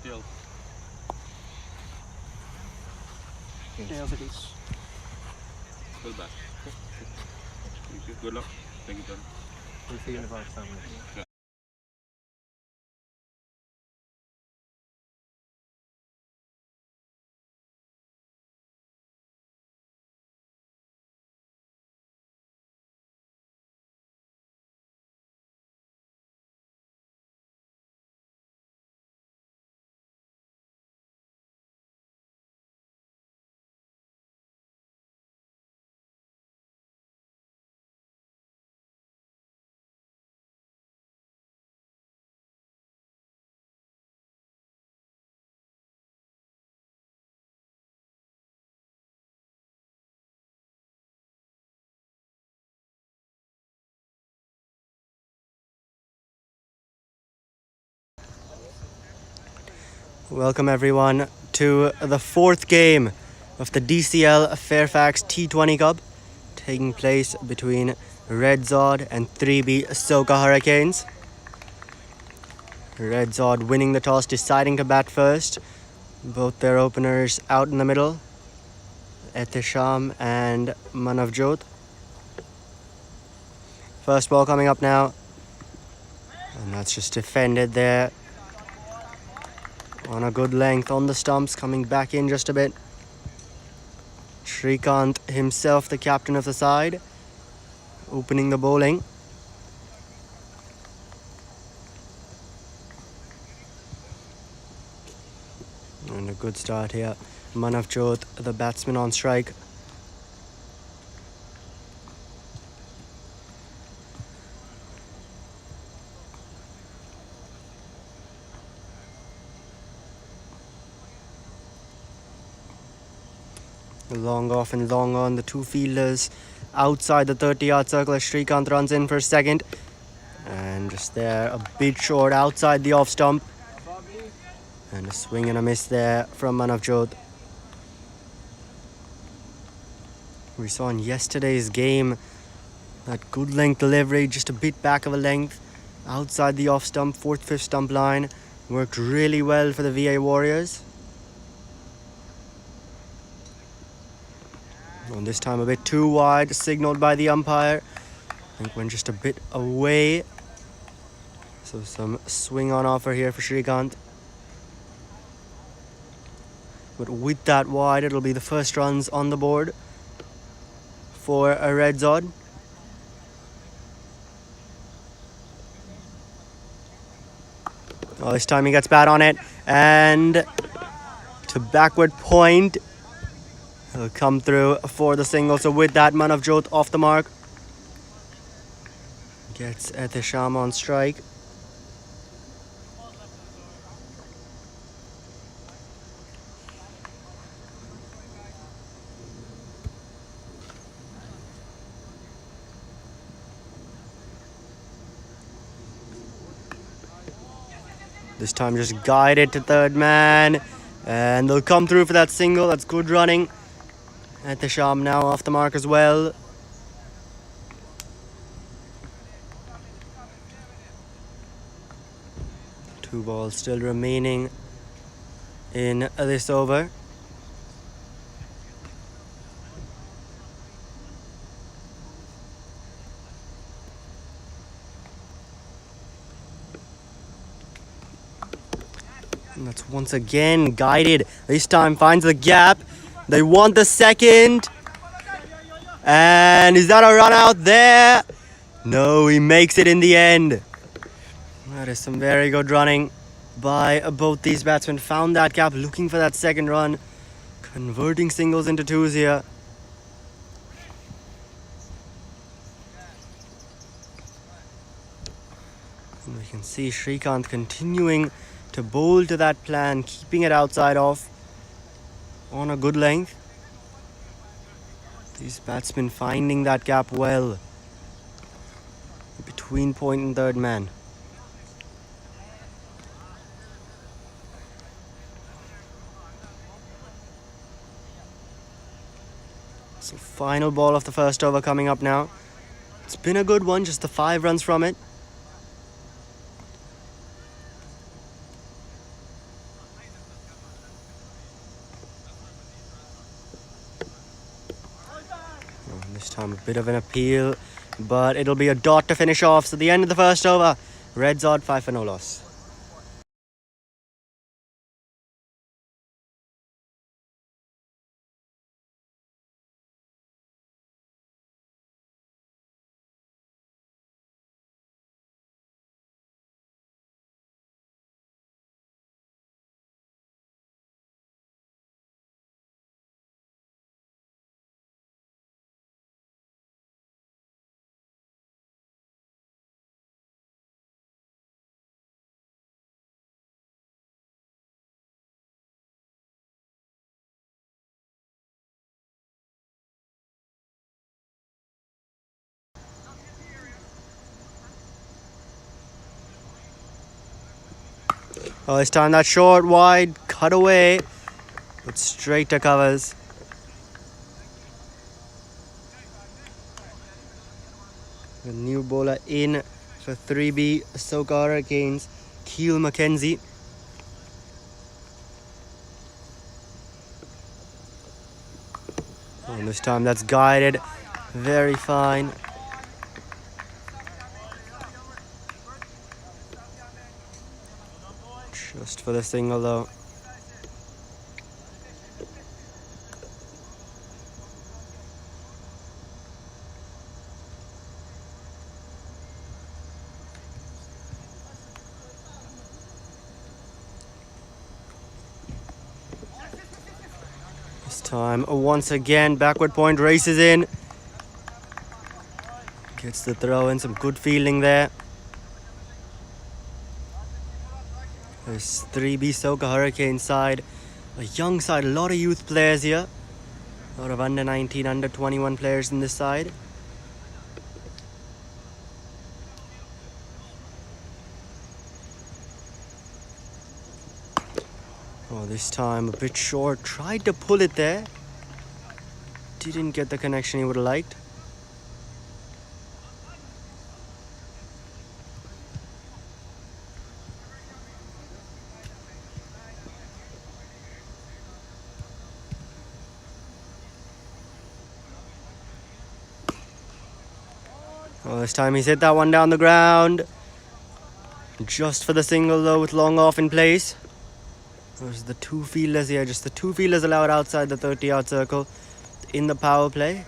Tails. Tails it is. Pull back. Thank you. Good luck. Thank you, John. We'll see you in about 7 minutes. Yeah. Welcome everyone to the fourth game of the DCL FAIRFAX T-20 Cup, taking place between RedZod and 3B-SOCA Hurricanes. RedZod winning the toss, deciding to bat first. Both their openers out in the middle, Ehtisham and Manavjot. First ball coming up now, and that's just defended there on a good length on the stumps, coming back in just a bit. Shrikant himself, the captain of the side, opening the bowling. And a good start here. Manavjot, the batsman, on strike. Long off and long on, the two fielders outside the 30-yard circle as Shrikant runs in for a second. And just there, a bit short outside the off stump. And a swing and a miss there from Manavjot. We saw in yesterday's game that good length delivery, just a bit back of a length outside the off stump, 4th, 5th stump line. Worked really well for the VA Warriors. And this time a bit too wide, signaled by the umpire. I think went just a bit away. So some swing on offer here for Shrikant. But with that wide, it'll be the first runs on the board for a RedZod. Oh, this time he gets bat on it. And to backward point. He'll come through for the single. So with that, Manavjot off the mark. Gets Ehtisham on strike. This time just guided to third man. And they'll come through for that single. That's good running. Ehtisham now off the mark as well. Two balls still remaining in this over. And that's once again guided. This time finds the gap. They want the second. And is that a run out there? No, he makes it in the end. That is some very good running by both these batsmen. Found that gap, looking for that second run. Converting singles into twos here. And we can see Shrikant continuing to bowl to that plan, keeping it outside off on a good length. These batsmen finding that gap well between point and third man. So final ball of the first over coming up now. It's been a good one, just the 5 runs from it. This time a bit of an appeal, but it'll be a dot to finish off. So the end of the first over, RedZod 5 for no loss. Oh, this time that short, wide, cut away, but straight to covers. The new bowler in for 3B-SOCA Hurricanes, Keel McKenzie. And this time that's guided, very fine. Just for the single though. This time, once again, backward point races in. Gets the throw in, some good fielding there. This 3B-SOCA Hurricane side, a young side, a lot of youth players here. A lot of under 19, under 21 players in this side. Oh, this time a bit short. Tried to pull it there. Didn't get the connection he would have liked. Oh, this time he's hit that one down the ground. Just for the single though, with long off in place. There's the two fielders here, just the two fielders allowed outside the 30-yard circle in the power play.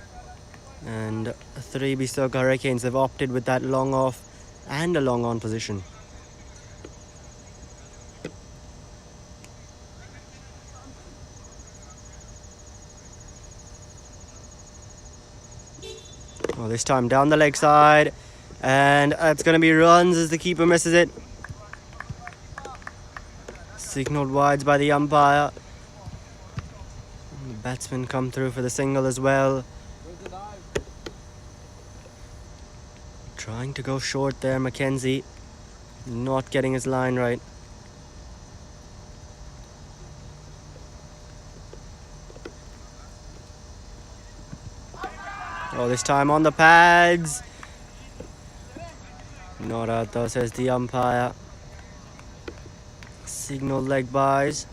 And 3B-SOCA Hurricanes have opted with that long off and a long on position. Oh, this time down the leg side, and it's going to be runs as the keeper misses it. Signaled wides by the umpire. And the batsmen come through for the single as well. Trying to go short there, McKenzie. Not getting his line right. Oh, this time on the pads. Not out though, says the umpire. Signal leg byes.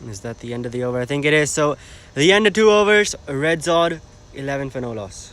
Is that the end of the over? I think it is. So the end of 2 overs, RedZod 11 for no loss.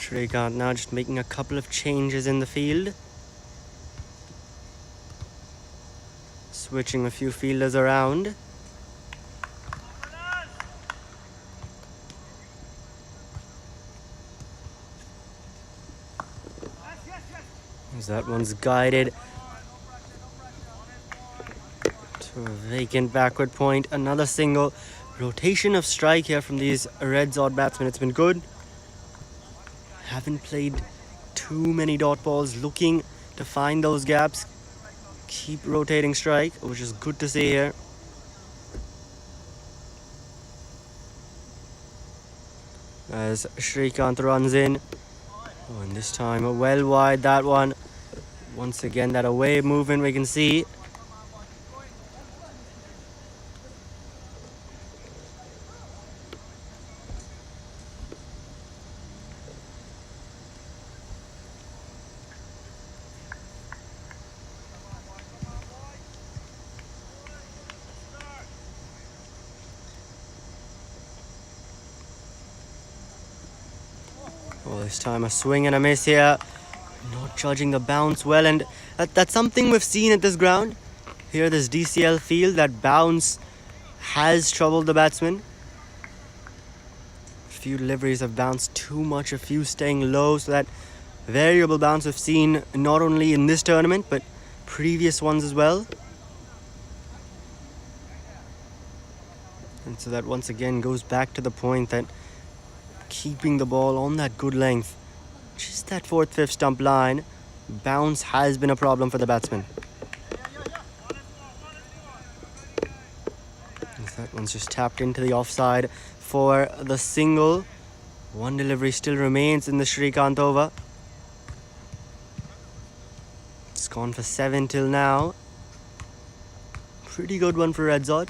Shrikant now just making a couple of changes in the field. Switching a few fielders around. As that one's guided to a vacant backward point. Another single. Rotation of strike here from these RedZod batsmen. It's been good. Haven't played too many dot balls. Looking to find those gaps. Keep rotating strike, which is good to see here. As Shrikant runs in. Oh, and this time well wide, that one. Once again, that away movement we can see. Oh, this time a swing and a miss here. Not judging the bounce well, and that's something we've seen at this ground. Here, this DCL field, that bounce has troubled the batsman. A few deliveries have bounced too much, a few staying low, so that variable bounce we've seen not only in this tournament, but previous ones as well. And so that once again goes back to the point that keeping the ball on that good length, just that 4th, 5th stump line, bounce has been a problem for the batsman. That one's just tapped into the offside for the single. One delivery still remains in the Shrikant over. It's gone for 7 till now. Pretty good one for RedZod.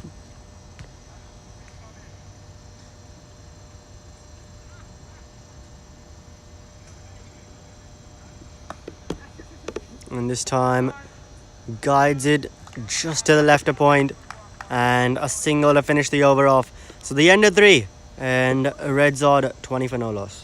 And this time guides it just to the left of point, and a single to finish the over off. So the end of 3, and RedZod 20 for no loss.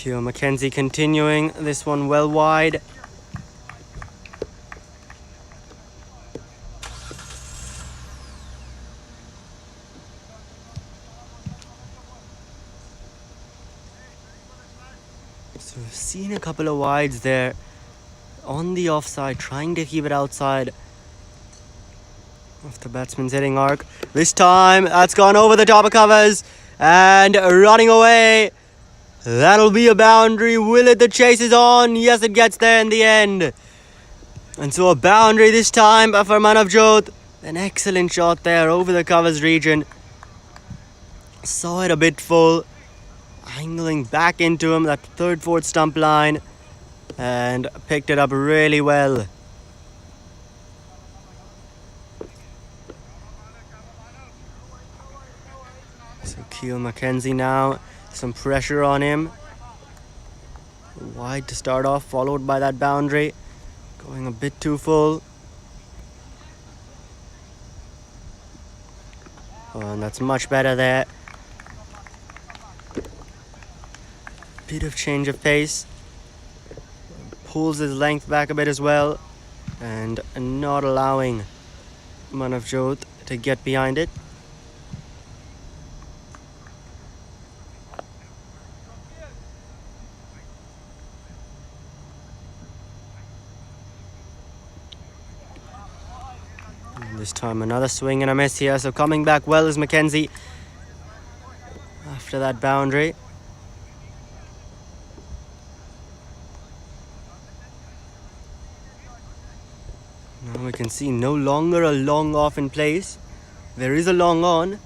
Keogh Mackenzie continuing this one well wide. So we've seen a couple of wides there on the offside, trying to keep it outside of the batsman's hitting arc. This time that's gone over the top of covers and running away. That'll be a boundary. Will it? The chase is on. Yes, it gets there in the end. And so a boundary this time for Manavjot. An excellent shot there over the covers region. Saw it a bit full. Angling back into him, that 3rd, 4th stump line. And picked it up really well. So Keogh Mackenzie now. Some pressure on him. Wide to start off, followed by that boundary. Going a bit too full. Oh, and that's much better there. Bit of change of pace. Pulls his length back a bit as well. And not allowing Manavjot to get behind it. This time another swing and a miss here. So coming back well is Mackenzie after that boundary. Now we can see no longer a long off in place. There is a long on.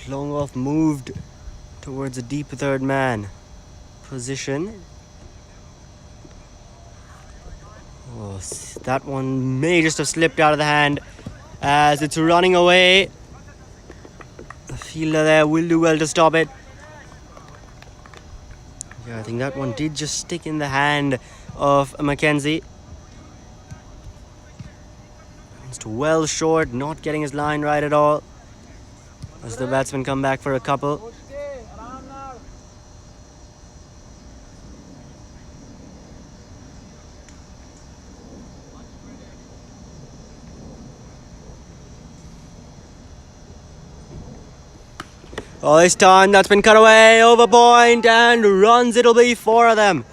Long off moved towards a deep third man position. Oh, that one may just have slipped out of the hand as it's running away. The fielder there will do well to stop it. Yeah, I think that one did just stick in the hand of Mackenzie. It's well short, not getting his line right at all. As the batsmen come back for a couple. Oh, this time that's been cut away, over point, and runs it'll be 4 of them.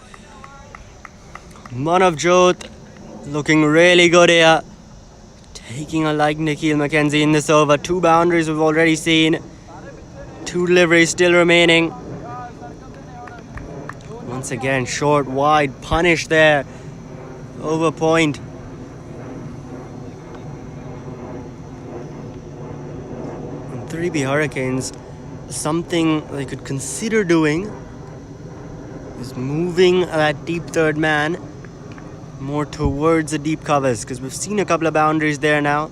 Manavjot looking really good here. Taking a like Nikhil Mackenzie in this over. 2 boundaries we've already seen. 2 deliveries still remaining. Once again, short, wide, punish there. Over point. And 3B Hurricanes, something they could consider doing is moving that deep third man more towards the deep covers, because we've seen a couple of boundaries there now.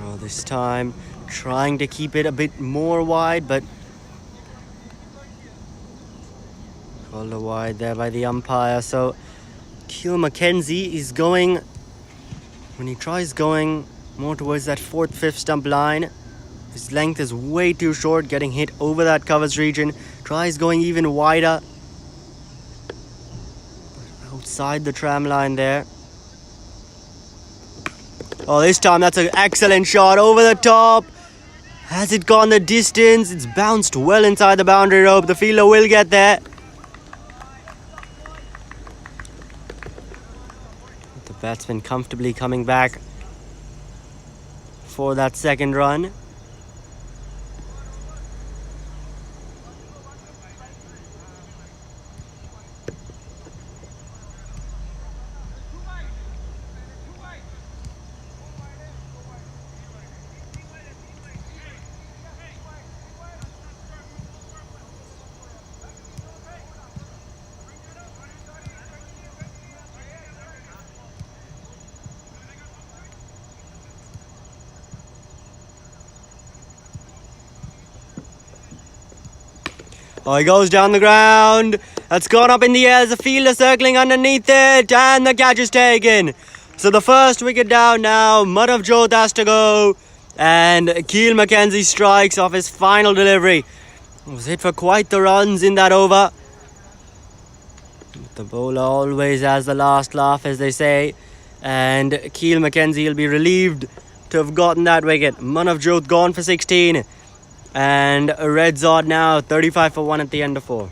Oh, this time trying to keep it a bit more wide, but called a wide there by the umpire. So Keil Mackenzie is going, when he tries going more towards that 4th, 5th stump line, his length is way too short, getting hit over that covers region. Tries going even wider. Outside the tram line there. Oh, this time that's an excellent shot over the top. Has it gone the distance? It's bounced well inside the boundary rope. The fielder will get there. The batsman comfortably coming back for that second run. Oh, he goes down the ground. That's gone up in the air as the fielder circling underneath it. And the catch is taken. So the first wicket down now. Manavjot has to go. And Keil Mackenzie strikes off his final delivery. Was hit for quite the runs in that over. The bowler always has the last laugh, as they say. And Keil Mackenzie will be relieved to have gotten that wicket. Manavjot gone for 16. And RedZod now 35 for 1 at the end of 4.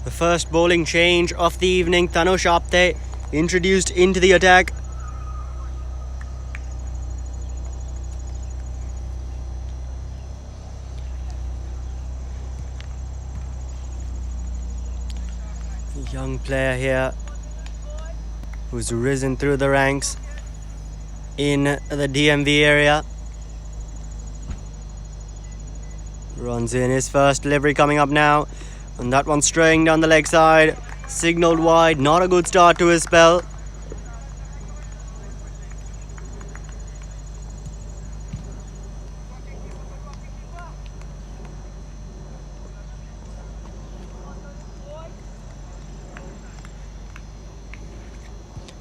The first bowling change of the evening. Tanush Apte introduced into the attack. A young player here who's risen through the ranks in the DMV area. Runs in his first delivery coming up now. And that one straying down the leg side. Signaled wide. Not a good start to his spell.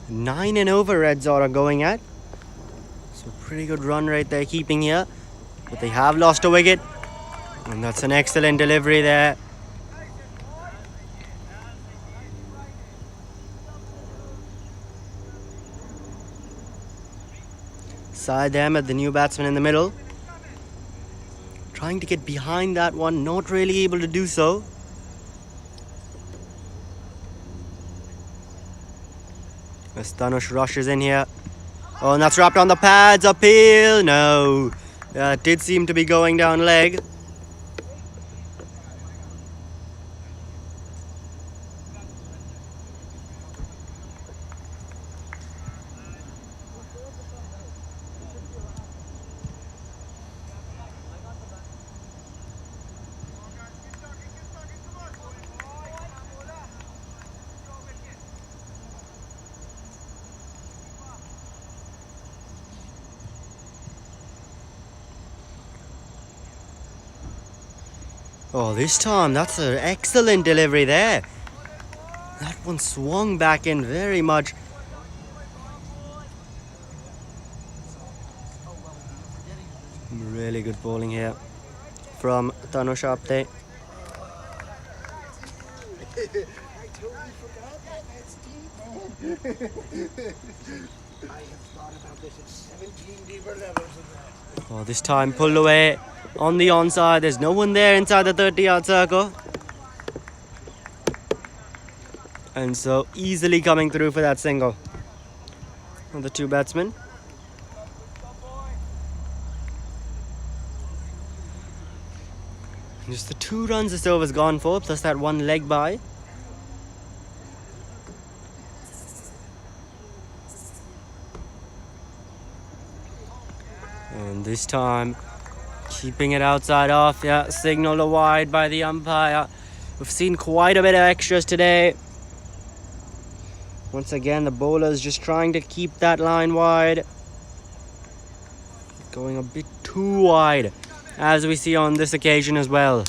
Nine and over RedZod are going at. So pretty good run rate they're keeping here. But they have lost a wicket. And that's an excellent delivery there. Syed Ahmed, the new batsman in the middle. Trying to get behind that one. Not really able to do so. As Tanush rushes in here. Oh, and that's wrapped on the pads. Appeal. No. That did seem to be going down leg. Oh, this time, that's an excellent delivery there. That one swung back in very much. Really good bowling here from Tanush Apte. I totally forgot that. That's deep, man. I have thought about this at 17 deeper levels of that. Oh, this time pulled away on the onside. There's no one there inside the 30-yard circle. And so easily coming through for that single of the two batsmen. Just the 2 runs this over's gone for, plus that one leg by. And this time, keeping it outside off. Yeah, signaled a wide by the umpire. We've seen quite a bit of extras today. Once again, the bowlers just trying to keep that line wide. Going a bit too wide, as we see on this occasion as well.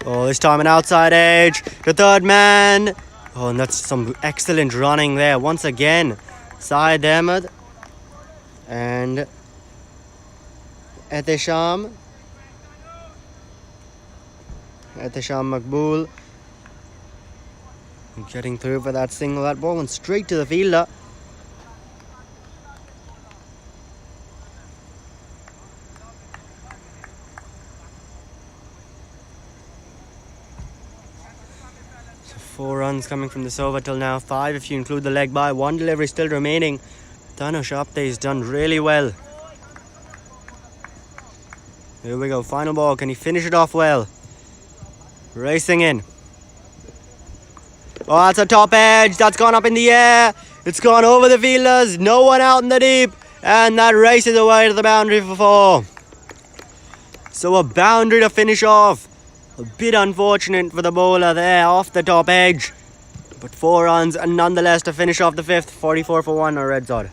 Oh, this time an outside edge. The third man. Oh, and that's some excellent running there. Once again, Syed Ahmed and Ehtesham Makbul getting through for that single. That ball went straight to the fielder. So 4 runs coming from this over till now. 5 if you include the leg by. 1 delivery still remaining. Tanush Apte has done really well. Here we go, final ball. Can he finish it off well? Racing in. Oh, that's a top edge. That's gone up in the air. It's gone over the fielders. No one out in the deep. And that races away to the boundary for 4. So a boundary to finish off. A bit unfortunate for the bowler there off the top edge. But 4 runs and nonetheless to finish off the 5th. 44 for 1 or RedZod.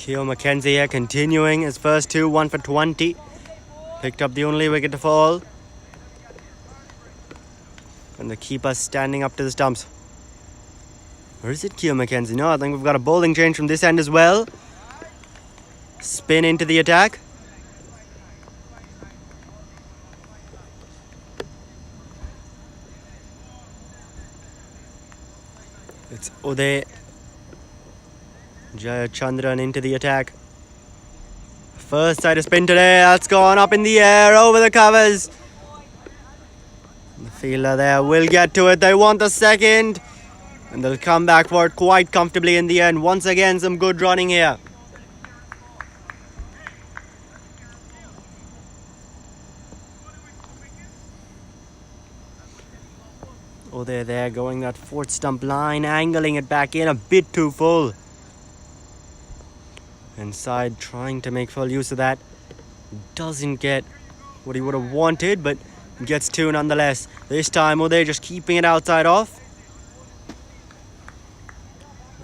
Keogh Mackenzie here continuing his first two, 1 for 20. Picked up the only wicket to fall. And the keeper standing up to the stumps. Or is it Keogh Mackenzie? No, I think we've got a bowling change from this end as well. Spin into the attack. It's Uday Jayachandran into the attack. First side of spin today. That's gone up in the air over the covers. The fielder there will get to it. They want the second. And they'll come back for it quite comfortably in the end. Once again, some good running here. Oh, they're there going that fourth stump line, angling it back in a bit too full. Inside trying to make full use of that. Doesn't get what he would have wanted, but gets two nonetheless. This time, oh, they're just keeping it outside off.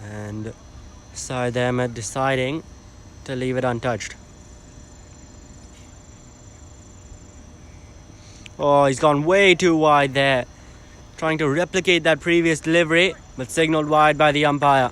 And Syed Ahmed deciding to leave it untouched. Oh, he's gone way too wide there. Trying to replicate that previous delivery, but signaled wide by the umpire.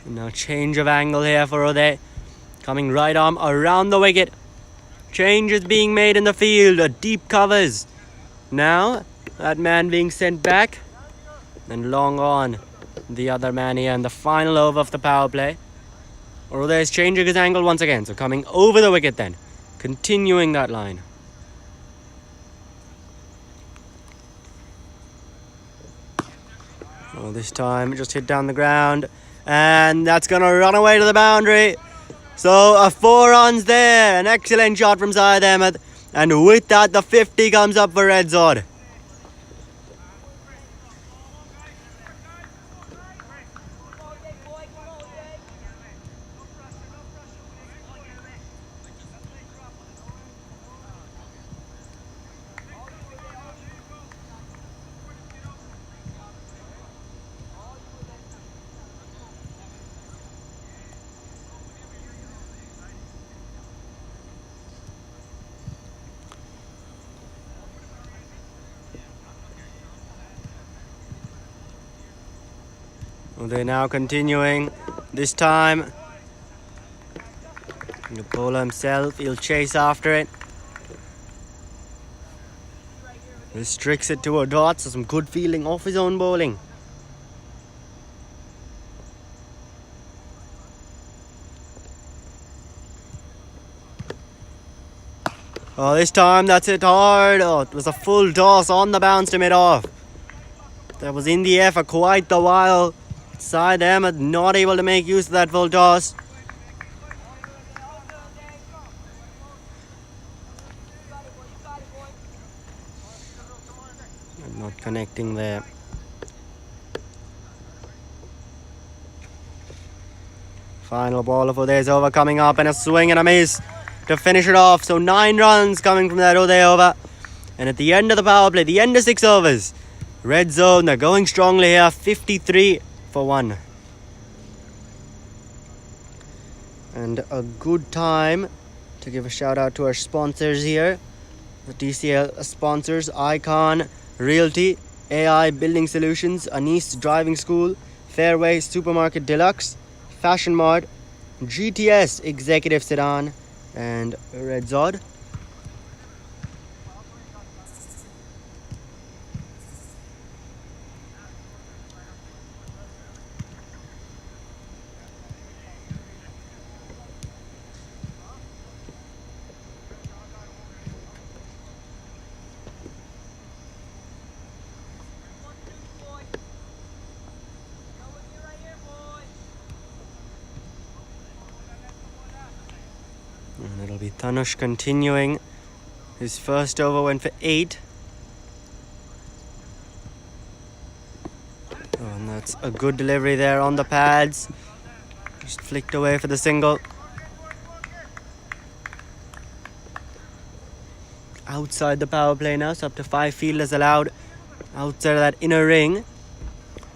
Now change of angle here for Uday. Coming right arm around the wicket. Change is being made in the field. Deep covers. Now that man being sent back. And long on the other man here in the final over of the power play. Uday's changing his angle once again. So coming over the wicket then. Continuing that line. Oh, this time just hit down the ground. And that's going to run away to the boundary. So 4 runs there. An excellent shot from Syed Ahmed. And with that, the 50 comes up for RedZod. They're now continuing. This time, the bowler himself, he'll chase after it. Restricts it to a dot, so some good fielding off his own bowling. Oh, this time that's it hard. Oh, it was a full toss on the bounce to mid-off. That was in the air for quite the while. Syed Ahmed not able to make use of that full toss. Not connecting there. Final ball of Uday's over coming up and a swing and a miss to finish it off. So 9 runs coming from that Uday over. And at the end of the power play, the end of 6 overs, RedZod, they're going strongly here, 53 for 1. And a good time to give a shout out to our sponsors here. The DCL sponsors: Icon Realty, AI Building Solutions, Anis Driving School, Fairway Supermarket Deluxe, Fashion Mart, GTS Executive Sedan, and RedZod. And it'll be Tanush continuing. His first over went for 8. Oh, and That's a good delivery there on the pads. Just flicked away for the single. Outside the power play now, so up to 5 fielders allowed outside of that inner ring.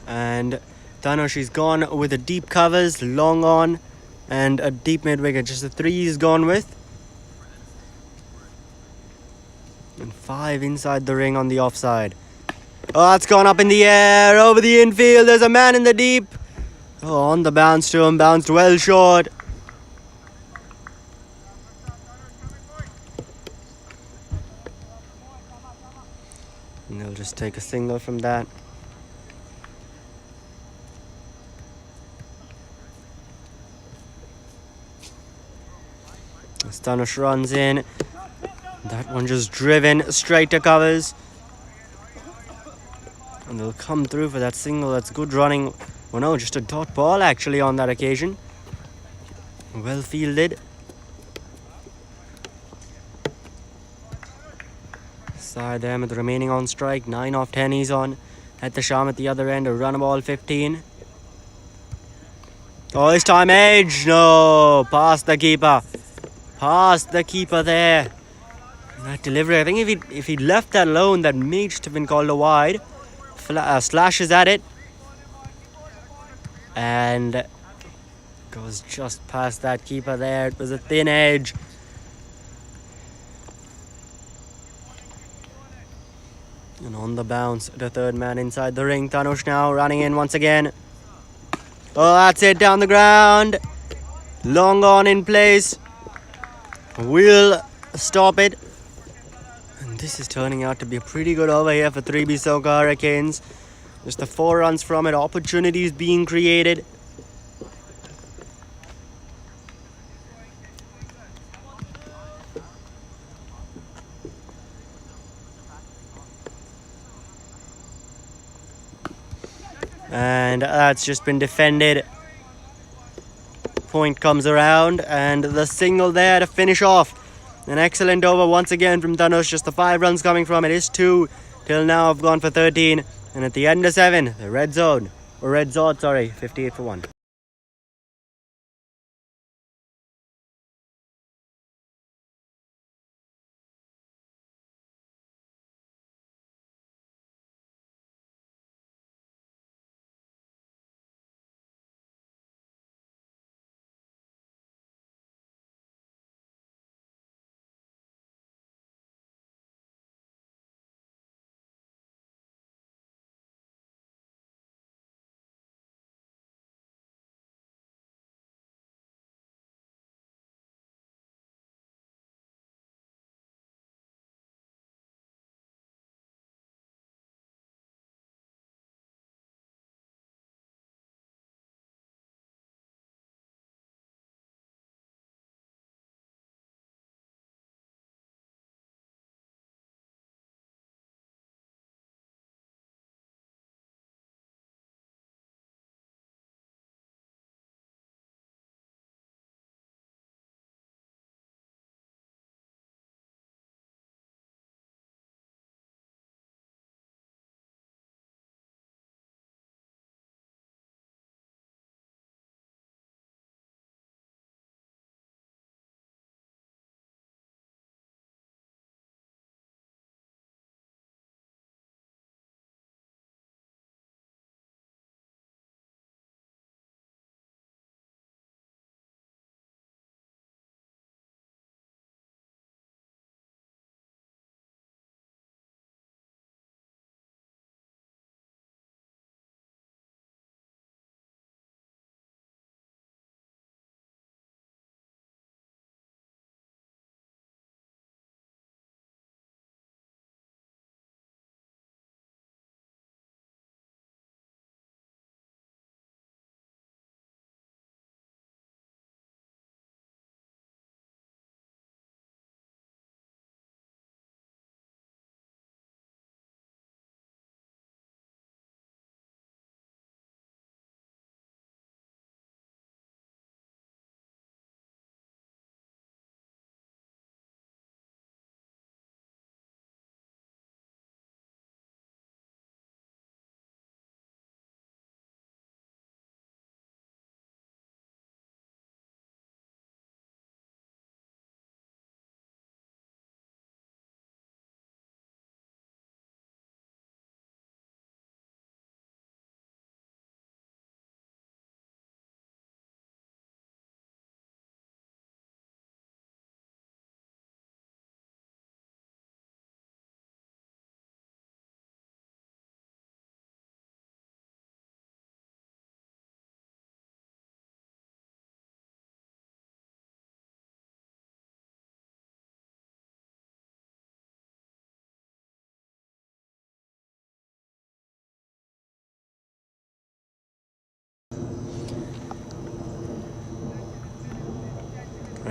And Dhanush is gone with the deep covers, long on, and a deep mid wicket. Just the 3 he's gone with. And 5 inside the ring on the offside. Oh, that's gone up in the air, over the infield. There's a man in the deep. Oh, on the bounce to him, bounced well short. And they'll just take a single from that. Dhanush runs in. That one just driven straight to covers. And they'll come through for that single. That's good running. Well, no, just a dot ball actually on that occasion. Well fielded. Side them with the remaining on strike. 9 off 10 he's on. At the sham at the other end. A run ball 15. Oh, this time edge. No, past the keeper. Past the keeper there. That delivery. I think if he'd left that alone, that may just have been called a wide. Slashes at it. And goes just past that keeper there. It was a thin edge. And on the bounce, the third man inside the ring. Dhanush now running in once again. Oh, that's it down the ground. Long on in place. Will stop it. And this is turning out to be a pretty good over here for 3B-SOCA Hurricanes. Just the 4 runs from it. Opportunities being created. And that's just been defended. Point comes around and the single there to finish off. An excellent over once again from Dhanush. Just the 5 runs coming from it is 2. Till now I've gone for 13. And at the end of 7, the RedZod, 58 for 1.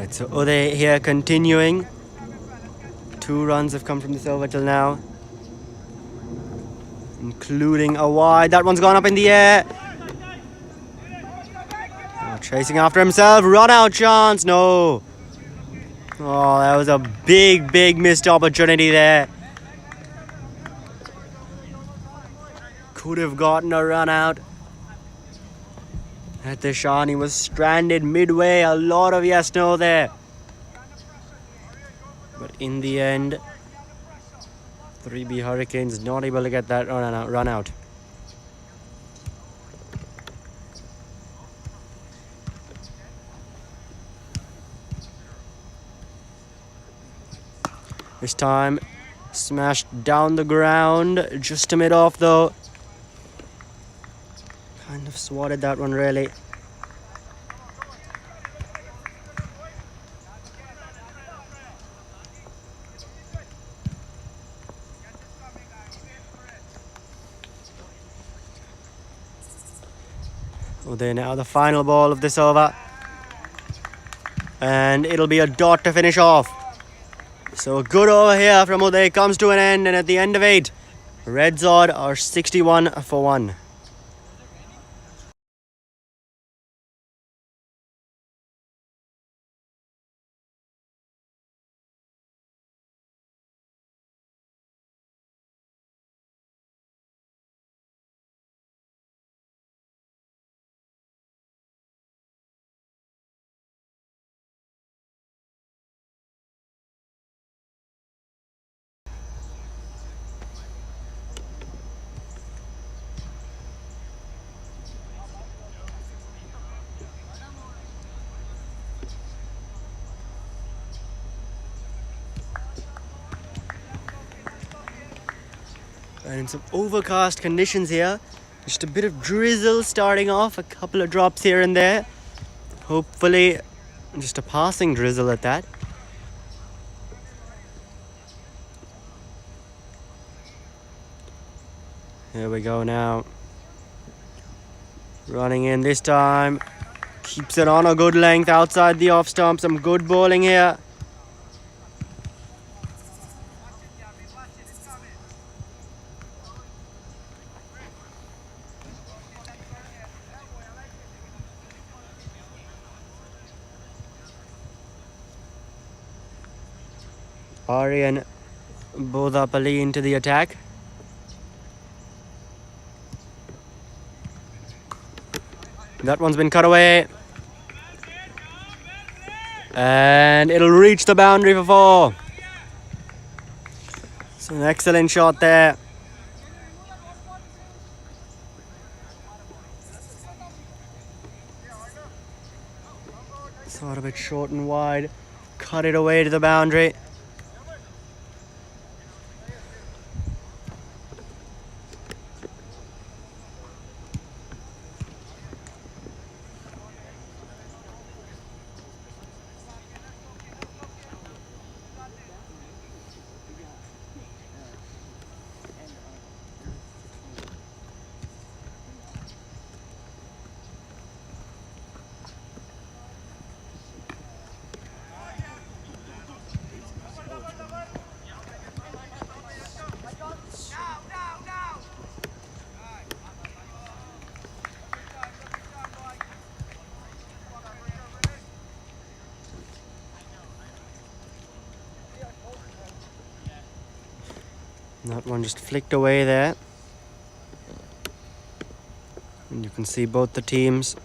Right, so Uday here continuing. 2 runs have come from this over till now, including a wide. That one's gone up in the air. Oh, chasing after himself. Run out chance. No. Oh, that was a big missed opportunity there. Could have gotten a run out. At the Shan, he was stranded midway. A lot of yes no there. But in the end, 3B Hurricanes not able to get that run out. This time, smashed down the ground, just a mid off though. Kind of swatted that one really. Uday now the final ball of this over. And it'll be a dot to finish off. So a good over here from Uday comes to an end, and at the end of 8, RedZod are 61 for 1. And in some overcast conditions here, just a bit of drizzle starting off, a couple of drops here and there. Hopefully just a passing drizzle at that. Here we go now. Running in this time. Keeps it on a good length outside the off stump. Some good bowling here. Aryan Bodapalli into the attack. That one's been cut away. And it'll reach the boundary for 4. It's an excellent shot there. Sort of a bit short and wide. Cut it away to the boundary. That one just flicked away there. And you can see both the teams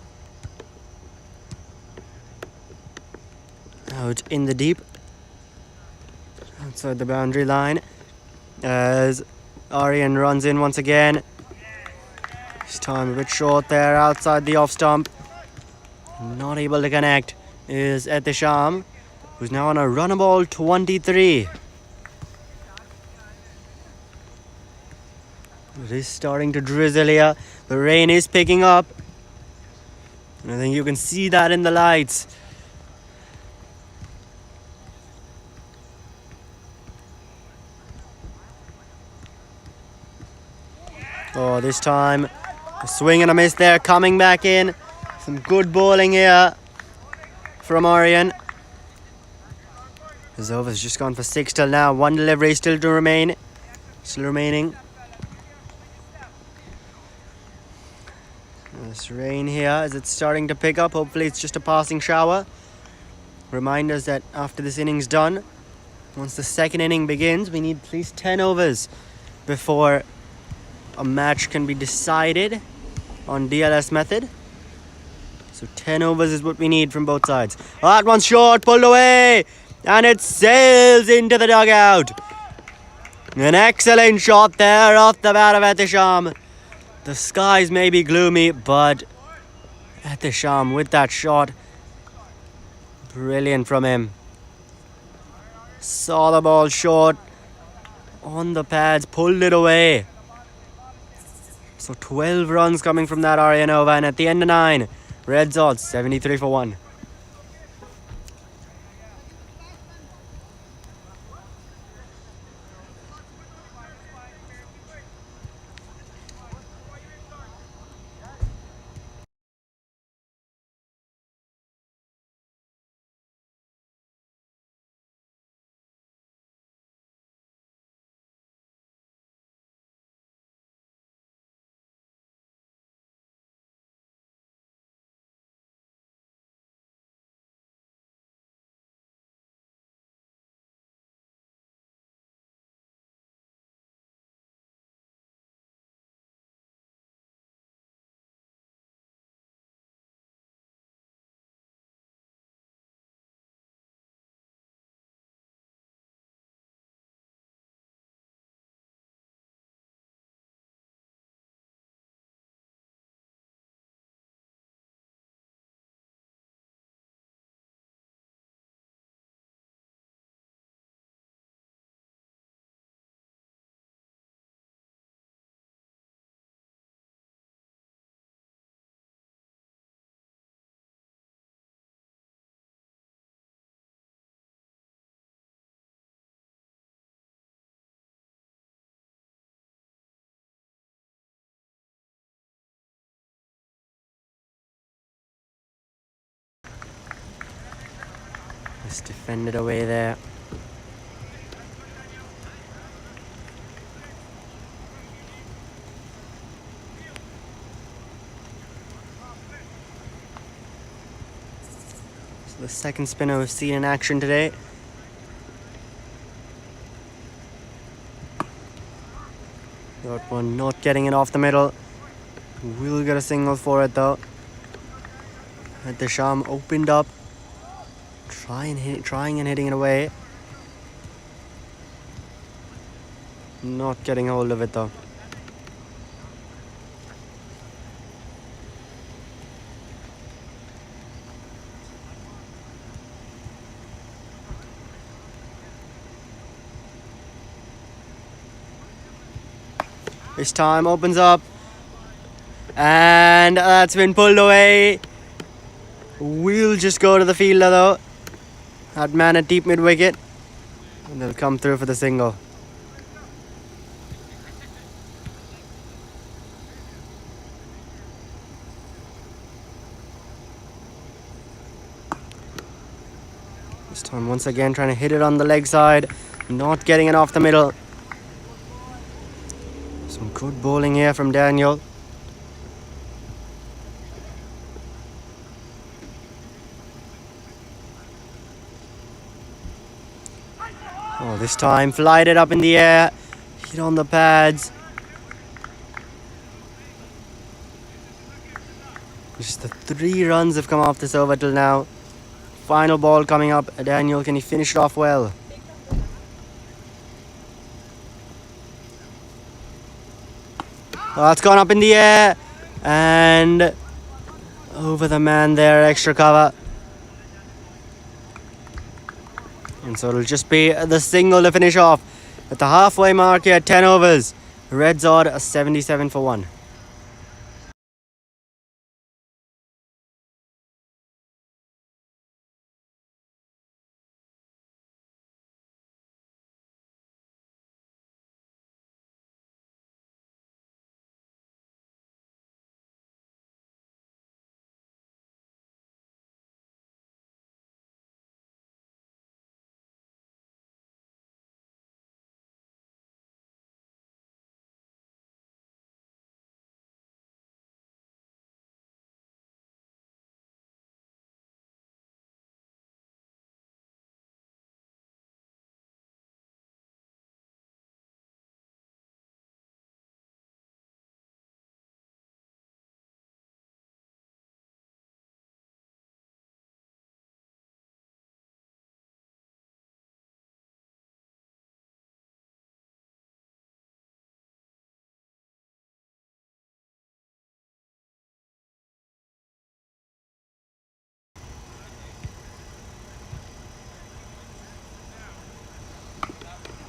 out in the deep, outside the boundary line, as Aryan runs in once again. This time a bit short there outside the off stump. Not able to connect is Etisham, who's now on a run ball 23. It is starting to drizzle here. The rain is picking up. And I think you can see that in the lights. Oh, this time a swing and a miss there, coming back in. Some good bowling here from Aryan. His over's just gone for 6 till now. 1 delivery still remaining. This rain here, is it starting to pick up? Hopefully it's just a passing shower. Remind us that after this inning's done, once the second inning begins, we need at least 10 overs before a match can be decided on DLS method. So 10 overs is what we need from both sides. Oh, that one's short, pulled away, and it sails into the dugout. An excellent shot there off the bat of Etisham. The skies may be gloomy, but Etisham with that shot, brilliant from him. Saw the ball short on the pads, pulled it away. So 12 runs coming from that Aryan over, and at the end of 9, RedZod 73 for 1. Just defended away there. So the second spinner we've seen in action today. That one not getting it off the middle. We'll get a single for it though. Etisham opened up. Trying and hitting it away. Not getting hold of it though. This time opens up. And that's been pulled away. We'll just go to the fielder though. That man at deep mid wicket. And they'll come through for the single. This time once again trying to hit it on the leg side. Not getting it off the middle. Some good bowling here from Daniel. Oh, this time flied it up in the air. Hit on the pads. Just the 3 runs have come off this over till now. Final ball coming up. Daniel, can he finish it off well? Oh, that's gone up in the air. And over the man there, extra cover. And so it'll just be the single to finish off at the halfway mark here, 10 overs. RedZod 77 for 1.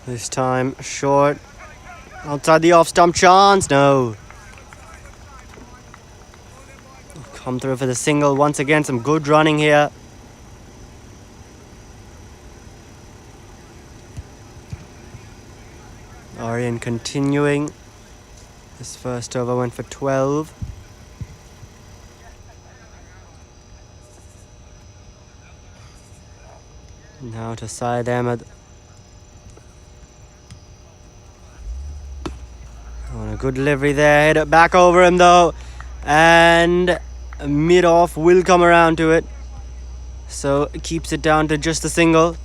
This time short. Outside the off stump chance. No. Come through for the single once again. Some good running here. Aryan continuing. This first over went for 12. Now to Syed Ahmed. On a good delivery there. Hit it back over him though. And mid-off will come around to it. So it keeps it down to just a single.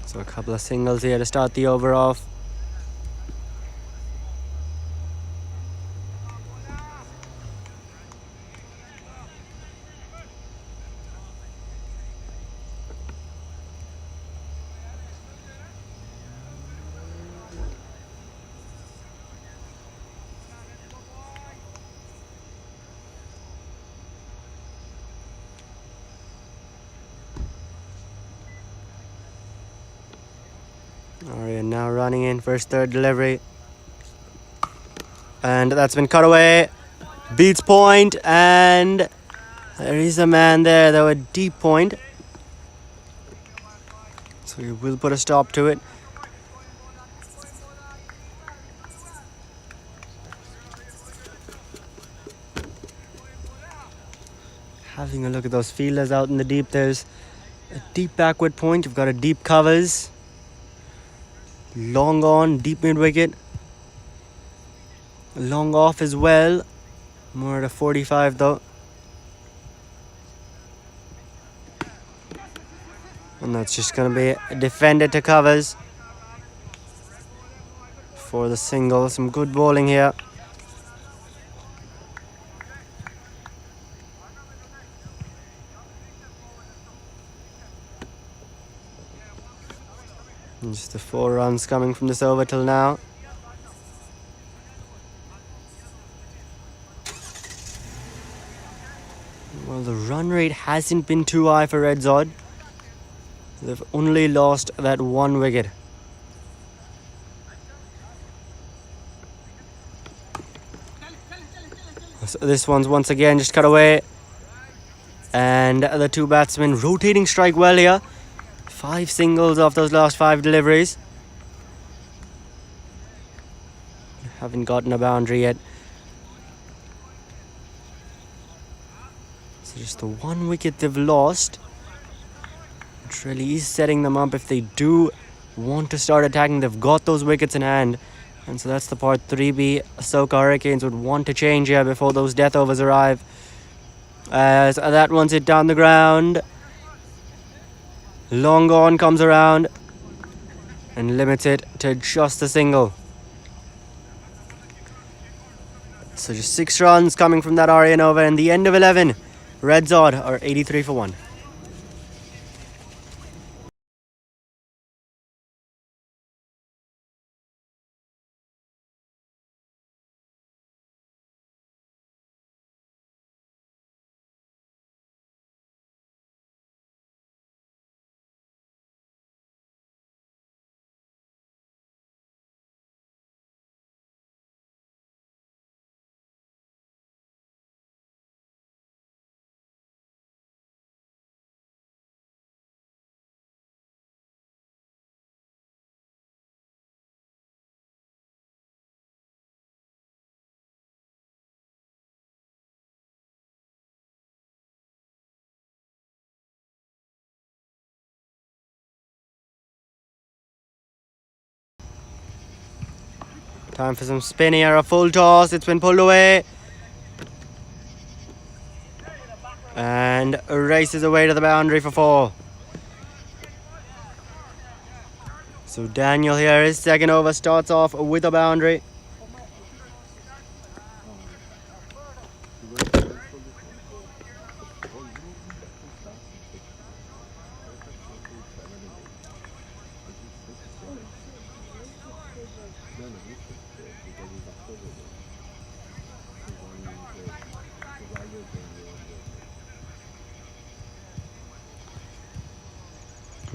So a couple of singles here to start the over off. Aryan now running in for his third delivery. And that's been cut away. Beats point, and there is a man there though, a deep point. So we will put a stop to it. Having a look at those fielders out in the deep, there's a deep backward point. You've got a deep covers. Long on, deep mid wicket. Long off as well. More at a 45 though. And that's just going to be a defender to covers for the single. Some good bowling here. And just the 4 runs coming from this over till now. Well, the run rate hasn't been too high for RedZod. They've only lost that 1 wicket. So this one's once again just cut away. And the 2 batsmen rotating strike well here. 5 singles off those last 5 deliveries. Haven't gotten a boundary yet. So just the 1 wicket they've lost. It really is setting them up if they do want to start attacking. They've got those wickets in hand. And so that's the part 3B-SOCA Hurricanes would want to change here before those death overs arrive. As that one's hit down the ground. Long on comes around and limits it to just a single. So just 6 runs coming from that Aryan over, and the end of 11. RedZod are 83 for 1. Time for some spin here, a full toss, it's been pulled away. And races away to the boundary for 4. So Daniel here, his second over starts off with a boundary.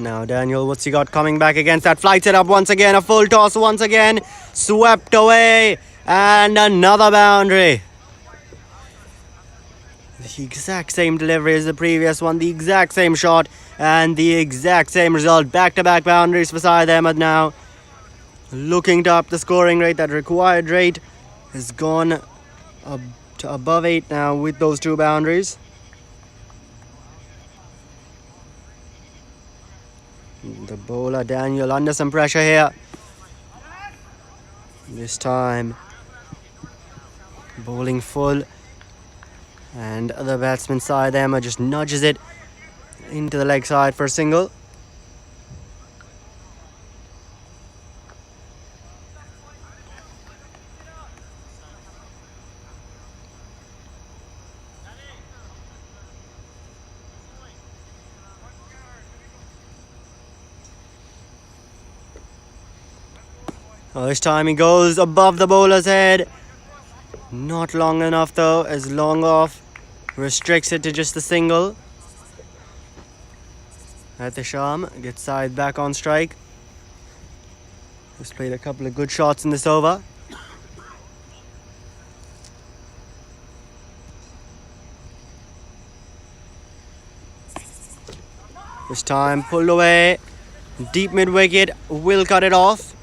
Now Daniel, what's he got coming back against that flight setup once again? A full toss once again. Swept away. And another boundary. The exact same delivery as the previous one. The exact same shot. And the exact same result. Back-to-back boundaries for Syed Ahmed now. Looking to up the scoring rate. That required rate has gone up to above 8 now with those two boundaries. The bowler Daniel under some pressure here. This time bowling full, and the batsman Syed Ahmed just nudges it into the leg side for a single. Oh, this time he goes above the bowler's head. Not long enough though, as long off restricts it to just a single. At the Sham gets Syed back on strike. He's played a couple of good shots in this over. This time pulled away. Deep mid wicket will cut it off.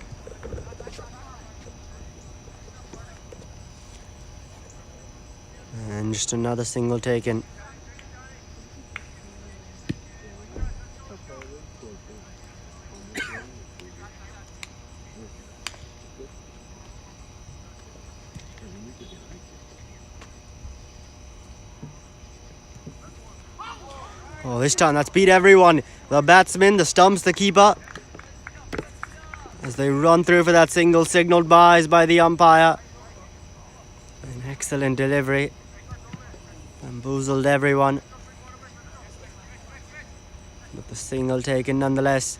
And just another single taken. Oh, this time that's beat everyone. The batsman, the stumps, the keeper. As they run through for that single, signalled by the umpire. An excellent delivery. Bamboozled everyone. But the single taken nonetheless.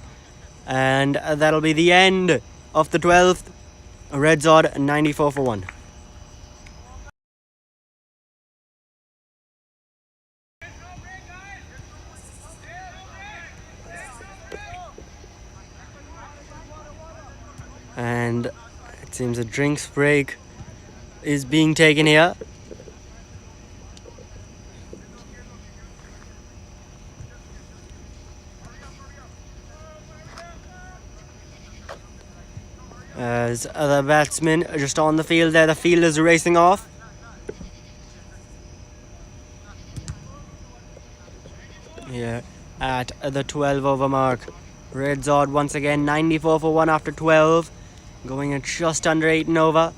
And that'll be the end of the 12th. RedZod 94 for 1. And it seems a drinks break is being taken here. As other batsmen are just on the field there, the fielders are racing off. Here at the 12 over mark. RedZod once again 94 for 1 after 12. Going at just under 8 and over.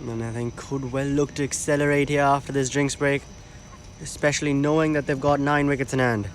And I think could well look to accelerate here after this drinks break. Especially knowing that they've got 9 wickets in hand.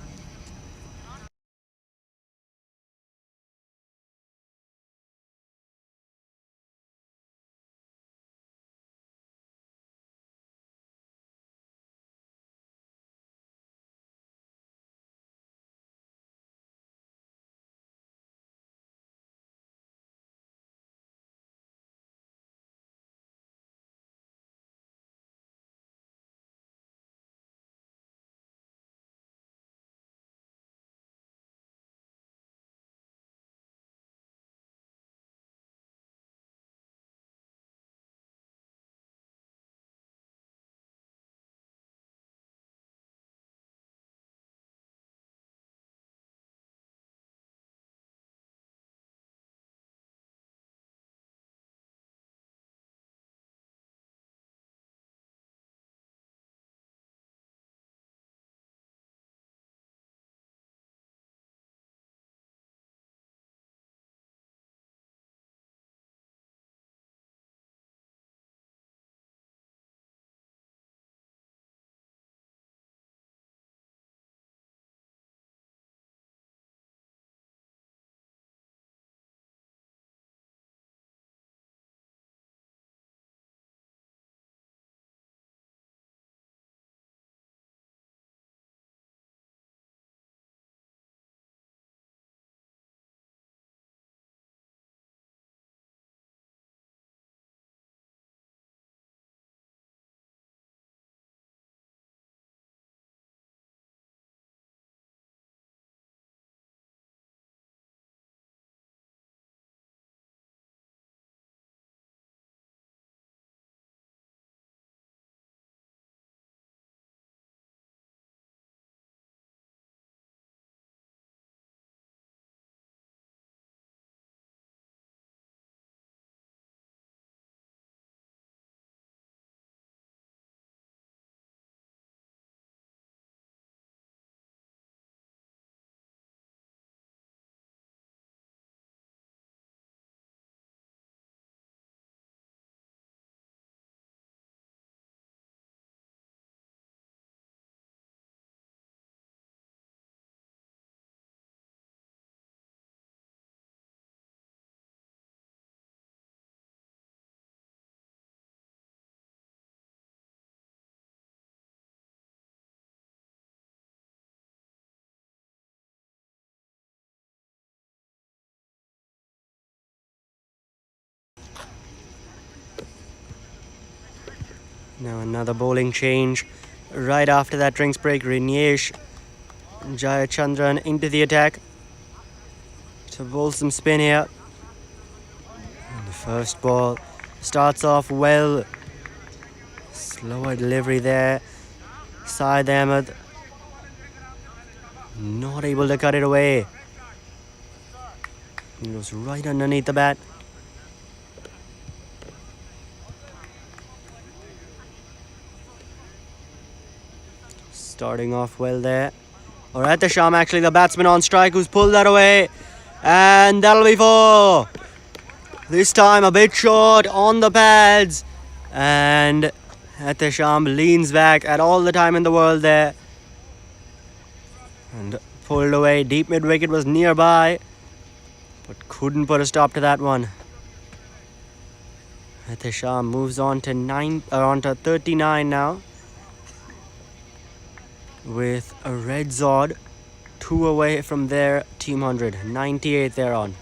Now another bowling change. Right after that drinks break, Rinesh Jayachandran into the attack to bowl some spin here. And the first ball starts off well. Slower delivery there. Syed Ahmed not able to cut it away. It goes right underneath the bat. Starting off well there. Alright, the Sham actually the batsman on strike who's pulled that away. And that'll be 4. This time a bit short on the pads. And Sham leans back at all the time in the world there. And pulled away. Deep mid wicket was nearby, but couldn't put a stop to that one. Sham moves on to 39 now. With a RedZod 2 away from their team 100. 98 they're on.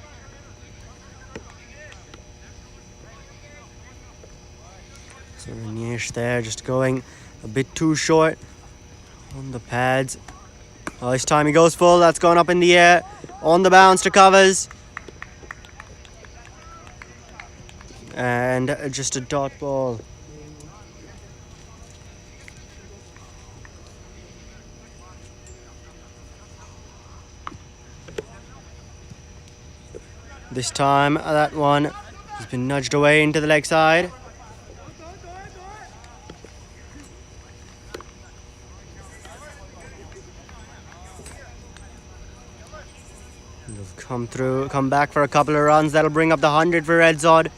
So Rinesh there just going a bit too short on the pads. Oh, this time he goes full. That's gone up in the air. On the bounce to covers. And just a dot ball. This time that one has been nudged away into the leg side. Come back for a couple of runs. That'll bring up the 100 for RedZod.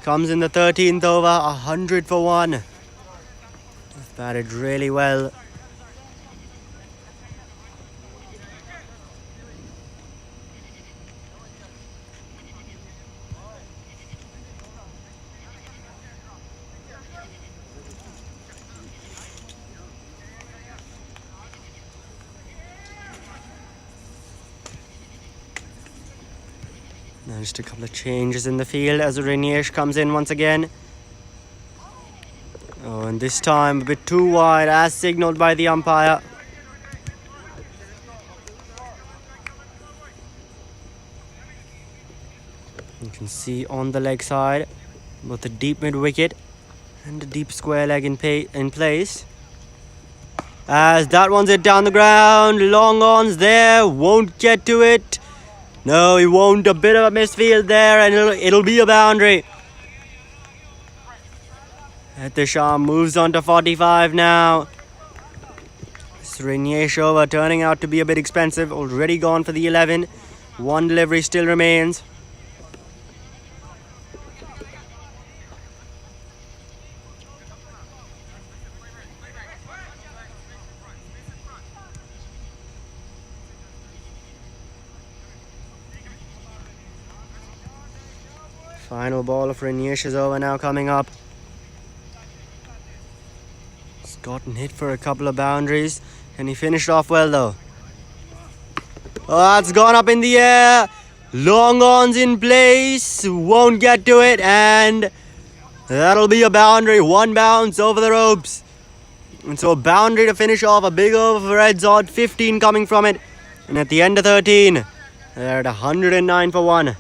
Comes in the 13th over, 100 for 1. They've batted really well. Now just a couple of changes in the field as Rinesh comes in once again. Oh, and this time a bit too wide as signalled by the umpire. You can see on the leg side both the deep mid wicket and the deep square leg in place. As that one's hit down the ground, long ons there, won't get to it. No, he won't. A bit of a misfield there, and it'll be a boundary. Sham moves on to 45 now. Rinesh over turning out to be a bit expensive. Already gone for the 11. One delivery still remains. Final ball of Rinesh is over now coming up. He's gotten hit for a couple of boundaries. Can he finish off well though? Oh, that's gone up in the air. Long ons in place. Won't get to it. And that'll be a boundary. One bounce over the ropes. And so a boundary to finish off. A big over for RedZod. 15 coming from it. And at the end of 13, they're at 109 for 1.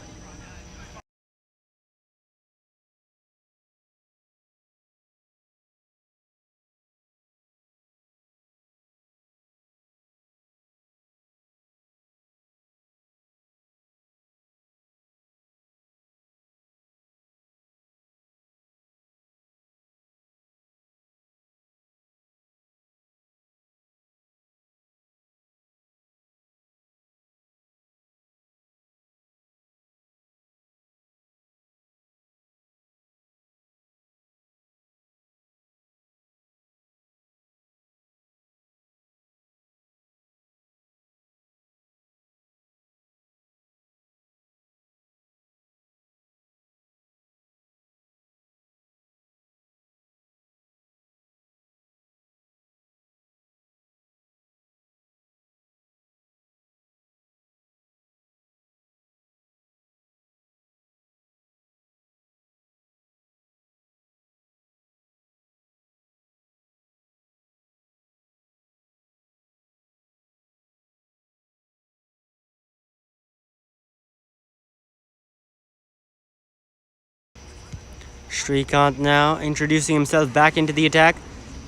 Shrikant now introducing himself back into the attack.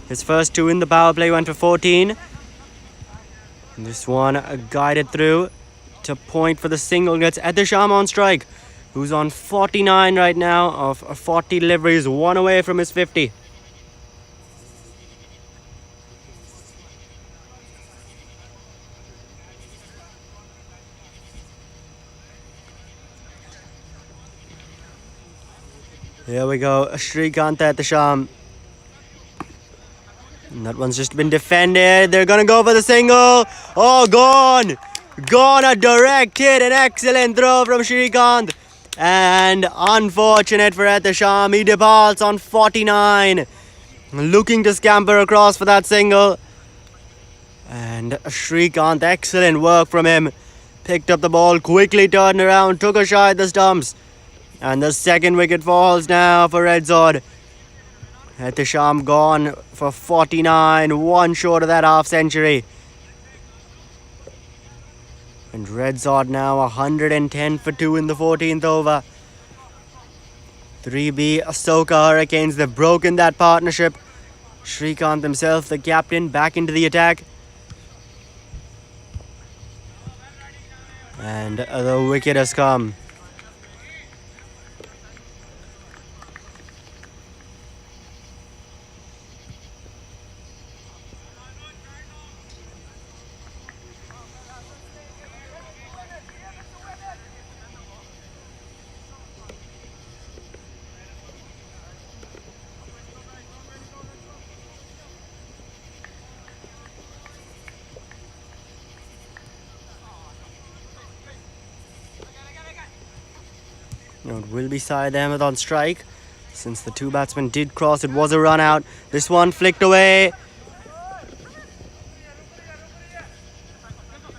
His first 2 in the power play went for 14. And this one guided through to point for the single. Gets Etisham on strike, who's on 49 right now of 40 deliveries, 1 away from his 50. Here we go, Shrikant Etisham. And that one's just been defended. They're gonna go for the single. Oh, gone! Gone, a direct hit. An excellent throw from Shrikant. And unfortunate for Etisham. He departs on 49. Looking to scamper across for that single. And Shrikant, excellent work from him. Picked up the ball, quickly turned around, took a shot at the stumps. And the second wicket falls now for RedZod. Etisham gone for 49, 1 short of that half century. And RedZod now 110 for 2 in the 14th over. 3B-SOCA Hurricanes, they've broken that partnership. Shrikant himself, the captain, back into the attack. And the wicket has come. Now it will be Syed Ahmed on strike. Since the 2 batsmen did cross, it was a run out. This one flicked away.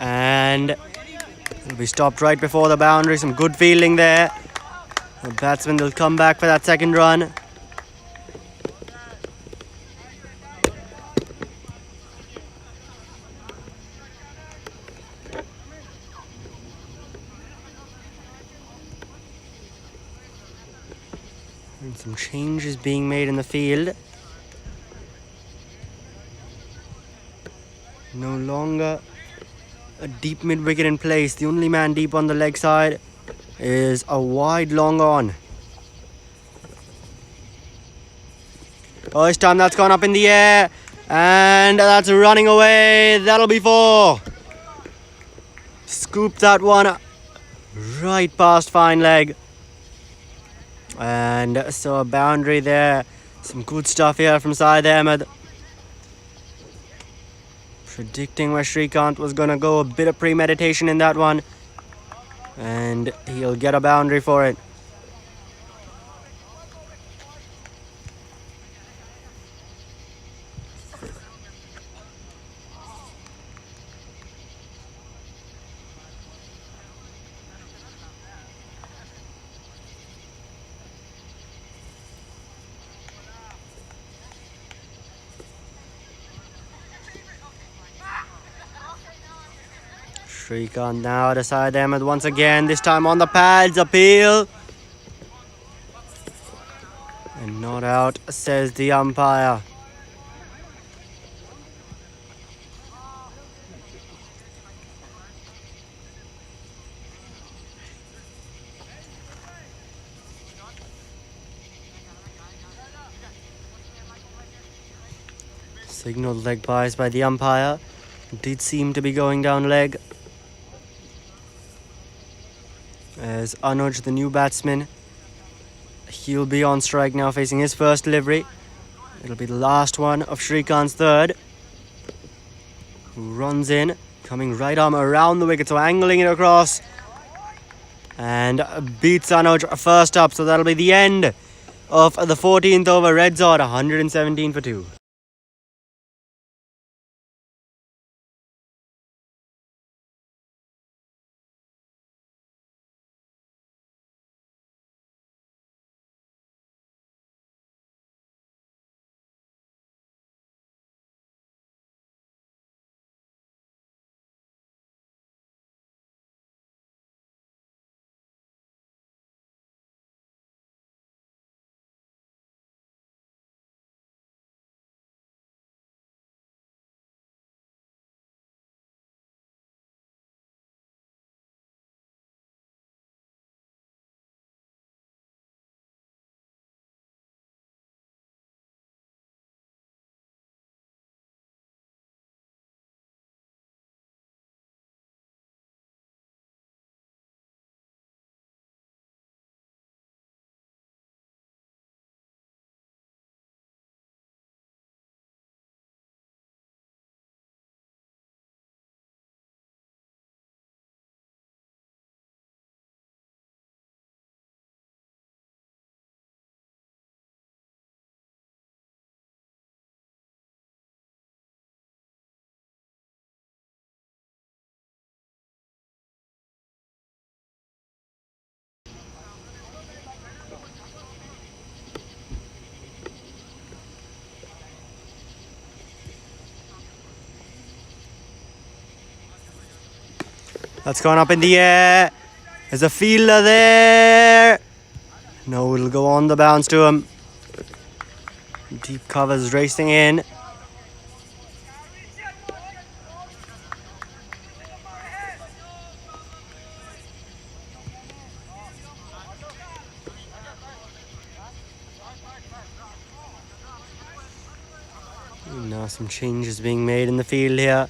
And it'll be stopped right before the boundary. Some good fielding there. The batsman will come back for that second run. And some changes being made in the field. No longer a deep mid wicket in place. The only man deep on the leg side is a wide long on. Oh, this time that's gone up in the air. And that's running away. That'll be 4. Scooped that one right past fine leg. And so a boundary there. Some good stuff here from Syed Ahmed. Predicting where Shrikant was going to go. A bit of premeditation in that one. And he'll get a boundary for it. Shrikant now to Syed Ahmed once again, this time on the pads, appeal. And not out, says the umpire. Signalled leg bias by the umpire. Did seem to be going down leg. As Anuj, the new batsman, he'll be on strike now facing his first delivery. It'll be the last one of Shrikant's third. Who runs in, coming right arm around the wicket, so angling it across. And beats Anuj first up, so that'll be the end of the 14th over. RedZod 117 for 2. That's gone up in the air. There's a fielder there. No, it'll go on the bounce to him. Deep covers racing in. Now some changes being made in the field here.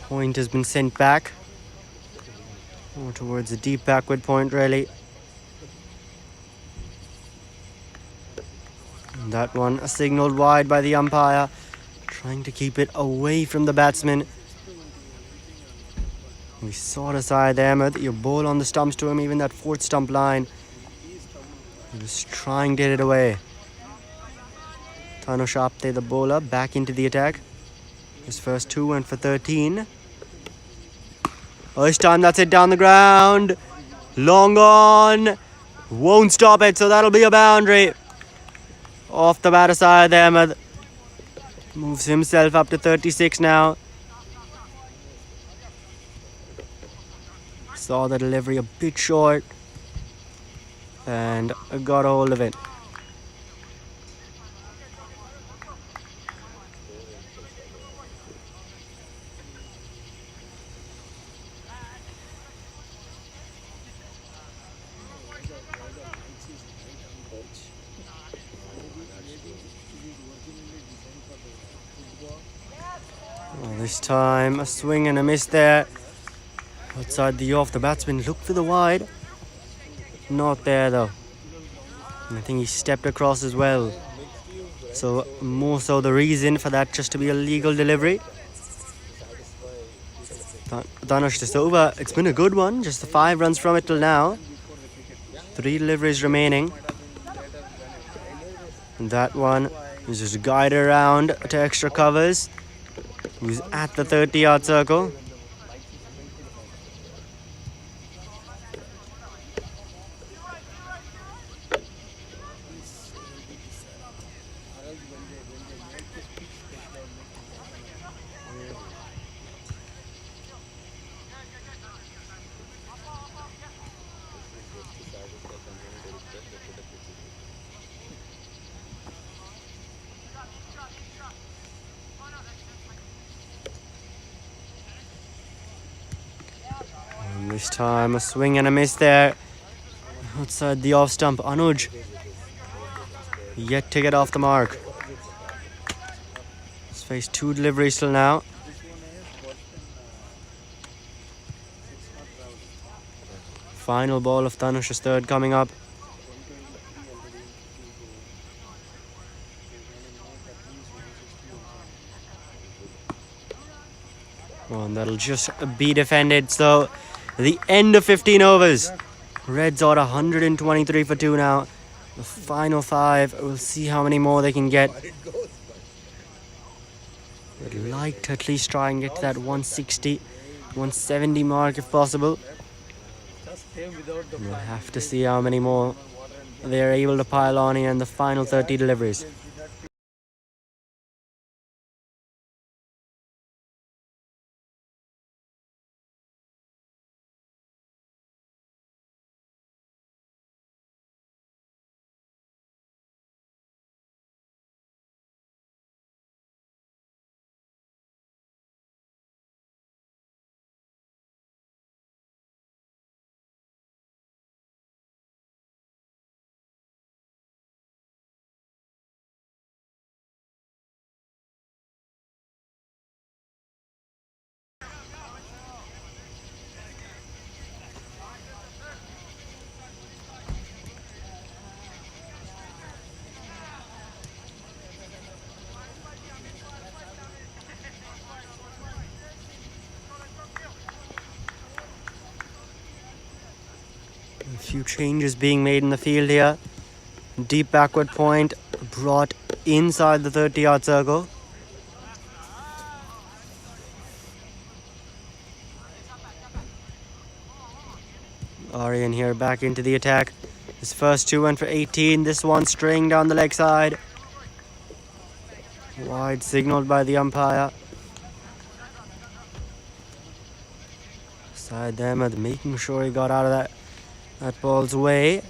Point has been sent back. More towards the deep backward point, really. And that one signalled wide by the umpire, trying to keep it away from the batsman. We saw the side there, Ahmed. Your ball on the stumps to him, even that fourth stump line. He was trying to hit it away. Tano Shapte, the bowler, back into the attack. His first two went for 13. Oh, this time that's it down the ground. Long on. Won't stop it, so that'll be a boundary. Off the batter side there, Ahmed. Moves himself up to 36 now. Saw the delivery a bit short and got a hold of it. This time a swing and a miss there. Outside the off, the batsman looked for the wide. Not there though. And I think he stepped across as well. So more so the reason for that just to be a legal delivery. Dhanush just over. It's been a good one. Just the 5 runs from it till now. 3 deliveries remaining. And that one is just guided around to extra covers. He's at the 30-yard circle. This time a swing and a miss there. Outside the off stump, Anuj yet to get off the mark. He's faced 2 deliveries till now. Final ball of Dhanush's third coming up. Oh, and that'll just be defended. So the end of 15 overs. RedZod 123 for 2 now. The final 5. We'll see how many more they can get. I'd like to at least try and get to that 160, 170 mark if possible. We'll have to see how many more they're able to pile on here in the final 30 deliveries. A few changes being made in the field here. Deep backward point brought inside the 30-yard circle. Aryan here back into the attack. His first 2 went for 18. This one straying down the leg side. Wide signalled by the umpire. Side Ahmed making sure he got out of that ball's way.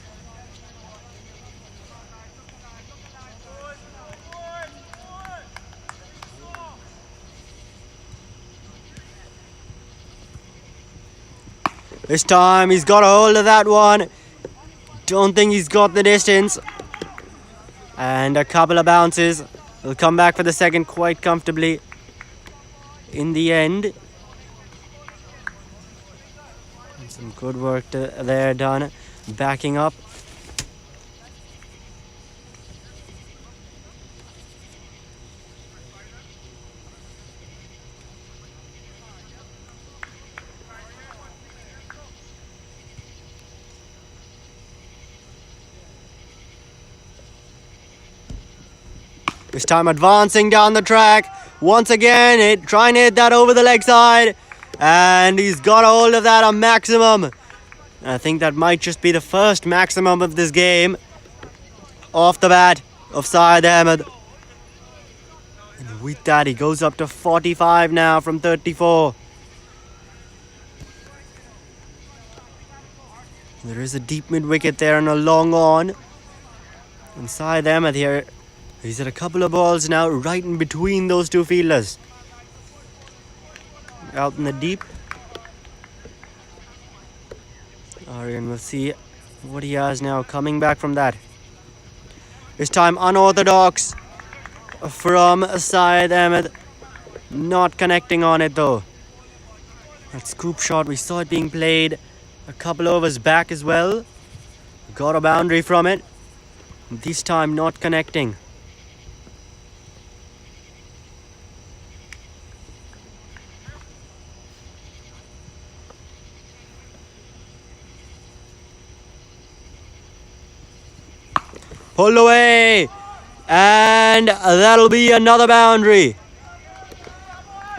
This time he's got a hold of that one. Don't think he's got the distance. And a couple of bounces. He'll come back for the second quite comfortably in the end. And some good work there done. Backing up. This time advancing down the track. Once again, trying to hit that over the leg side. And he's got a hold of that on maximum. And I think that might just be the first maximum of this game. Off the bat of Syed Ahmed. And with that, he goes up to 45 now from 34. There is a deep mid wicket there and a long on. And Syed Ahmed here, he's at a couple of balls now right in between those two fielders. Out in the deep. Aryan will see what he has now coming back from that. This time unorthodox from Syed Ahmed. Not connecting on it though. That scoop shot, we saw it being played a couple overs back as well. Got a boundary from it. This time not connecting. Pulled away, and that'll be another boundary,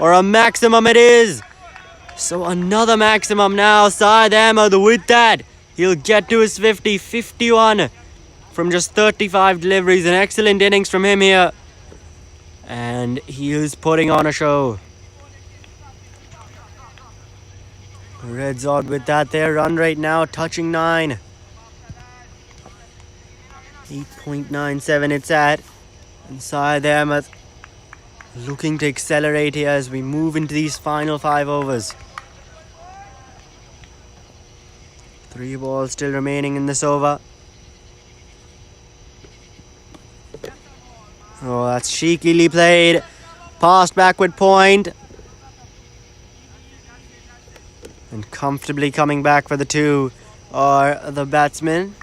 or a maximum it is. So another maximum now. Syed Ahmed with that, he'll get to his 51 from just 35 deliveries. An excellent innings from him here, and he is putting on a show. RedZod with that there. Run rate now touching 9. 8.97 it's at. And Syed Ahmed looking to accelerate here as we move into these final 5 overs. 3 balls still remaining in this over. Oh, that's cheekily played. Passed backward point. And comfortably coming back for the 2 are the batsmen.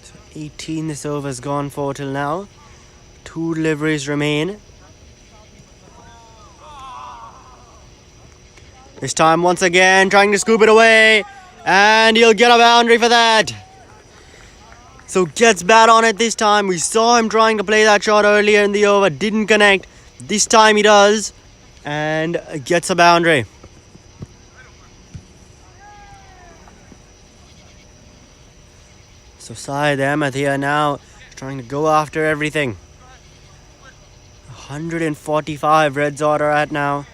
So 18 this over's gone for till now. 2 deliveries remain. This time once again trying to scoop it away, and he'll get a boundary for that. So gets bat on it this time. We saw him trying to play that shot earlier in the over, didn't connect. This time he does, and gets a boundary. So Syed Ahmed here now trying to go after everything. 145 RedZod are at now.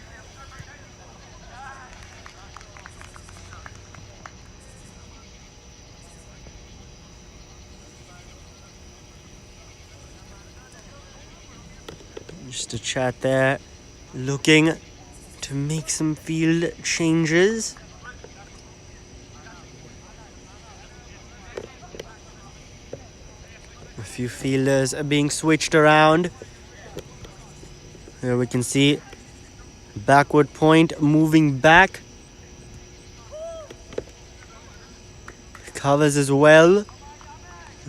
Just a chat there, looking to make some field changes. A few fielders are being switched around. Here we can see backward point moving back. Covers as well.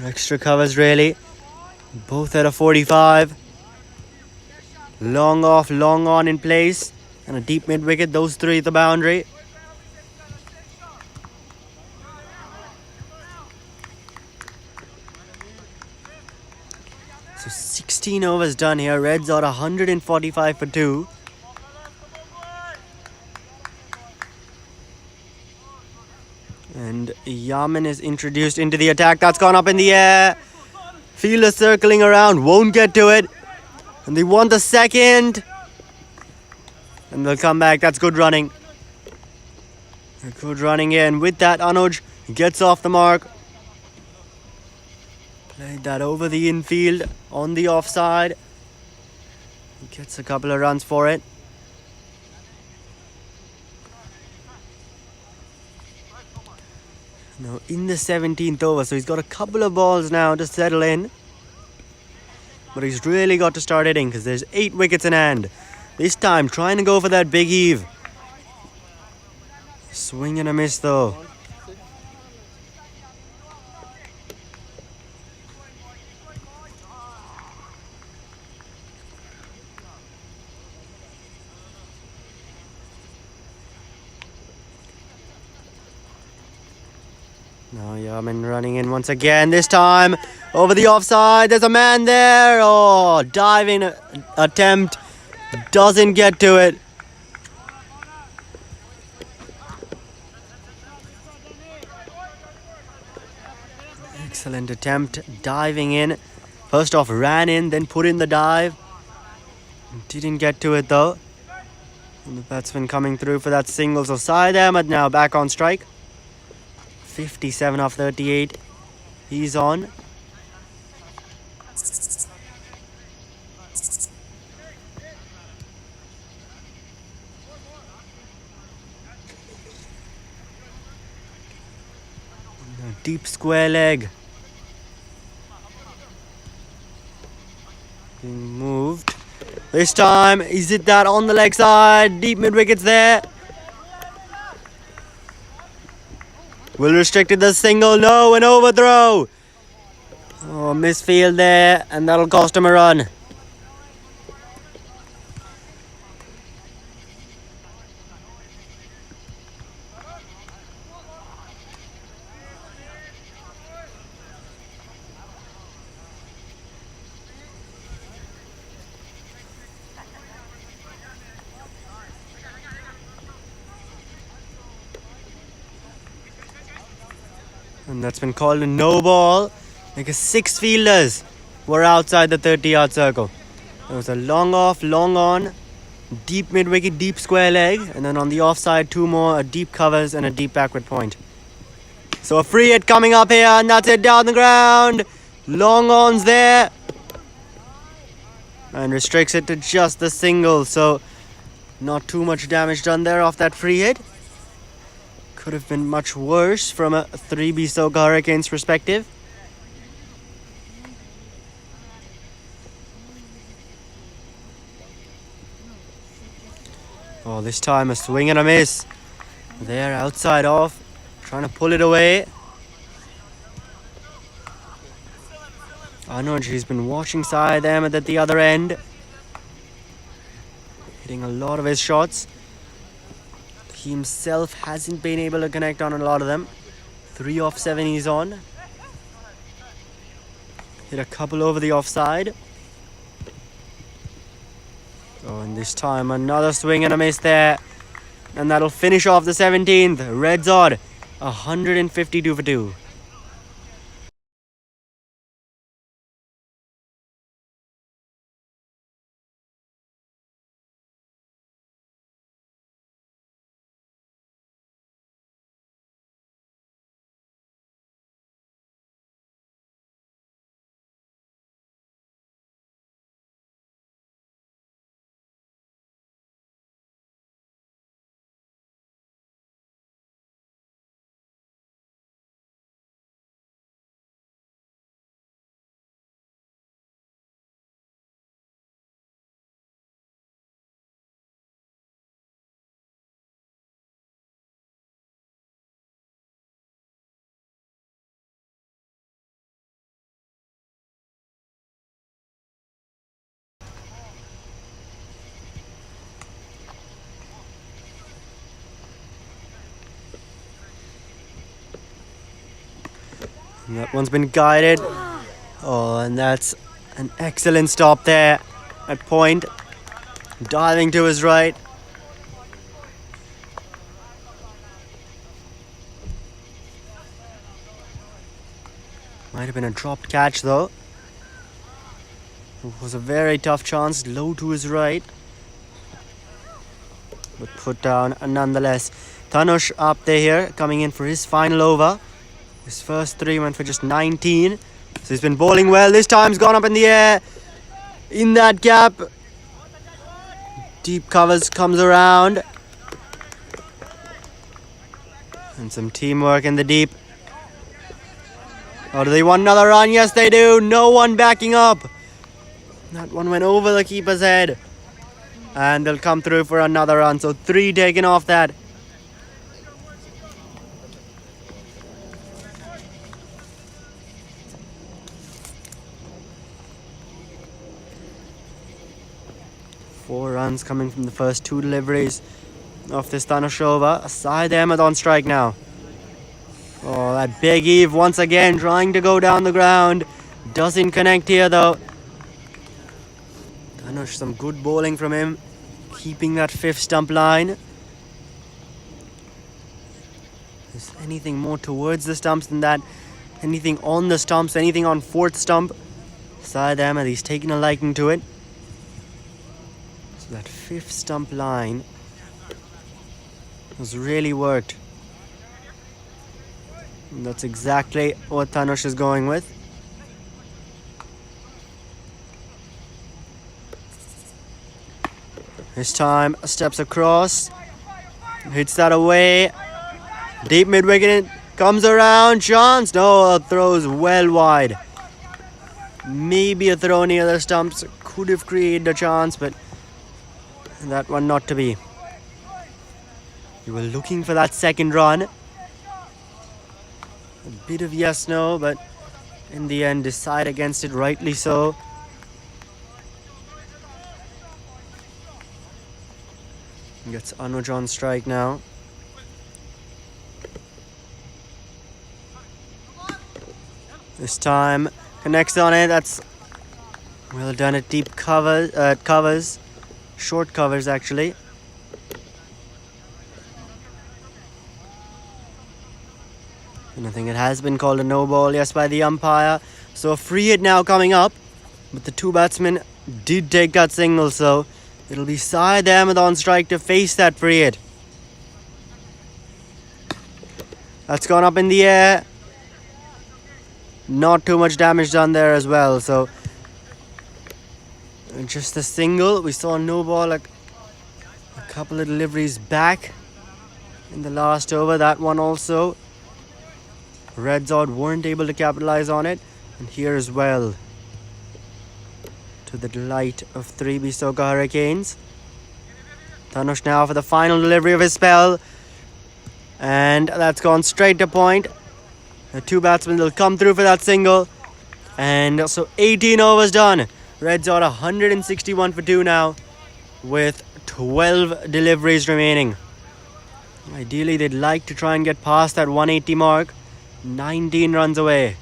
Extra covers really. Both at a 45. Long off, long on in place. And a deep mid wicket. Those 3 at the boundary. So 16 overs done here. RedZod 145 for 2. Yaman is introduced into the attack. That's gone up in the air. Fielder circling around, won't get to it. And they want the second. And they'll come back. That's good running. Good running here. And with that, Anuj gets off the mark. Played that over the infield on the offside. He gets a couple of runs for it. Now in the 17th over, so he's got a couple of balls now to settle in. But he's really got to start hitting because there's 8 wickets in hand. This time trying to go for that big heave. Swing and a miss though. Now Yaman running in once again. This time over the offside. There's a man there. Oh, diving attempt. Doesn't get to it. Excellent attempt. Diving in. First off ran in, then put in the dive. Didn't get to it though. And the batsman coming through for that single. So Syed Ahmed now back on strike. 57 off 38. He's on. Deep square leg. Being moved. This time, is it that on the leg side? Deep mid wickets there. Will restricted the single. No, an overthrow. Oh, misfield there, and that'll cost him a run. And that's been called a no ball because 6 fielders were outside the 30-yard circle. There was a long off, long on, deep mid wicket, deep square leg, and then on the offside 2 more, a deep covers and a deep backward point. So a free hit coming up here, and that's it down the ground. Long ons there. And restricts it to just the single, so not too much damage done there off that free hit. Could have been much worse from a 3B-SOCA Hurricanes perspective. Oh, this time a swing and a miss. There, outside off, trying to pull it away. Anuj, he's been watching Syed Ahmed at the other end. Hitting a lot of his shots. He himself hasn't been able to connect on a lot of them. 3 off 7 he's on. Hit a couple over the offside. Oh, and this time another swing and a miss there. And that'll finish off the 17th. RedZod, 152 for 2. And that one's been guided. Oh, and that's an excellent stop there at point. Diving to his right. Might have been a dropped catch though. It was a very tough chance, low to his right. But put down nonetheless. Tanush up there here, coming in for his final over. His first 3 went for just 19. So he's been bowling well. This time's gone up in the air. In that gap. Deep covers comes around. And some teamwork in the deep. Oh, do they want another run? Yes, they do. No one backing up. That one went over the keeper's head. And they'll come through for another run. So 3 taken off that. Four runs coming from the first 2 deliveries of this Tanush over. Syed Ahmed on strike now. Oh, that big Eve once again trying to go down the ground. Doesn't connect here though. Tanush, some good bowling from him. Keeping that 5th stump line. Is anything more towards the stumps than that? Anything on the stumps? Anything on 4th stump? Syed Ahmed, he's taking a liking to it. So that 5th stump line has really worked. And that's exactly what Tanush is going with. This time, steps across. Hits that away. Deep mid-wicket, comes around. Chance. No, throws well wide. Maybe a throw near the stumps could have created a chance, but that one not to be. You were looking for that 2nd run. A bit of yes, no, but in the end decide against it, rightly so. Gets Anuj on strike now. This time connects on it. That's well done at deep covers. Short covers actually. And I think it has been called a no ball, yes, by the umpire. So a free hit now coming up. But the 2 batsmen did take that signal, so it'll be Syed Ahmed on strike to face that free hit. That's gone up in the air. Not too much damage done there as well, so just a single. We saw no ball a couple of deliveries back in the last over. That one also. RedZod weren't able to capitalize on it. And here as well, to the delight of 3B-SOCA Hurricanes. Tanush now for the final delivery of his spell. And that's gone straight to point. The 2 batsmen will come through for that single. And so 18 overs done. RedZod 161 for 2 now, with 12 deliveries remaining. Ideally, they'd like to try and get past that 180 mark. 19 runs away.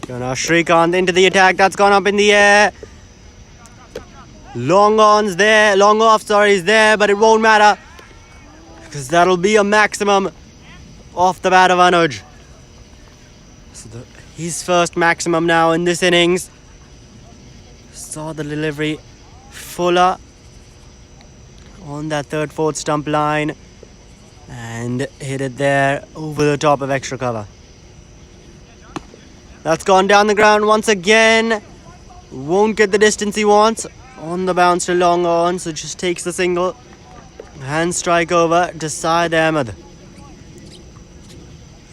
Now Shrikant into the attack. That's gone up in the air. Long on's there. Long off, sorry, is there, but it won't matter. Because that'll be a maximum off the bat of Anuj. So his first maximum now in this innings. Saw the delivery. Fuller on that third, fourth stump line. And hit it there over the top of extra cover. That's gone down the ground once again. Won't get the distance he wants. On the bounce to long on, so just takes the single. Hand strike over to Syed Ahmed,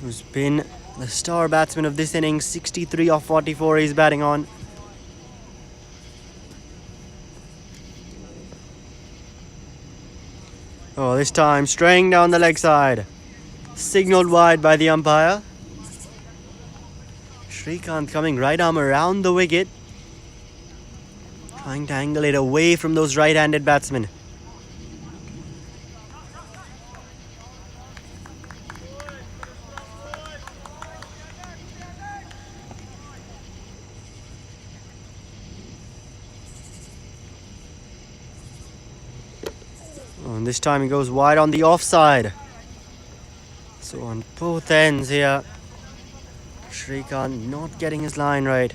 who's been the star batsman of this innings. 63 off 44 he's batting on. Oh, this time straying down the leg side. Signalled wide by the umpire. Shrikant coming right arm around the wicket. Trying to angle it away from those right-handed batsmen. Oh, and this time he goes wide on the offside. So on both ends here, Shrikant not getting his line right.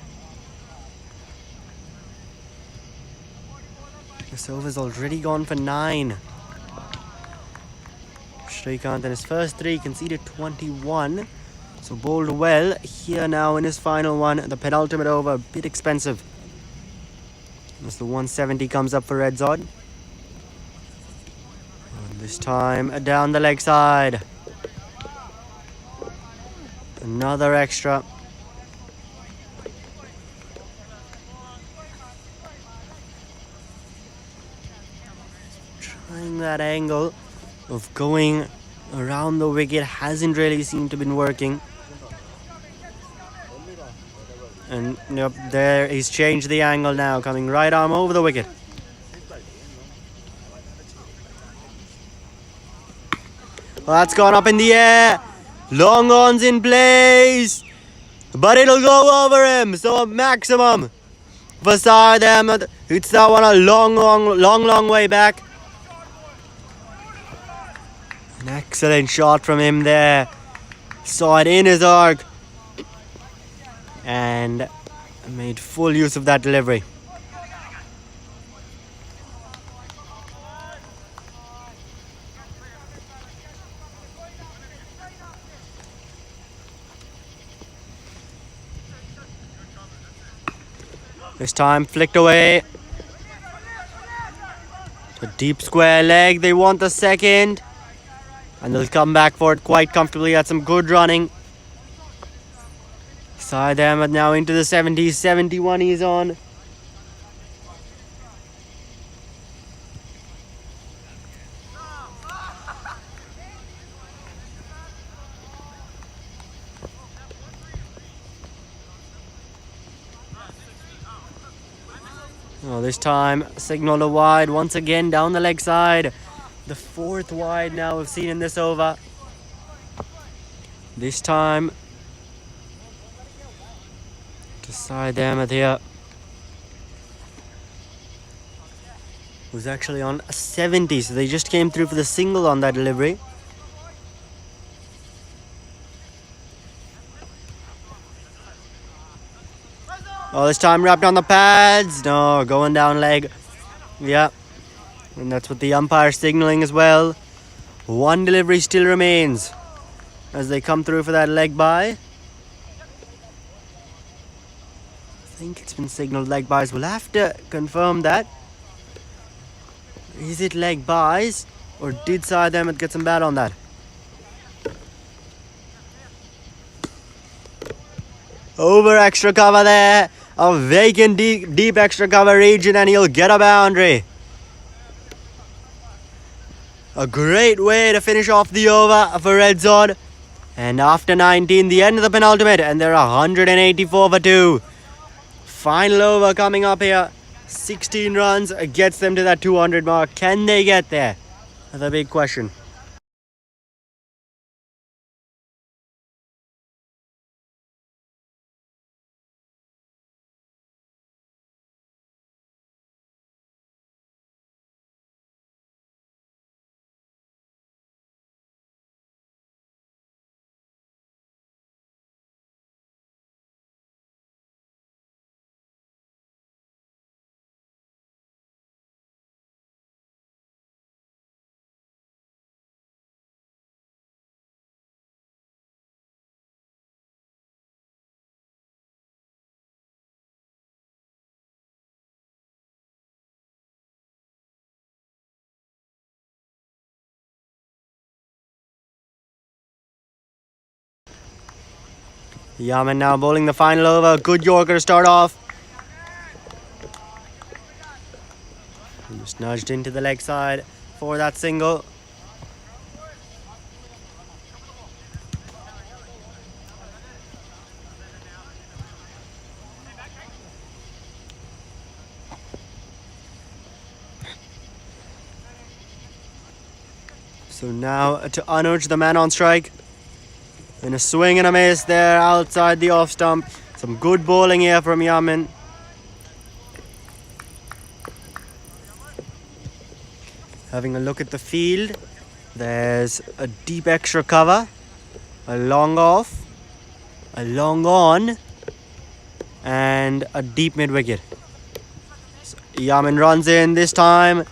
This over's already gone for 9. Shrikant in his first 3 conceded 21. So bowled well here now in his final one. The penultimate over, a bit expensive. As the 170 comes up for RedZod. And this time down the leg side. Another extra. Trying that angle of going around the wicket hasn't really seemed to been working. And yep, there he's changed the angle now, coming right arm over the wicket. Well, that's gone up in the air. Long on's in place, but it'll go over him. So a maximum for Syed Ahmed. It's that one a long way back. An excellent shot from him there. Saw it in his arc and made full use of that delivery. This time flicked away. A deep square leg. They want the second. And they'll come back for it quite comfortably. That's some good running. Syed Ahmed now into the 70s. 71 he's on. Oh, this time signal a wide once again down the leg side. The 4th wide now we've seen in this over. This time to Syed Ahmed here, who's actually on 70, so they just came through for the single on that delivery. Oh, this time wrapped on the pads. No, going down leg. Yeah. And that's what the umpire signaling as well. One delivery still remains as they come through for that leg bye. I think it's been signaled leg byes. We'll have to confirm that. Is it leg byes or did Syed Ahmed get some bat on that? Over extra cover there. A vacant deep extra cover region and he'll get a boundary. A great way to finish off the over for RedZod. And after 19, the end of the penultimate, and they're 184 for 2. Final over coming up here. 16 runs gets them to that 200 mark. Can they get there? That's a big question. Yaman now bowling the final over. Good Yorker to start off. Just nudged into the leg side for that single. So now to Anuj, the man on strike. And a swing and a miss there outside the off stump. Some good bowling here from Yaman. Having a look at the field. There's a deep extra cover. A long off. A long on. And a deep mid wicket. So Yaman runs in this time.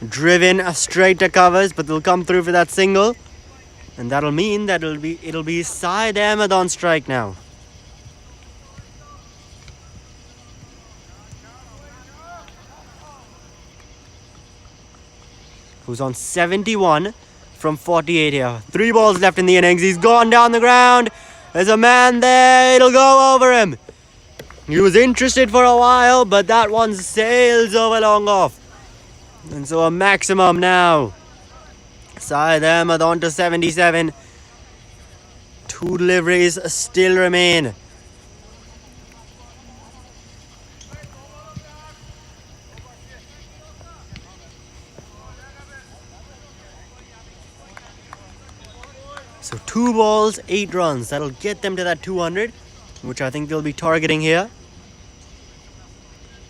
Driven straight to covers, but they'll come through for that single. And that'll mean that it'll be Syed Ahmed on strike now. Who's on 71 from 48 here. 3 balls left in the innings. He's gone down the ground. There's a man there. It'll go over him. He was interested for a while, but that one sails over long off. And so a maximum now. Syed Ahmed on to 77. 2 deliveries still remain. So 2 balls, 8 runs. That'll get them to that 200, which I think they'll be targeting here.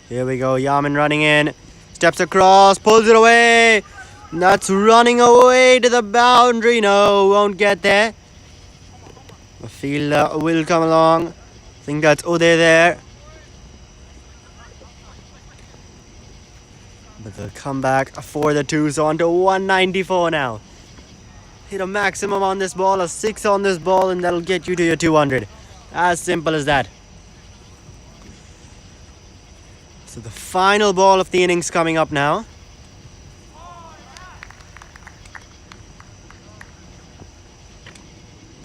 Here we go. Yaman running in. Steps across, pulls it away. That's running away to the boundary. No, won't get there. The fielder will come along. I think that's Uday there. But they'll come back for the 2. So on to 194 now. Hit a maximum on this ball, a 6 on this ball, and that'll get you to your 200. As simple as that. So the final ball of the innings coming up now.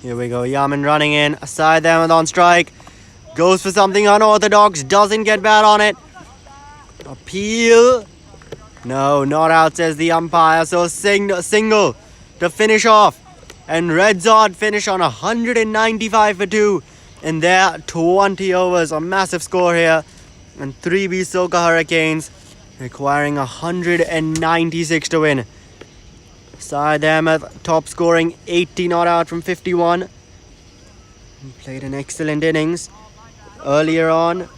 Here we go. Yaman running in. Syed Ahmed on strike. Goes for something unorthodox. Doesn't get bat on it. Appeal. No, not out, says the umpire. So single to finish off. And RedZod finish on 195 for 2. And they're 20 overs. A massive score here. And 3B-SOCA Hurricanes requiring 196 to win. Syed Ahmed top scoring 80 not out from 51. He played an excellent innings earlier on.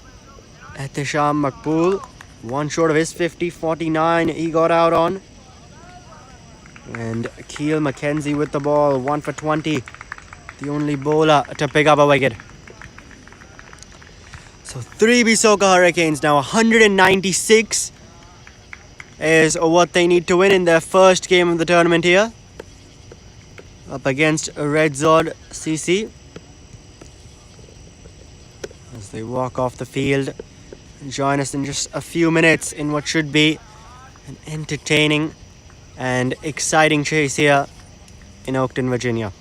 Ehtisham Makbul, 1 short of his 50, 49 he got out on. And Akil McKenzie with the ball, 1 for 20. The only bowler to pick up a wicket. So 3B-SOCA Hurricanes now 196 is what they need to win in their first game of the tournament here. Up against RedZod CC. As they walk off the field and join us in just a few minutes in what should be an entertaining and exciting chase here in Oakton, Virginia.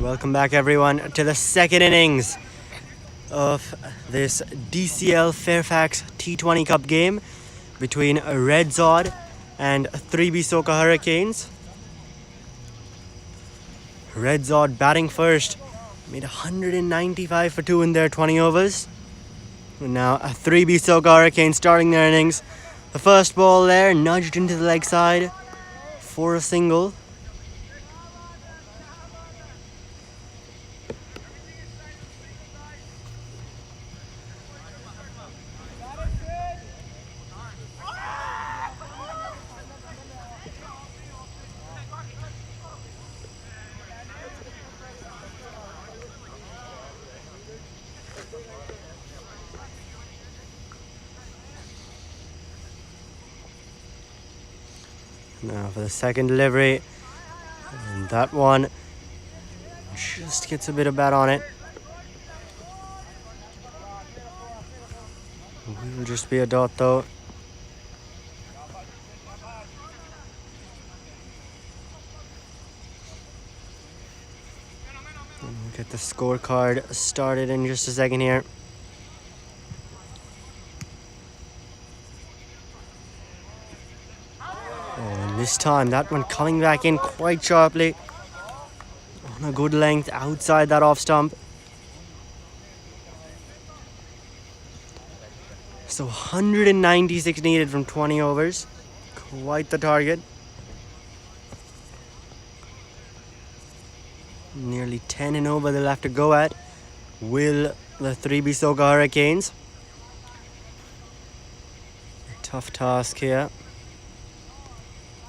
Welcome back everyone to the second innings of this DCL FAIRFAX T20 Cup game between RedZod and 3B-SOCA Hurricanes. RedZod batting first, made 195 for 2 in their 20 overs. And now a 3B-SOCA Hurricanes starting their innings. The first ball there nudged into the leg side for a single. Now for the second delivery, and that one just gets a bit of bat on it. Will just be a dot though. And we'll get the scorecard started in just a second here. And this time that one coming back in quite sharply on a good length outside that off stump. So 196 needed from 20 overs. Quite the target. Nearly 10 and over they'll have to go at. Will the 3B-SOCA Hurricanes. A tough task here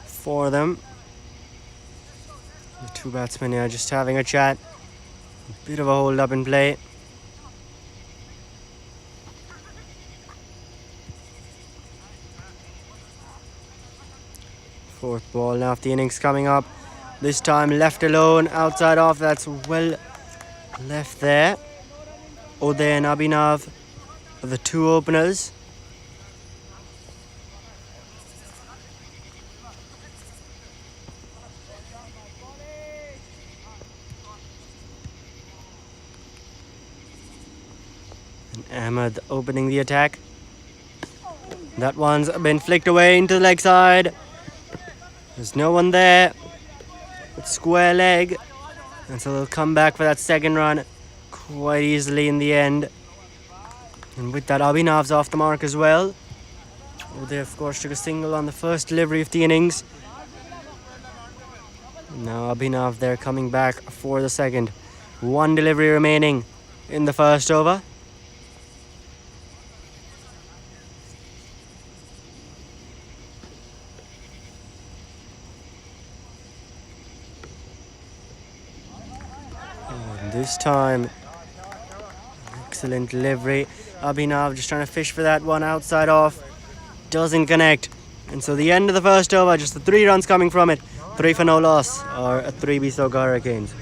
for them. The two batsmen here just having a chat. A bit of a hold up in play. Fourth ball now of the innings coming up. This time left alone, outside off. That's well left there. Uday and Abhinav are the two openers. And Ahmed opening the attack. That one's been flicked away into the leg side. There's no one there. It's square leg. And so they'll come back for that second run quite easily in the end. And with that, Abhinav's off the mark as well. They, of course, took a single on the first delivery of the innings. Now Abhinav there coming back for the second. One delivery remaining in the first over. This time, excellent delivery. Abhinav just trying to fish for that one outside off. Doesn't connect. And so the end of the first over, just the 3 runs coming from it. 3 for no loss, or a 3B-SOCA Hurricanes.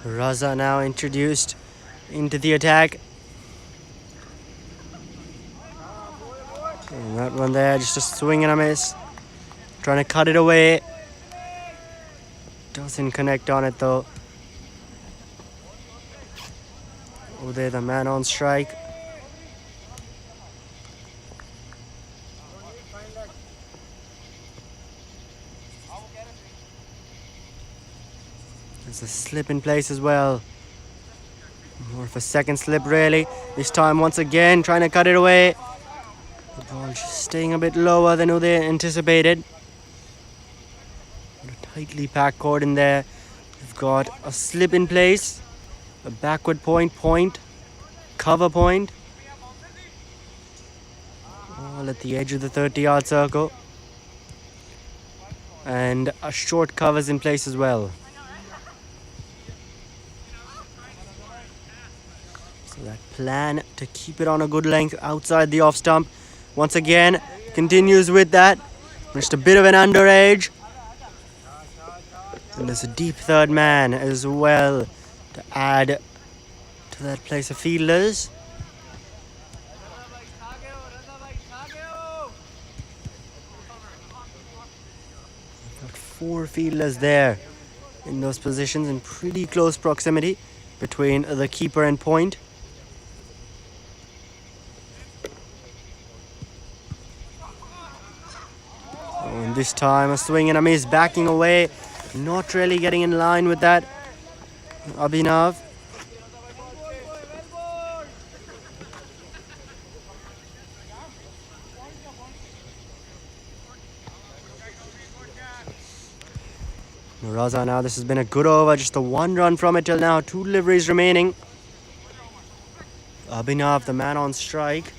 Raza now introduced into the attack. And that one there, just a swing and a miss. Trying to cut it away. Doesn't connect on it though. Uday, the man on strike. There's a slip in place as well. More of a second slip really. This time once again trying to cut it away. The ball just staying a bit lower than Uday anticipated. A tightly packed court in there. We've got a slip in place. a backward point, cover point. All at the edge of the 30-yard circle. And a short covers in place as well. So that plan to keep it on a good length outside the off stump once again continues with that. Just a bit of an underage. And there's a deep third man as well to add to that place of fielders. Got 4 fielders there in those positions in pretty close proximity between the keeper and point. And this time a swing and a miss, backing away, not really getting in line with that. Abhinav. Raza now, this has been a good over, just a 1 run from it till now, 2 deliveries remaining. Abhinav, the man on strike.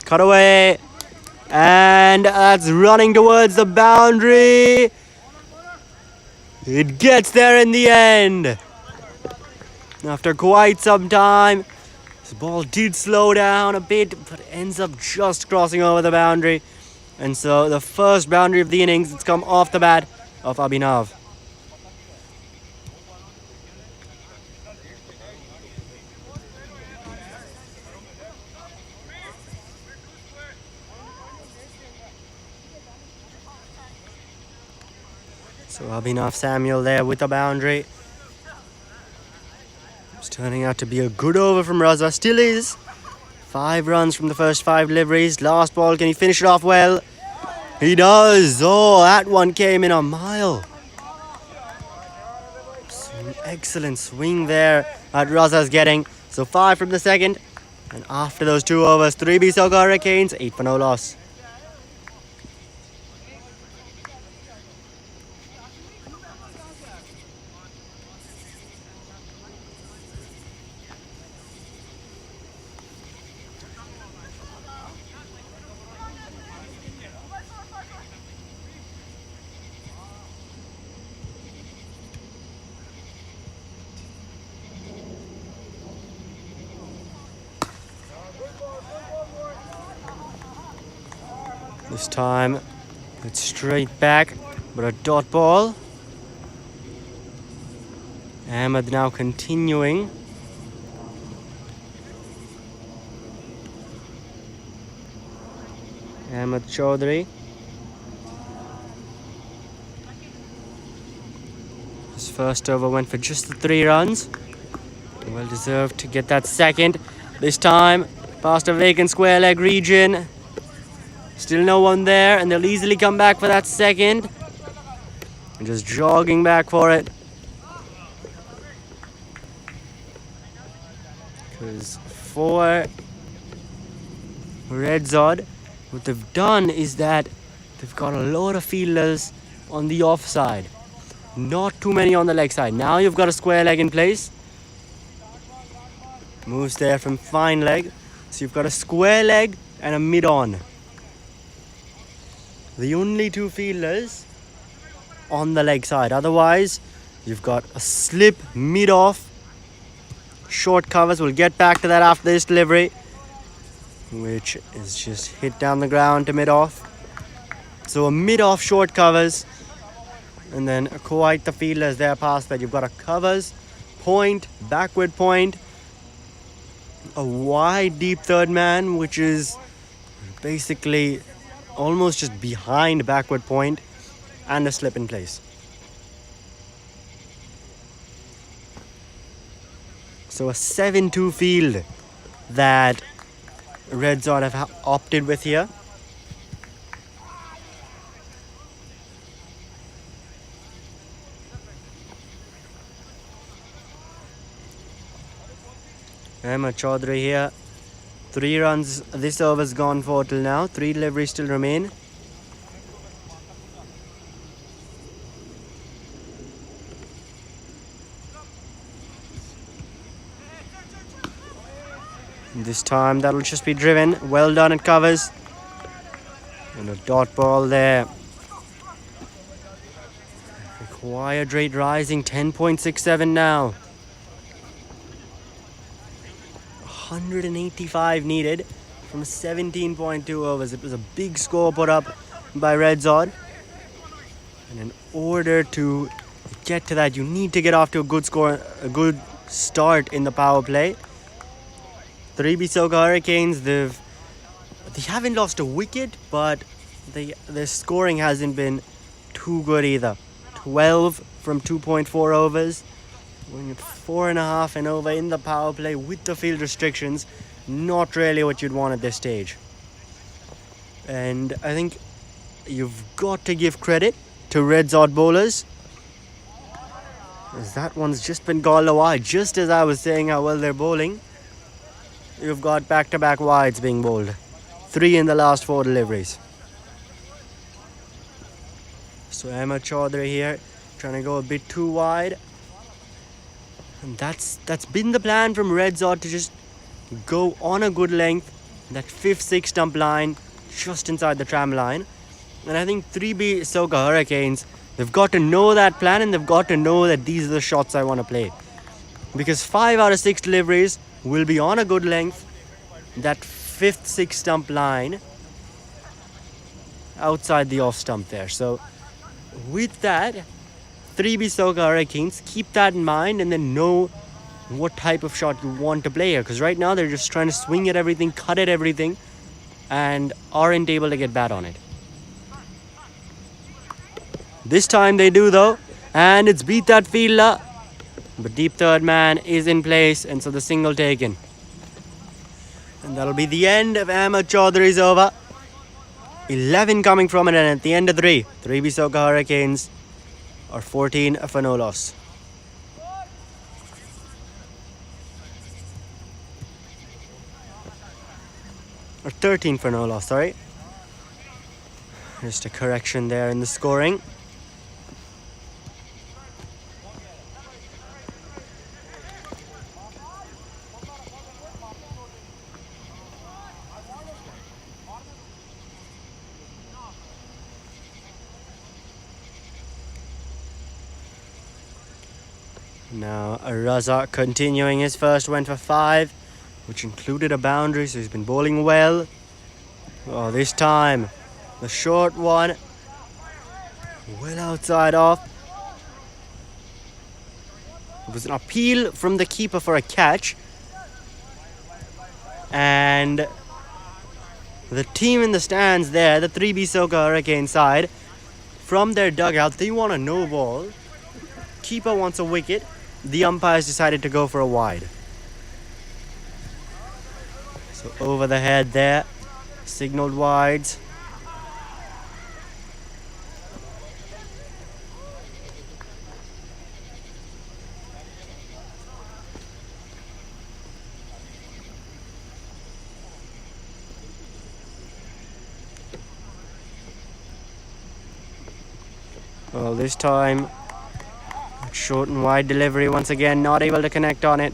Cut away, and that's running towards the boundary. It gets there in the end. After quite some time, this ball did slow down a bit, but ends up just crossing over the boundary. And so the first boundary of the innings, it's come off the bat of Abhinav. So Abhinav Samuel there with the boundary. It's turning out to be a good over from Raza. Still is. 5 runs from the first 5 deliveries. Last ball, can he finish it off well? He does. Oh, that one came in a mile. Some excellent swing there that Raza's getting. So 5 from the second. And after those 2 overs, 3B-SOCA Hurricanes, 8-0 loss. This time, it's straight back, but a dot ball. Ahmed now continuing. Ahmed Chaudhary. His first over went for just the 3 runs. Well deserved to get that second. This time, past a vacant square leg region. Still no one there, and they'll easily come back for that second. And just jogging back for it. Because for RedZod, what they've done is that they've got a lot of fielders on the offside. Not too many on the leg side. Now you've got a square leg in place. Moves there from fine leg. So you've got a square leg and a mid-on. The only 2 fielders on the leg side. Otherwise, you've got a slip mid-off. Short covers. We'll get back to that after this delivery, which is just hit down the ground to mid-off. So a mid-off short covers. And then quite the fielders there past that. You've got a covers, point, backward point, a wide deep third man, which is basically almost just behind backward point, and a slip in place. So a 7-2 field that RedZod have opted with here. Ahmed Chaudhary here, 3 runs this over's gone for till now. 3 deliveries still remain. This time that'll just be driven. Well done, it covers. And a dot ball there. Required rate rising, 10.67 now. 185 needed from 17.2 overs. It was a big score put up by RedZod. And in order to get to that, you need to get off to a good score, a good start in the power play. 3B-SOCA Hurricanes, they haven't lost a wicket, but their scoring hasn't been too good either. 12 from 2.4 overs. Going at 4.5 and over in the power play with the field restrictions. Not really what you'd want at this stage. And I think you've got to give credit to RedZod bowlers, as that one's just been galled wide. Just as I was saying how well they're bowling, you've got back-to-back wides being bowled. 3 in the last 4 deliveries. So Ahmed Chaudhary here trying to go a bit too wide. And that's been the plan from RedZod, to just go on a good length, that 5th, 6th stump line just inside the tram line. And I think 3B-SOCA Hurricanes, they've got to know that plan, and they've got to know that these are the shots I want to play. Because 5 out of 6 deliveries will be on a good length, that 5th, 6th stump line outside the off stump there. So with that, 3B-SOCA Hurricanes, keep that in mind, and then know what type of shot you want to play here. Because right now they're just trying to swing at everything, cut at everything, and aren't able to get bat on it. This time they do though, and it's beat that fielder. But deep third man is in place, and so the single taken. And that'll be the end of Ahmed Chaudhary's over. 11 coming from it, and at the end of 3, 3B-SOCA Hurricanes are 14 for no loss. Or 13 for no loss, sorry. Just a correction there in the scoring. Now RedZod continuing his first, went for 5, which included a boundary, so he's been bowling well. Oh, this time the short one, well outside off. It was an appeal from the keeper for a catch, and the team in the stands there, the 3B-SOCA Hurricane side, from their dugout, they want a no ball. Keeper wants a wicket. The umpires decided to go for a wide. So over the head there, signaled wides. Well, this time short and wide delivery once again, not able to connect on it.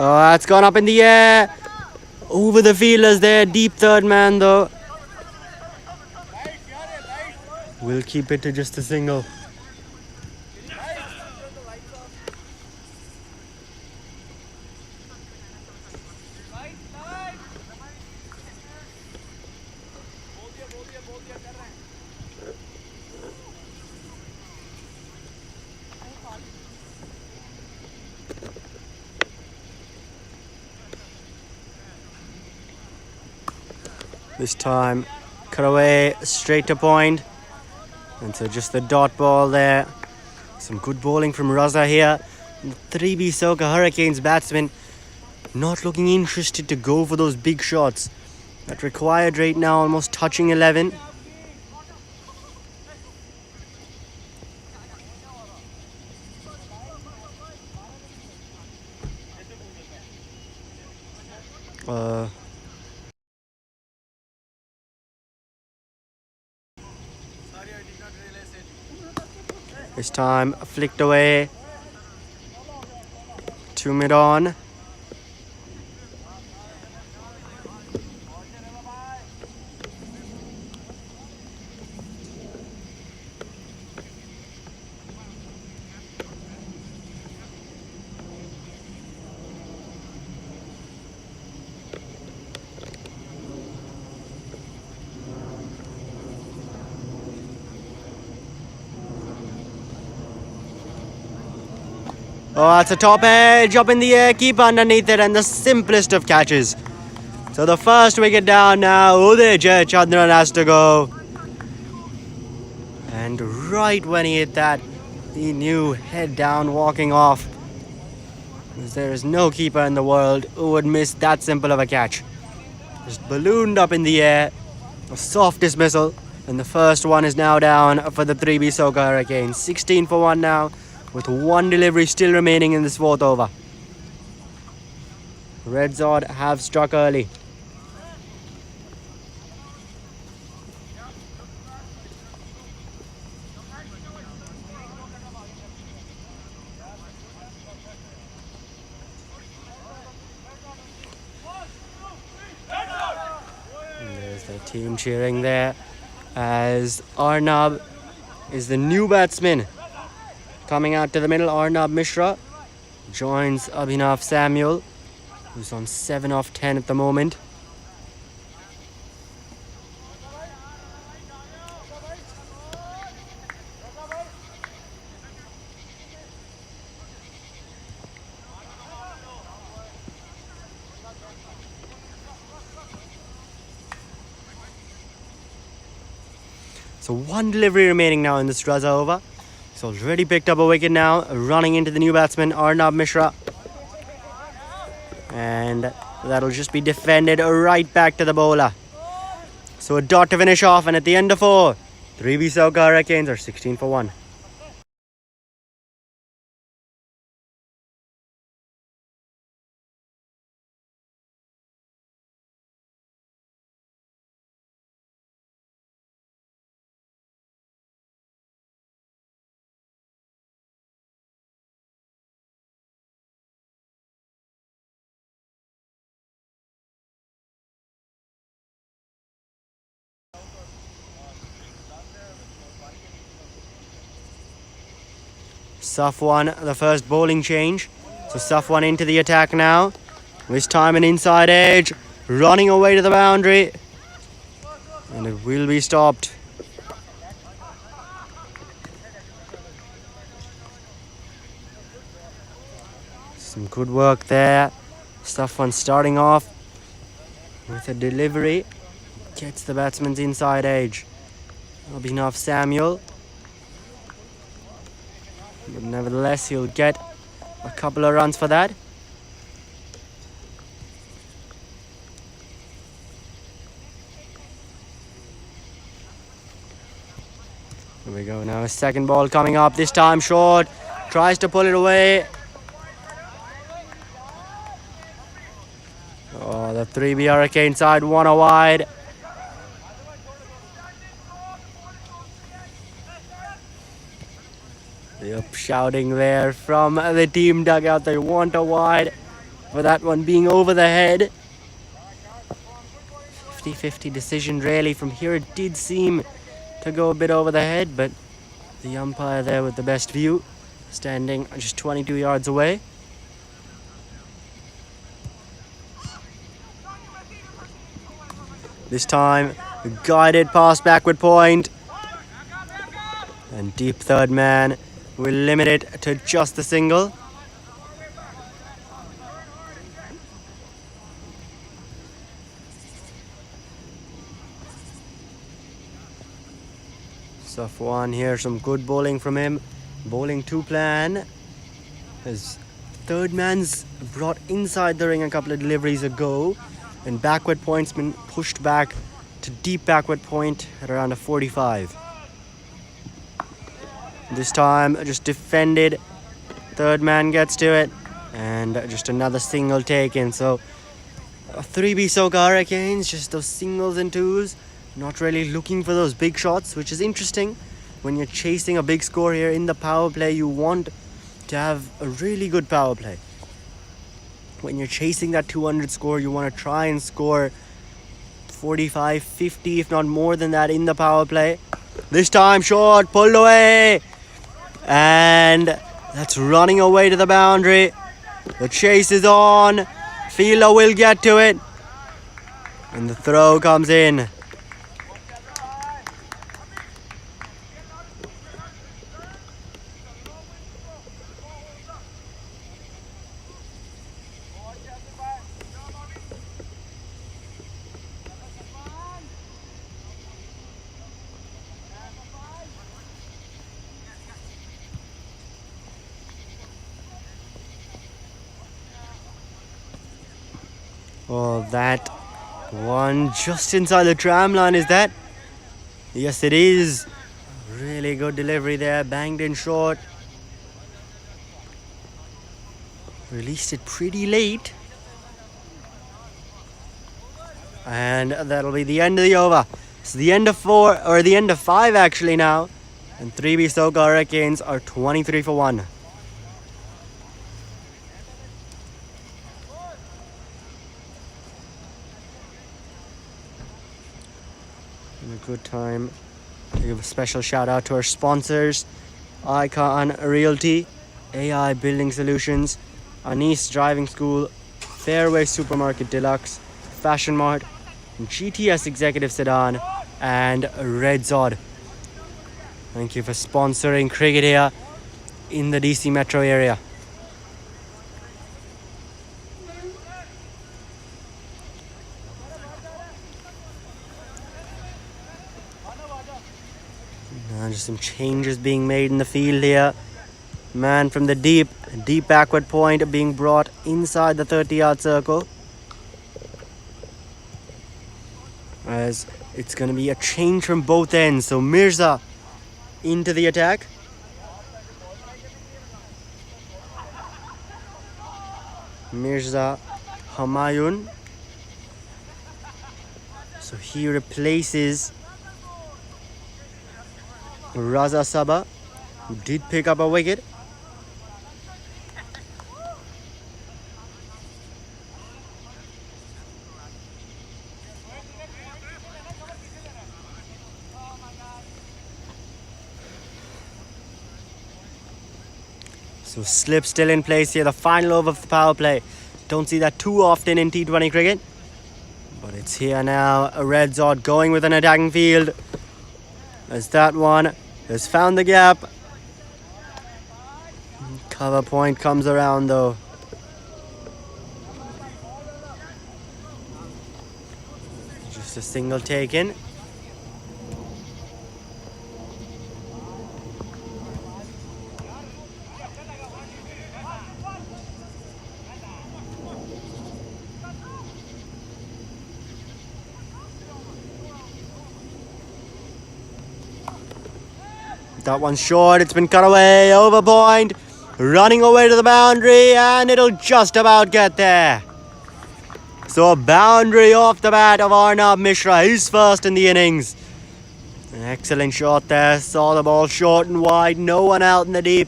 Oh, that's gone up in the air. Over the fielders there. Deep third man though. We'll keep it to just a single. This time, cut away straight to point. And so just the dot ball there. Some good bowling from Raza here. The 3B-SOCA Hurricanes batsman not looking interested to go for those big shots. That required right now almost touching 11. This time flicked away to mid-on. Oh, that's a top edge up in the air, keep underneath it, and the simplest of catches. So the first wicket down now, Uday Jayachandran has to go. And right when he hit that, he knew, head down, walking off. Because there is no keeper in the world who would miss that simple of a catch. Just ballooned up in the air, a soft dismissal, and the first one is now down for the 3B-SOCA Hurricanes. 16 for 1 now, with one delivery still remaining in this fourth over. RedZod have struck early. And there's the team cheering there as Arnab is the new batsman. Coming out to the middle, Arnab Mishra joins Abhinav Samuel, who's on 7 off 10 at the moment. So one delivery remaining now in this Raza over. He's already picked up a wicket now, running into the new batsman, Arnab Mishra. And that'll just be defended right back to the bowler. So a dot to finish off, and at the end of 4, 3B-SOCA Hurricanes are 16 for 1. Safwan, the first bowling change. So Safwan into the attack now. This time an inside edge, running away to the boundary. And it will be stopped. Some good work there. Safwan starting off with a delivery. Gets the batsman's inside edge. Abhinav Samuel. But nevertheless, he'll get a couple of runs for that. Here we go now. A second ball coming up. This time short. Tries to pull it away. Oh, the 3B Hurricane side, one wide. Yep, shouting there from the team dugout. They want a wide for that one being over the head. 50-50 decision really. From here it did seem to go a bit over the head, but the umpire there with the best view, standing just 22 yards away. This time, a guided pass backward point. And deep third man will limit it to just the single. Safwan here, some good bowling from him. Bowling to plan. His third man's brought inside the ring a couple of deliveries ago. And backward point's been pushed back to deep backward point at around a 45. This time just defended. Third man gets to it. And just another single taken. So 3B-SOCA Hurricanes, just those singles and twos. Not really looking for those big shots, which is interesting. When you're chasing a big score here in the power play, you want to have a really good power play. When you're chasing that 200 score, you want to try and score 45, 50, if not more than that in the power play. This time short, pulled away. And that's running away to the boundary. The chase is on. Fielder will get to it. And the throw comes in. Oh, that one just inside the tram line, is that? Yes, it is. Really good delivery there, banged in short. Released it pretty late. And that'll be the end of the over. It's the end of 4, or the end of 5 actually now. And 3B-SOCA Hurricanes are 23 for 1. A good time to give a special shout out to our sponsors: Icon Realty, AI Building Solutions, Anis Driving School, Fairway Supermarket Deluxe, Fashion Mart, GTS Executive Sedan, and RedZod. Thank you for sponsoring cricket here in the DC metro area. Just some changes being made in the field here. Man from the deep backward point being brought inside the 30-yard circle. As it's going to be a change from both ends. So Mirza into the attack. Mirza Hamayun. So he replaces Raza Saba, who did pick up a wicket. So slip still in place here, the final over of the power play. Don't see that too often in T20 cricket. But it's here now. A RedZod going with an attacking field. As that one has found the gap. Cover point comes around though. Just a single taken. That one's short, it's been cut away, over point, running away to the boundary, and it'll just about get there. So a boundary off the bat of Arnab Mishra, his first in the innings. An excellent shot there, saw the ball short and wide, no one out in the deep,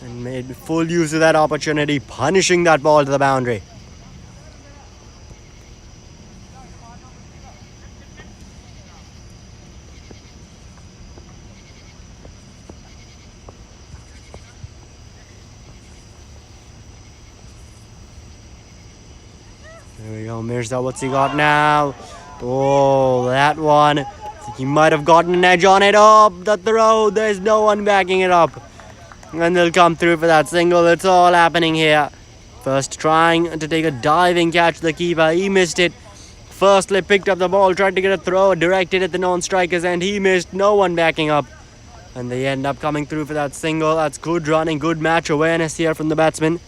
and made full use of that opportunity, punishing that ball to the boundary. There we go, Mirza, what's he got now? Oh, that one. I think he might have gotten an edge on it. Oh, the throw, there's no one backing it up. And they'll come through for that single. It's all happening here. First trying to take a diving catch to the keeper. He missed it. firstly picked up the ball, tried to get a throw, directed at the non-strikers, and he missed. No one backing up. And they end up coming through for that single. That's good running, good match awareness here from the batsman.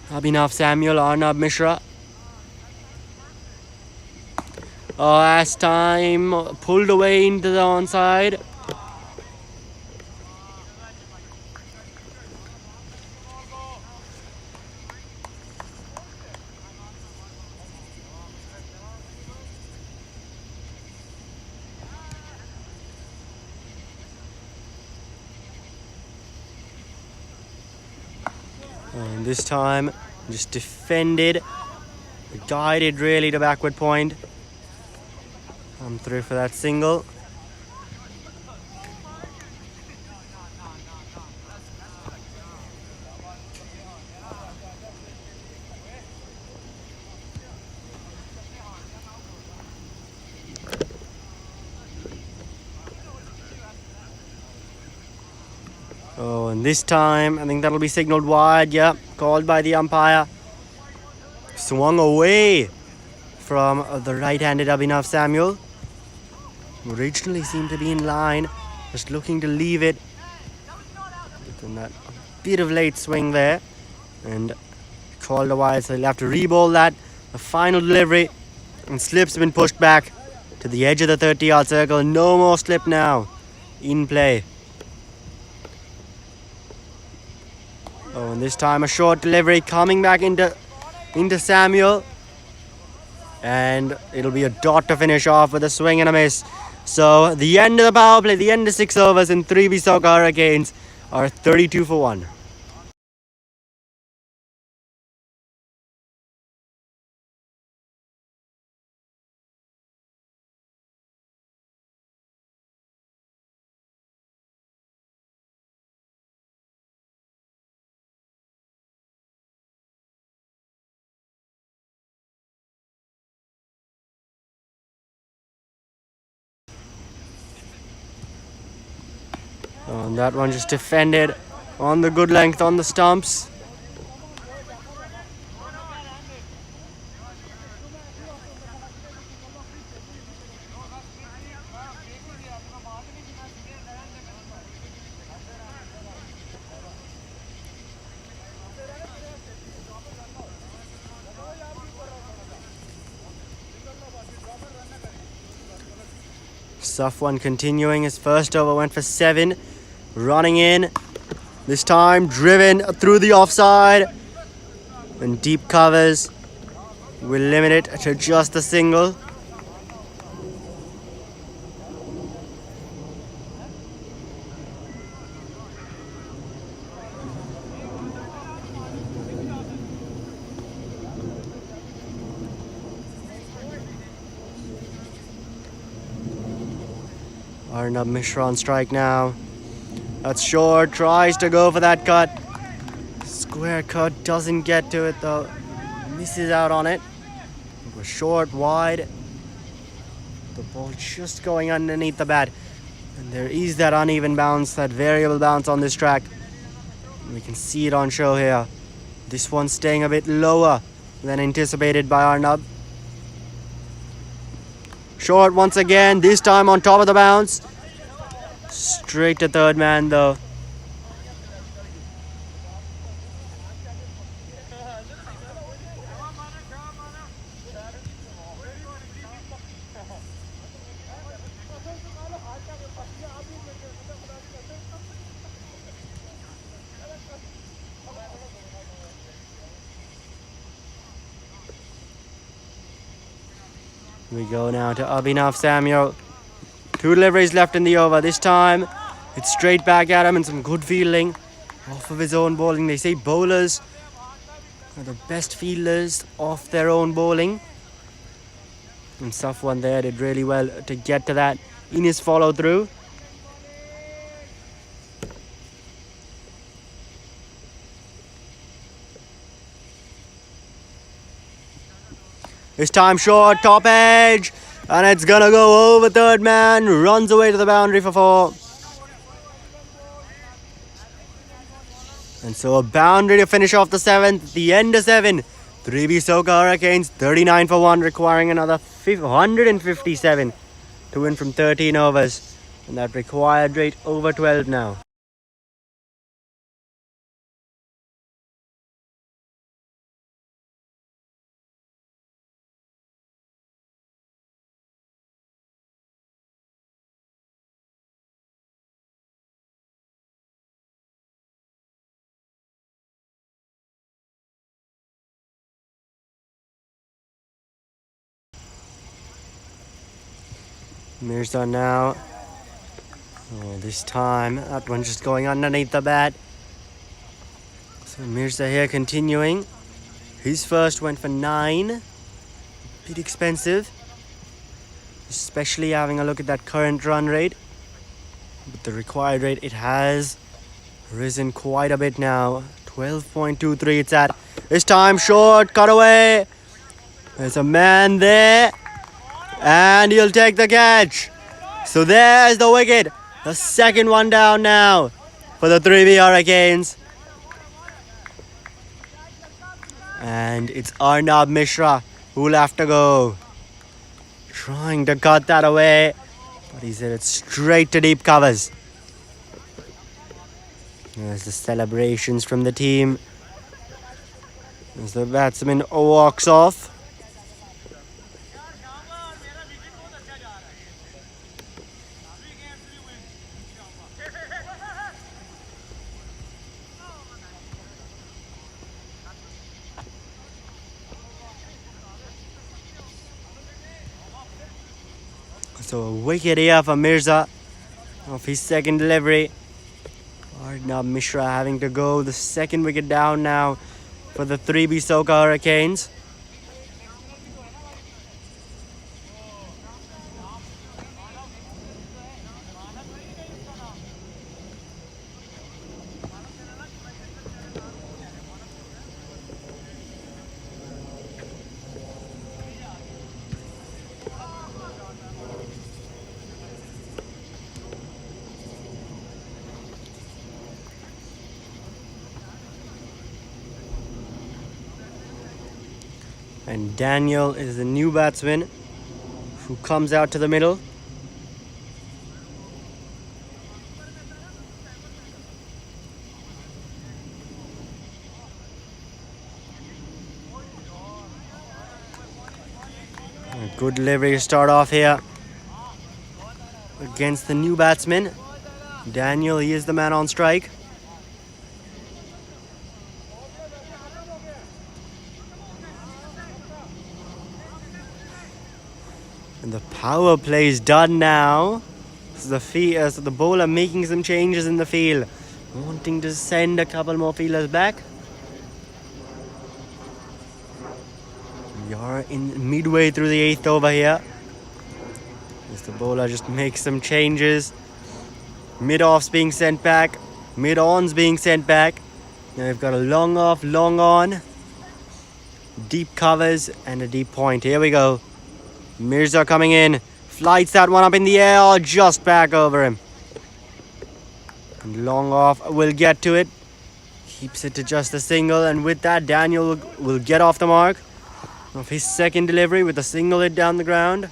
Abhinav Samuel, Arnab Mishra. As time pulled away into the onside. And this time just defended, guided really to backward point. Come through for that single. Oh, and this time I think that'll be signaled wide. Yeah, called by the umpire. Swung away from the right-handed Abhinav Samuel. Originally seemed to be in line, just looking to leave it. But then that bit of late swing there, and called a wide, so they'll have to re-ball that. The final delivery, and slip's been pushed back to the edge of the 30-yard circle. No more slip now in play. Oh, and this time a short delivery coming back into Samuel. And it'll be a dot to finish off with a swing and a miss. So the end of the power play, the end of 6 overs in 3B-SOCA Hurricanes are 32 for 1. And that one just defended on the good length on the stumps. Safwan continuing. His first over went for 7. Running in. This time driven through the offside. And deep covers will limit it to just a single. Arnab Mishra on strike now. That's short, tries to go for that cut. Square cut, doesn't get to it though. Misses out on it. It was short, wide. The ball just going underneath the bat. And there is that uneven bounce, that variable bounce on this track. We can see it on show here. This one staying a bit lower than anticipated by Arnab. Short once again, this time on top of the bounce. Straight to third man though. We go now to Abhinav Samuel. 2 deliveries left in the over. This time, it's straight back at him and some good fielding off of his own bowling. They say bowlers are the best fielders off their own bowling. And Safwan there did really well to get to that in his follow through. This time short, top edge. And it's gonna go over third man. Runs away to the boundary for 4. And so a boundary to finish off the 7th. The end of 7. 3B-SOCA Hurricanes 39 for 1, requiring another 157 to win from 13 overs. And that required rate over 12 now. Mirza now. Oh, this time that one's just going underneath the bat. So Mirza here continuing. His first went for 9. Bit expensive. Especially having a look at that current run rate. But the required rate, it has risen quite a bit now. 12.23 it's at. This time short, cut away. There's a man there. And he'll take the catch. So there's the wicket. The second one down now for the 3B Hurricanes. And it's Arnab Mishra who'll have to go. Trying to cut that away. But he's hit it straight to deep covers. There's the celebrations from the team. As the batsman walks off. So a wicket here for Mirza off his second delivery. Arnab Mishra having to go. The second wicket down now for the 3B-SOCA Hurricanes. And Daniel is the new batsman who comes out to the middle. A good delivery to start off here against the new batsman. Daniel, he is the man on strike. And the power play is done now. So the bowler making some changes in the field, wanting to send a couple more fielders back. We are in midway through the 8th over here. As the bowler just makes some changes. Mid-off's being sent back. Mid-on's being sent back. Now we've got a long off, long on. Deep covers and a deep point. Here we go. Mirza coming in. Flights that one up in the air. Oh, just back over him. And long off will get to it. Keeps it to just a single. And with that, Daniel will get off the mark of his second delivery with a single hit down the ground.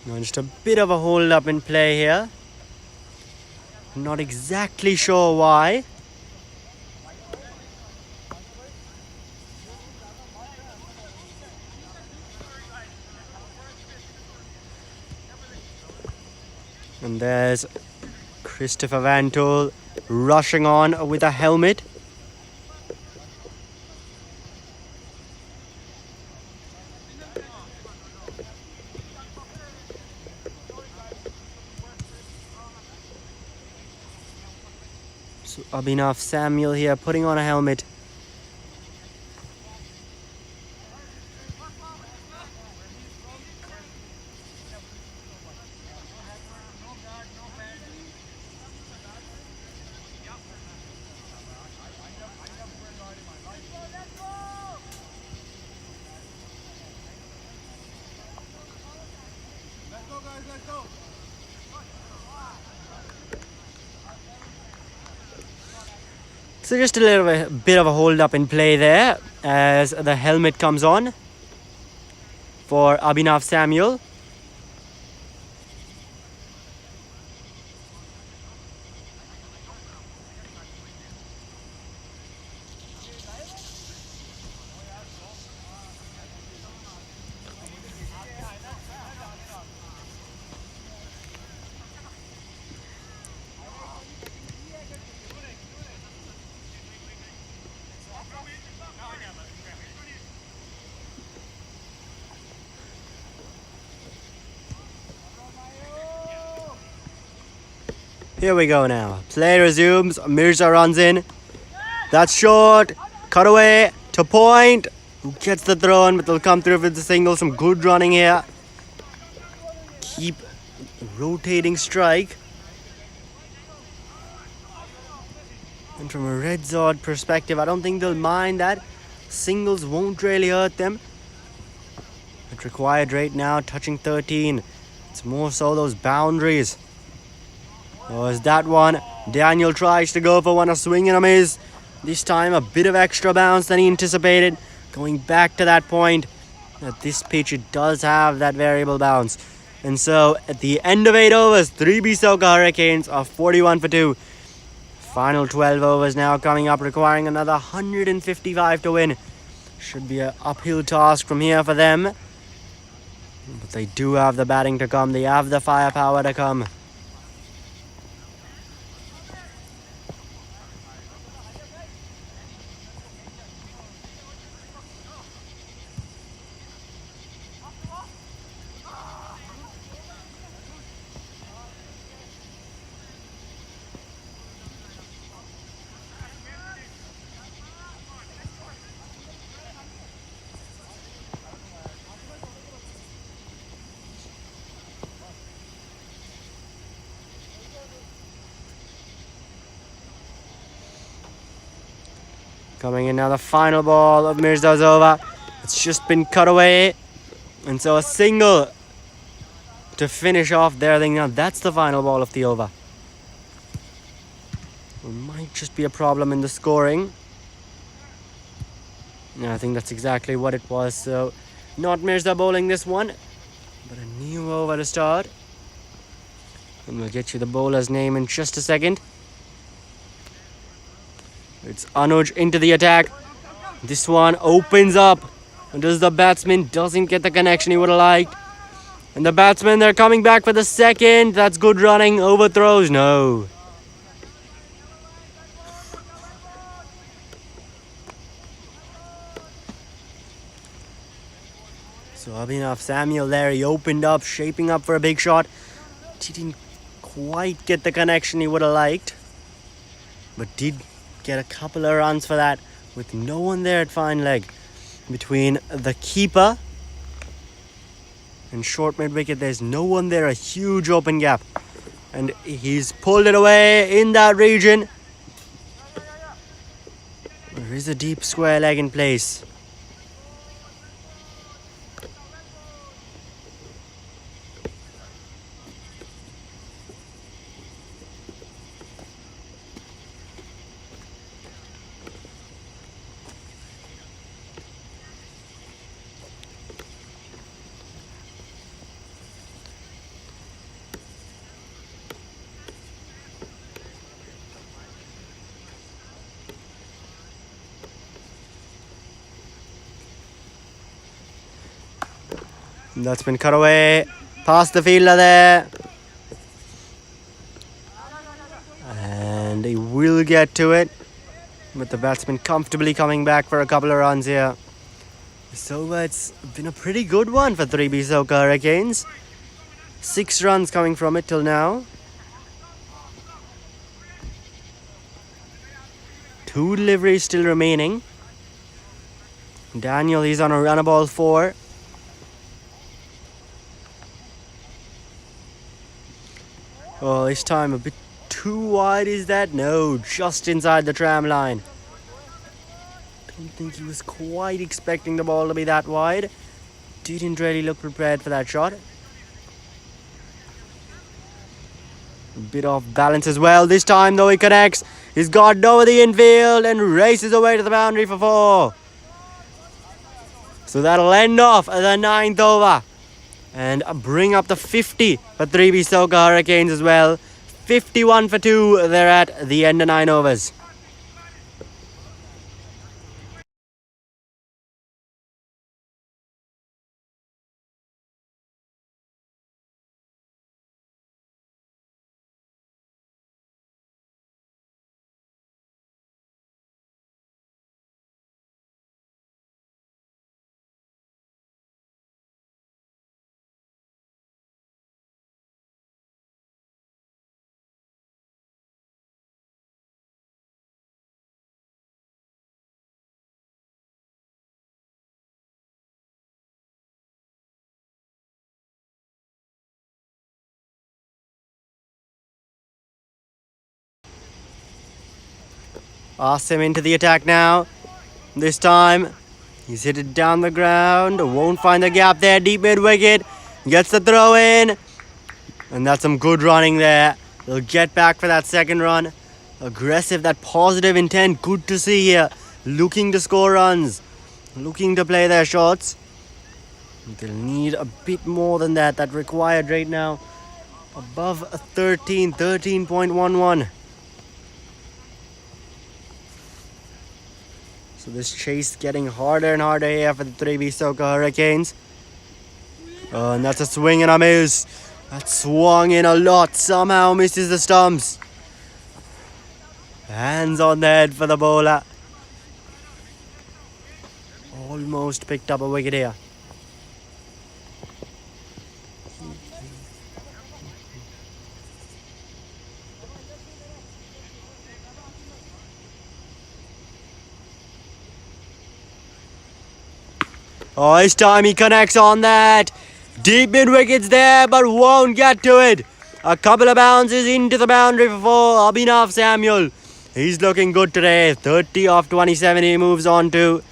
Now just a bit of a hold up in play here. Not exactly sure why. And there's Christopher Van Tol rushing on with a helmet. So Abhinav Samuel here putting on a helmet. So just a little bit of a hold up in play there as the helmet comes on for Abhinav Samuel. Here we go now. Play resumes. Mirza runs in. That's short. Cut away to point. Who gets the throw in, but they'll come through with the single. Some good running here. Keep rotating strike. And from a RedZod perspective, I don't think they'll mind that. Singles won't really hurt them. But required rate now touching 13. It's more so those boundaries. Oh, is that one? Daniel tries to go for one, a swing and a miss. This time a bit of extra bounce than he anticipated. Going back to that point. At this pitch it does have that variable bounce. And so at the end of 8 overs, 3B-SOCA Hurricanes are 41 for 2. Final 12 overs now coming up, requiring another 155 to win. Should be an uphill task from here for them. But they do have the batting to come. They have the firepower to come. Coming in now, the final ball of Mirza's over. It's just been cut away. And so a single to finish off their thing. Now that's the final ball of the over. It might just be a problem in the scoring. Yeah, I think that's exactly what it was. So not Mirza bowling this one, but a new over to start. And we'll get you the bowler's name in just a second. It's Anuj into the attack. This one opens up. And does the batsman doesn't get the connection he would have liked. And the batsmen, they're coming back for the second. That's good running. Overthrows, no. So Abhinav Samuel there, he opened up, shaping up for a big shot. He didn't quite get the connection he would have liked. But did get a couple of runs for that with no one there at fine leg. Between the keeper and short mid wicket, there's no one there, a huge open gap. And he's pulled it away in that region. There is a deep square leg in place. That's been cut away past the fielder there. And he will get to it. But the batsman comfortably coming back for a couple of runs here. So it's been a pretty good one for 3B-SOCA Hurricanes. 6 runs coming from it till now. 2 deliveries still remaining. Daniel, he's on a run of ball 4. Oh, this time a bit too wide, is that? No, just inside the tram line. Don't think he was quite expecting the ball to be that wide. Didn't really look prepared for that shot. A bit off balance as well. This time though he connects. He's got over the infield and races away to the boundary for 4. So that'll end off the 9th over. And bring up the 50 for 3B-SOCA Hurricanes as well. 51 for 2. They're at the end of 9 overs. Awesome into the attack now. This time, he's hit it down the ground. Won't find the gap there. Deep mid wicket. Gets the throw in. And that's some good running there. They'll get back for that second run. Aggressive, that positive intent. Good to see here. Looking to score runs. Looking to play their shots. They'll need a bit more than that. That required right now. Above a 13.11. So this chase getting harder and harder here for the 3B-SOCA Hurricanes. Oh, and that's a swing and a miss. That swung in a lot. Somehow misses the stumps. Hands on the head for the bowler. Almost picked up a wicket here. Oh, this time he connects on that. Deep mid wickets there, but won't get to it. A couple of bounces into the boundary for 4. Abhinav Samuel. He's looking good today. 30 off 27 he moves on to.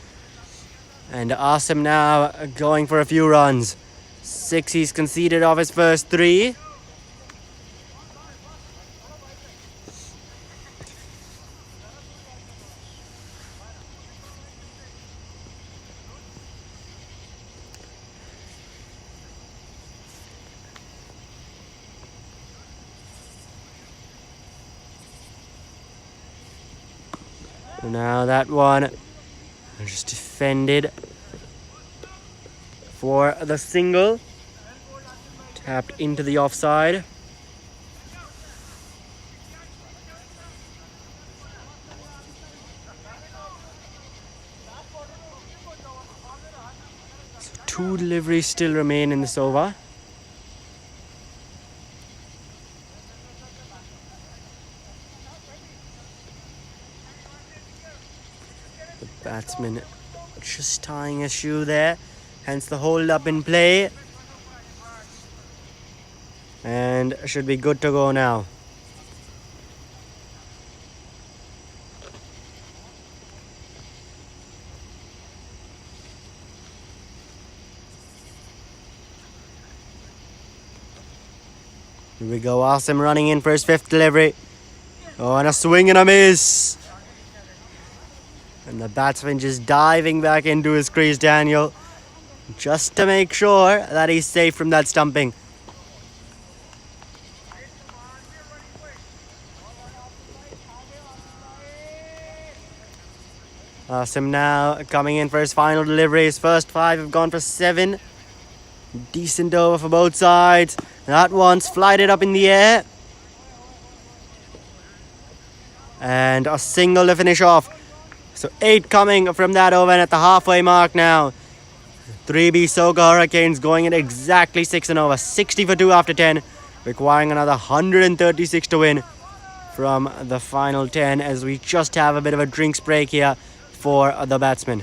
And Asim now going for a few runs. 6 he's conceded off his first 3. Now that one just defended for the single. Tapped into the offside. So 2 deliveries still remain in this over. Batsman just tying a shoe there, hence the hold up in play, and should be good to go now. Here we go, Asim running in for his 5th delivery. Oh, and a swing and a miss. And the batsman just diving back into his crease, Daniel, just to make sure that he's safe from that stumping. Asim now coming in for his final delivery. His first 5 have gone for 7. Decent over for both sides. That one's flighted up in the air. And a single to finish off. So 8 coming from that over, and at the halfway mark now. 3B-SOCA Hurricanes going at exactly 6 and over. 60 for 2 after 10. Requiring another 136 to win. from the final 10 as we just have a bit of a drinks break here for the batsmen.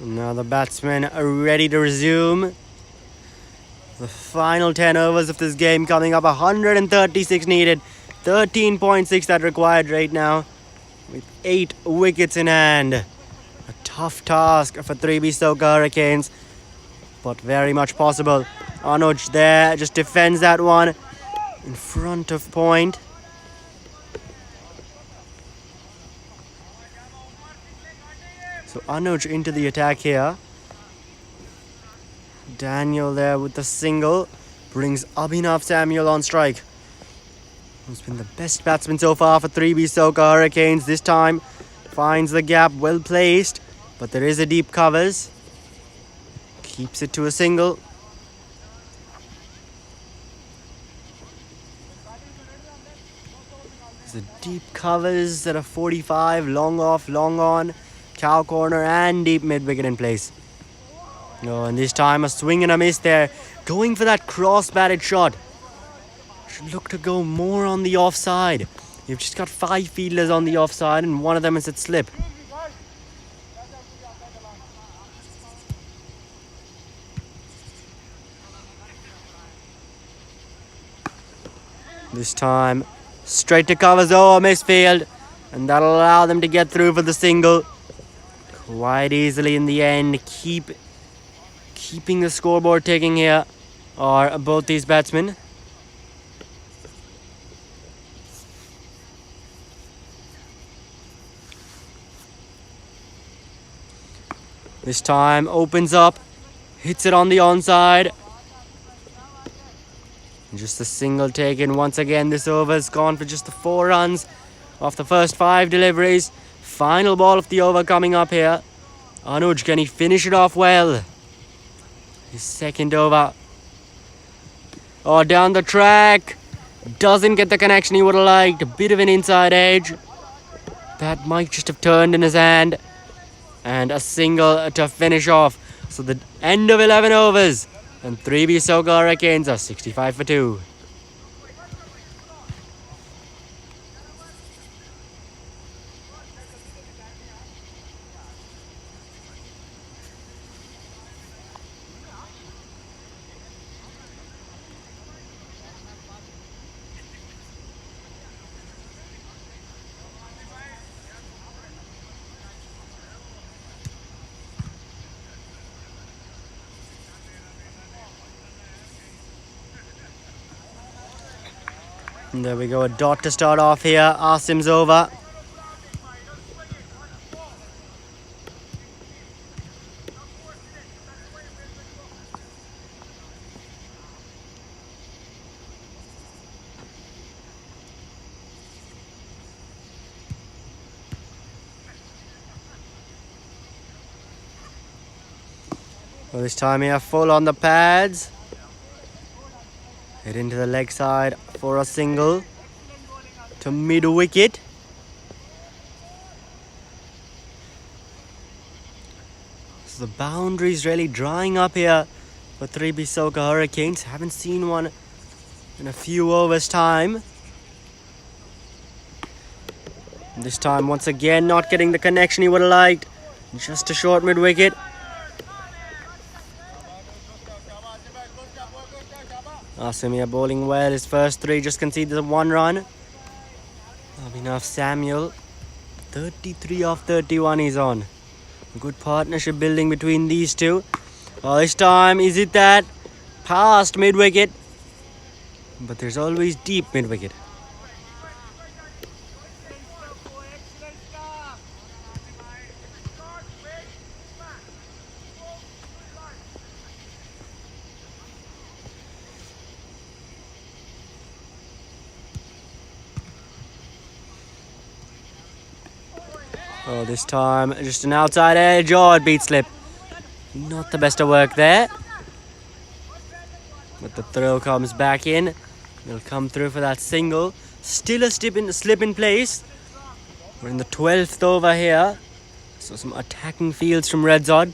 Now the batsmen are ready to resume. The final 10 overs of this game coming up. 136 needed. 13.6 that required right now. With 8 wickets in hand. A tough task for 3B-SOCA Hurricanes. But very much possible. Anuj there just defends that one. In front of point. So Anuj into the attack here. Daniel there with the single. Brings Abhinav Samuel on strike. Who's been the best batsman so far for 3B-SOCA Hurricanes. This time finds the gap, well placed. But there is a deep covers. Keeps it to a single. There's a deep covers at a 45. Long off, long on. Cow corner and deep mid wicket in place. No, and this time a swing and a miss there. Going for that cross batted shot. Should look to go more on the offside. You've just got 5 fielders on the offside and one of them is at slip. This time straight to covers. Oh, a misfield. And that'll allow them to get through for the single. Quite easily in the end. Keeping the scoreboard ticking here are both these batsmen. This time opens up, hits it on the onside. Just a single taken once again. This over's gone for just the 4 runs off the first 5 deliveries. Final ball of the over coming up here. Anuj, can he finish it off well? His second over. Oh, down the track. Doesn't get the connection he would have liked. A bit of an inside edge. That might just have turned in his hand. And a single to finish off. So the end of 11 overs. And 3B-SOCA Hurricanes are 65 for 2. And there we go, a dot to start off here. Asim's over. Well, this time here, full on the pads. Hit into the leg side for a single to mid wicket. So the boundary's really drying up here for 3B-SOCA Hurricanes. Haven't seen one in a few overs time. And this time once again not getting the connection he would have liked. Just a short mid wicket. Asim here bowling well. His first 3 just conceded 1 run. Abhinav Samuel, 33 off 31 he's on. Good partnership building between these two. Oh, this time, is it that? Past mid-wicket. But there's always deep mid-wicket. Oh, this time, just an outside edge. Oh, it beat slip. Not the best of work there. But the throw comes back in. They'll come through for that single. Still a slip in place. We're in the 12th over here. So some attacking fields from RedZod.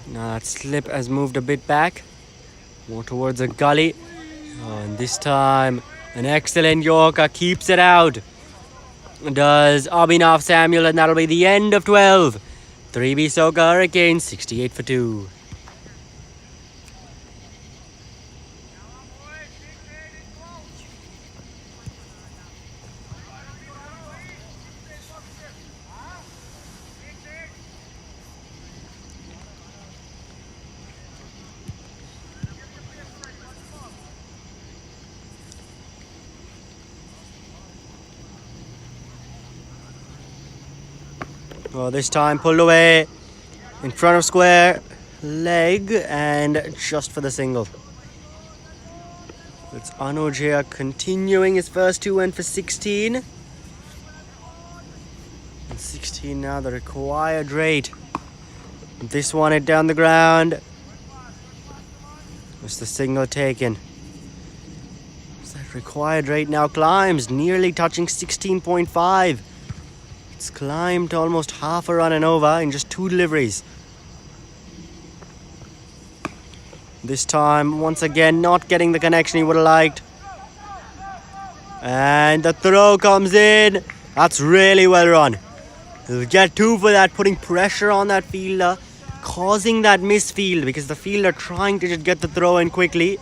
Now that slip has moved a bit back. More towards a gully. Oh, and this time, an excellent Yorker keeps it out. Does Abhinav Samuel, and that'll be the end of 12. 3B-SOCA Hurricanes, 68 for 2. Well, this time pulled away in front of square leg and just for the single. It's Anuj here continuing his first two went for 16. And 16 now, the required rate. This one hit down the ground. Was the single taken? So that required rate now climbs, nearly touching 16.5. It's climbed to almost half a run and over in just 2 deliveries. This time, once again, not getting the connection he would have liked. And the throw comes in. That's really well run. He'll get 2 for that, putting pressure on that fielder, causing that misfield because the fielder trying to just get the throw in quickly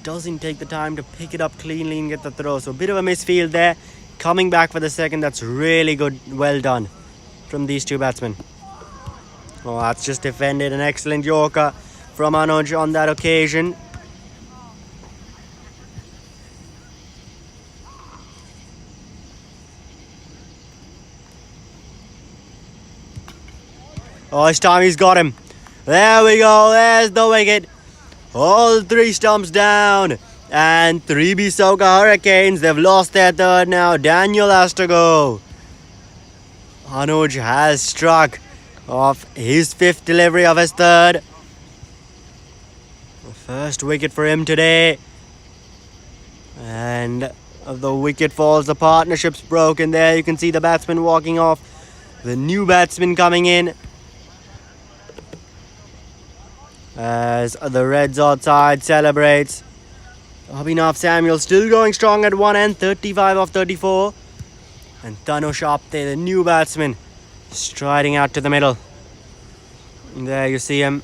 doesn't take the time to pick it up cleanly and get the throw. So a bit of a misfield there. Coming back for the second, that's really good, well done from these two batsmen. Oh, that's just defended. An excellent Yorker from Anuj on that occasion. Oh, this time he's got him. There we go, there's the wicket. All 3 stumps down. And 3B-SOCA Hurricanes, they've lost their third now. Daniel has to go. Anuj has struck off his 5th delivery of his third. The first wicket for him today. And the wicket falls, the partnership's broken there. You can see the batsman walking off. The new batsman coming in. As the RedZod side celebrates. Abhinav Samuel still going strong at one end, 35 off 34. And Tanush Apte, the new batsman, striding out to the middle. And there you see him.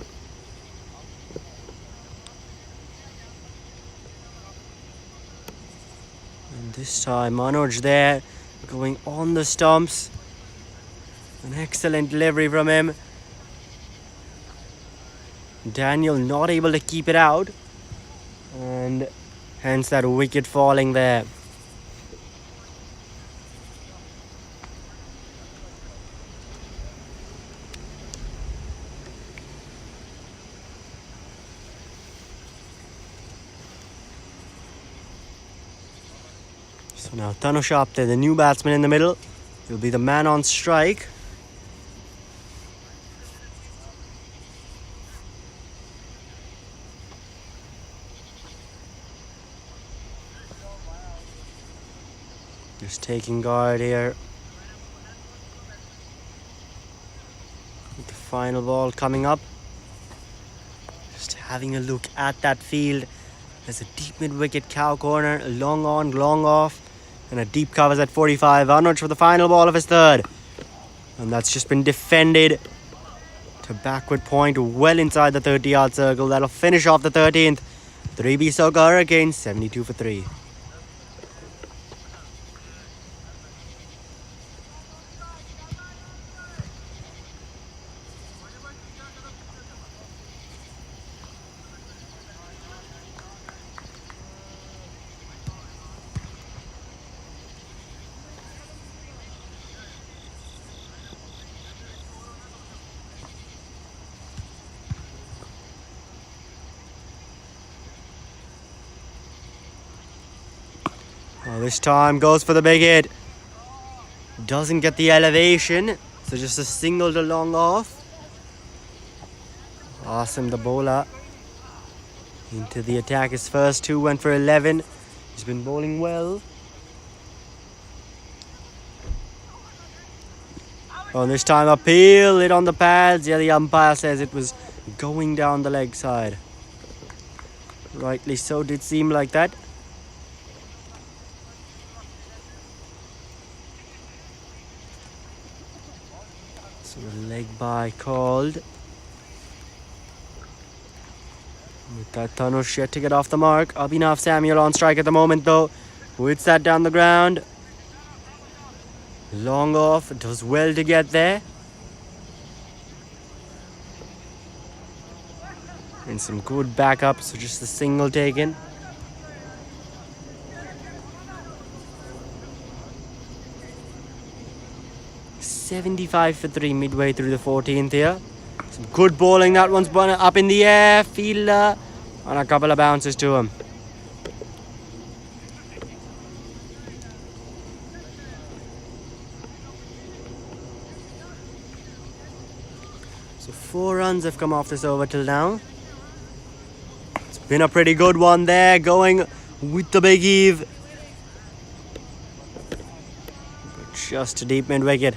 And this time Anuj there, going on the stumps. An excellent delivery from him. Daniel not able to keep it out. And hence that wicket falling there. So now Tanush Apte, the new batsman in the middle, will be the man on strike. Just taking guard here. With the final ball coming up. Just having a look at that field. There's a deep mid-wicket cow corner, long on, long off, and a deep covers at 45. Anuj for the final ball of his third. And that's just been defended to backward point well inside the 30-yard circle. That'll finish off the 13th. 3B-SOCA Hurricanes, 72 for 3. This time goes for the big hit. Doesn't get the elevation, so just a single to long off. Awesome, the bowler into the attack. His first two went for 11. He's been bowling well. Oh, this time appeal, hit on the pads. Yeah, the umpire says it was going down the leg side. Rightly so, did seem like that. So a leg bye called. With that, Tanush yet to get off the mark. Abhinav Samuel on strike at the moment though. Hits that down the ground. Long off, does well to get there. And some good backup, so just a single taken. $75 for 3 midway through the 14th here. Some good bowling, that one's up in the air. Fielder on a couple of bounces to him. So 4 runs have come off this over till now. It's been a pretty good one there, going with the big heave. But just to deep mid wicket.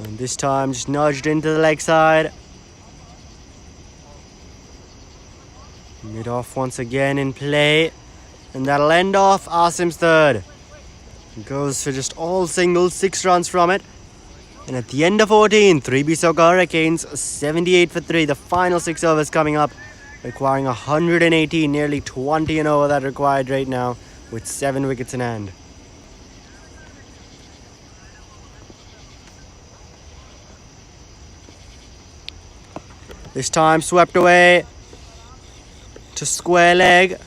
And this time just nudged into the leg side. Mid off once again in play. And that'll end off Asim's third. Goes for just all singles, 6 runs from it. And at the end of 14, 3B-SOCA Hurricanes 78 for 3. The final 6 overs coming up, requiring 118, nearly 20 an over that required right now, with 7 wickets in hand. This time swept away to square leg.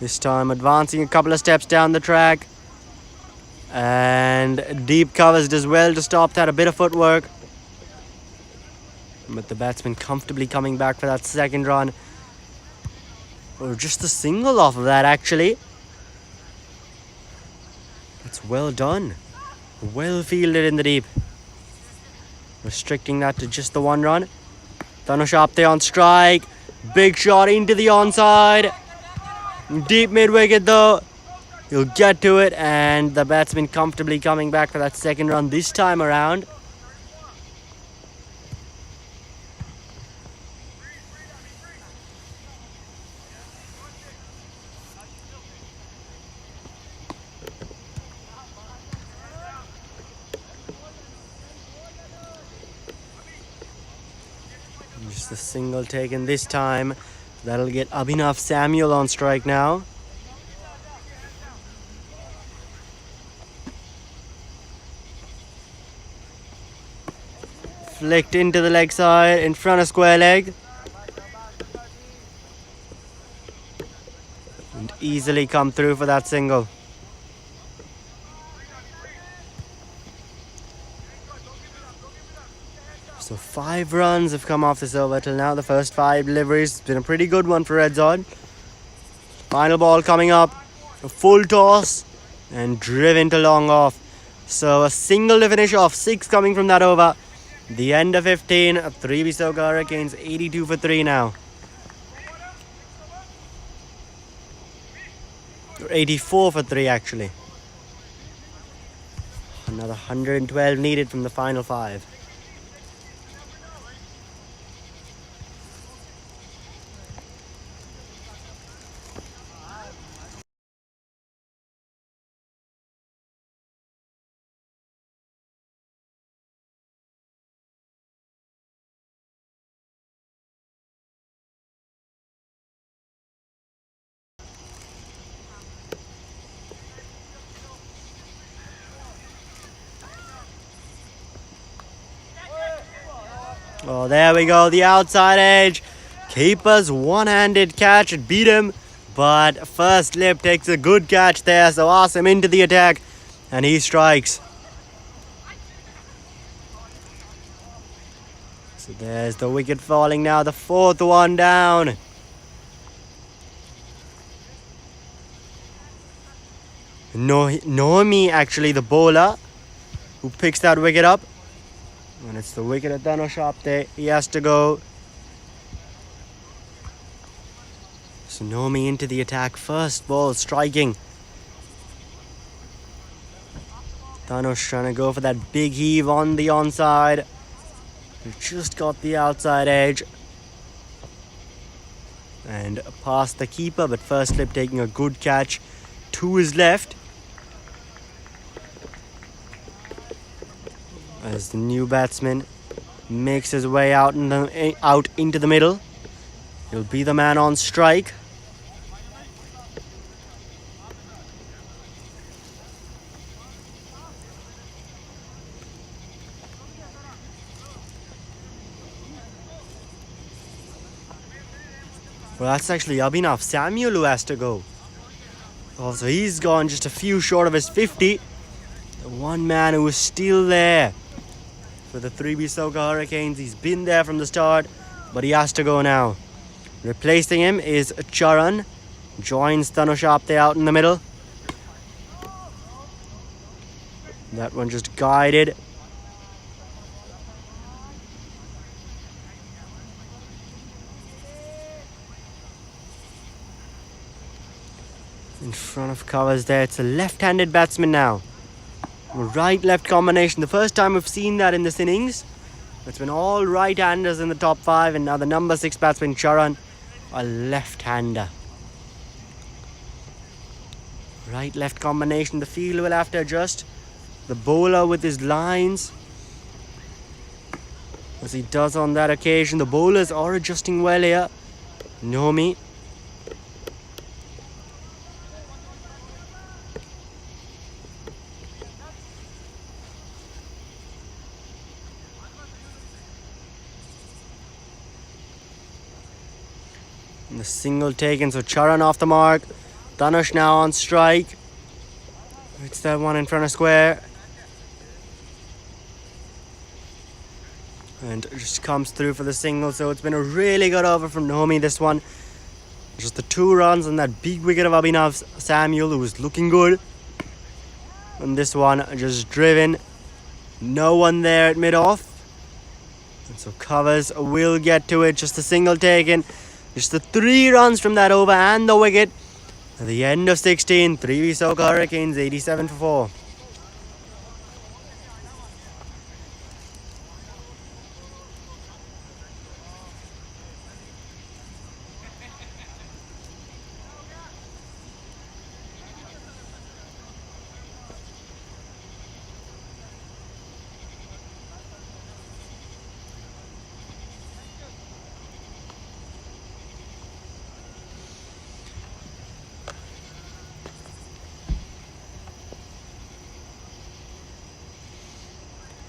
This time advancing a couple of steps down the track. And deep covers does well to stop that. A bit of footwork. But the batsman comfortably coming back for that second run. Or just a single off of that actually. That's well done. Well fielded in the deep. Restricting that to just the 1 run. Tanush up there on strike. Big shot into the onside. Deep mid wicket though. He'll get to it, and the batsman comfortably coming back for that second run this time around. Just a single taken this time. That'll get Abhinav Samuel on strike now. Flicked into the leg side, in front of square leg. And easily come through for that single. So 5 runs have come off this over till now. The first 5 deliveries. It's been a pretty good one for RedZod. Final ball coming up. A full toss and driven to long off. So a single to finish off. 6 coming from that over. The end of 15. 3B-SOCA Hurricanes 82 for 3 now. Or 84 for 3 actually. Another 112 needed from the final 5. Oh, there we go. The outside edge. Keeper's one-handed catch. It beat him. But first slip takes a good catch there. So Asim into the attack. And he strikes. So there's the wicket falling now. The fourth one down. Noemi, actually, the bowler, who picks that wicket up. And it's the wicket at Dhanush up there. He has to go. So Nomi into the attack. First ball striking. Dhanush trying to go for that big heave on the onside. He just got the outside edge. And past the keeper, but first slip taking a good catch. 2 is left. As the new batsman makes his way out into the middle. He'll be the man on strike. Well, that's actually Abhinav Samuel who has to go. Oh, so he's gone just a few short of his 50. The one man who is still there for the 3B-SOCA Hurricanes. He's been there from the start, but he has to go now. Replacing him is Charan. Joins Dhanush Apte out in the middle. That one just guided. In front of covers there. It's a left-handed batsman now. Right-left combination. The first time we've seen that in this innings. It's been all right-handers in the top 5, and now the number 6 batsman Charan, a left-hander. Right-left combination. The field will have to adjust. The bowler with his lines, as he does on that occasion. The bowlers are adjusting well here. Nomi. And the single taken, so Charan off the mark. Dhanush now on strike. It's that one in front of square. And it just comes through for the single. So it's been a really good over from Nomi, this one. Just the 2 runs and that big wicket of Abhinav Samuel, who was looking good. And this one just driven. No one there at mid-off. And so covers will get to it. Just the single taken. Just the 3 runs from that over and the wicket. At the end of 16, 3B-SOCA Hurricanes 87 for 4.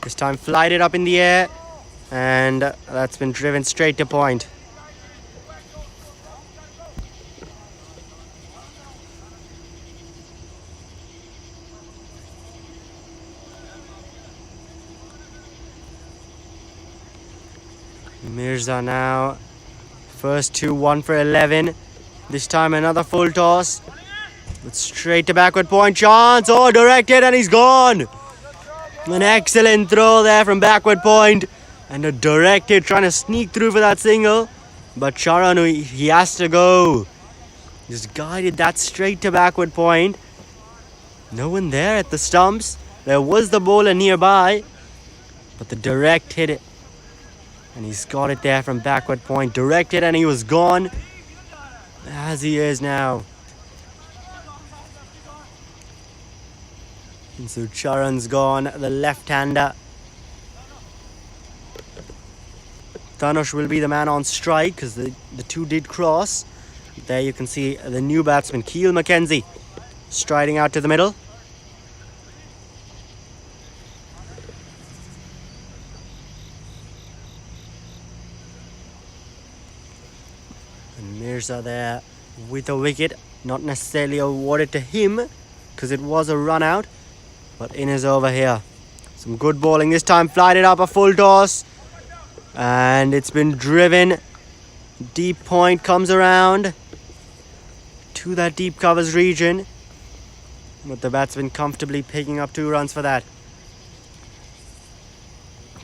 This time flighted up in the air, and that's been driven straight to point. Mirza now. First 2, 1 for 11. This time another full toss. But straight to backward point. Chance. Oh, directed, and he's gone. An excellent throw there from backward point. And a directed, trying to sneak through for that single. But Charan, he has to go. Just guided that straight to backward point. No one there at the stumps. There was the bowler nearby. But the direct hit it. And he's got it there from backward point. Directed, and he was gone. As he is now. And so Charan's gone, the left-hander. Dhanush will be the man on strike because the 2 did cross. There you can see the new batsman, Keel McKenzie, striding out to the middle. And Mirza there with a wicket. Not necessarily awarded to him because it was a run out. But in his over here. Some good bowling this time. Flied it up a full toss. And it's been driven. Deep point comes around to that deep covers region. But the batsman comfortably picking up 2 runs for that.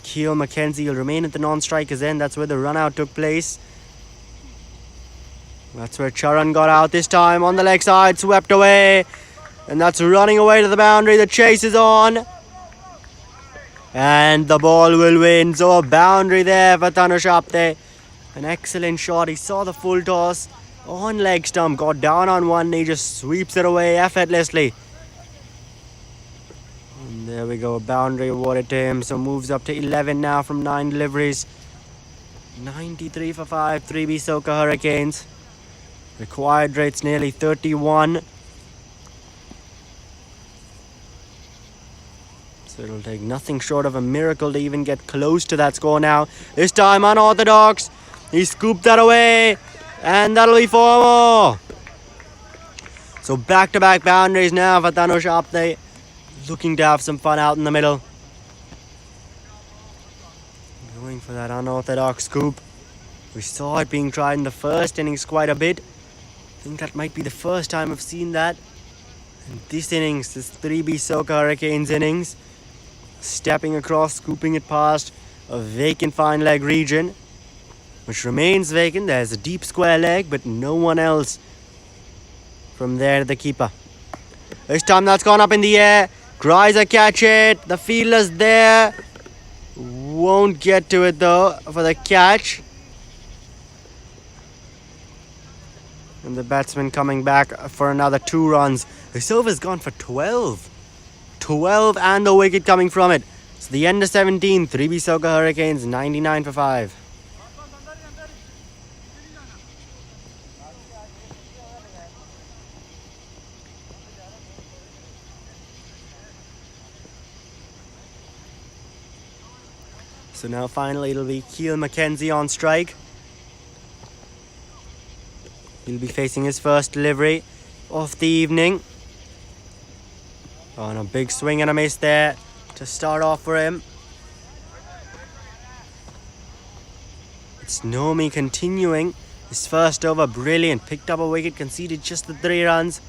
Keogh Mackenzie will remain at the non-striker's end. That's where the run out took place. That's where Charan got out this time on the leg side, swept away. And that's running away to the boundary. The chase is on. And the ball will win. So a boundary there for Tanush Apte. An excellent shot. He saw the full toss on leg stump. Got down on one knee. Just sweeps it away effortlessly. And there we go. A boundary awarded to him. So moves up to 11 now from 9 deliveries. 93 for 5. 3B-SOCA Hurricanes. Required rates nearly 31. So it'll take nothing short of a miracle to even get close to that score now. This time unorthodox. He scooped that away. And that'll be 4 more. So back-to-back boundaries now for Tanush Apte. Looking to have some fun out in the middle. Going for that unorthodox scoop. We saw it being tried in the first innings quite a bit. I think that might be the first time I've seen that. And this innings, this 3B-SOCA Hurricanes innings, stepping across, scooping it past a vacant fine leg region, which remains vacant. There's a deep square leg, but no one else from there to the keeper. This time that's gone up in the air. Greiser catch it. The fielder's there. Won't get to it though for the catch. And the batsman coming back for another 2 runs. This over's gone for 12. 12 and the wicket coming from it. So the end of 17. 3B-SOCA Hurricanes 99 for 5. So now finally it'll be Keogh Mackenzie on strike. He'll be facing his first delivery of the evening. Oh, and a big swing and a miss there to start off for him. It's Nomi continuing his first over. Brilliant. Picked up a wicket, conceded just the 3 runs.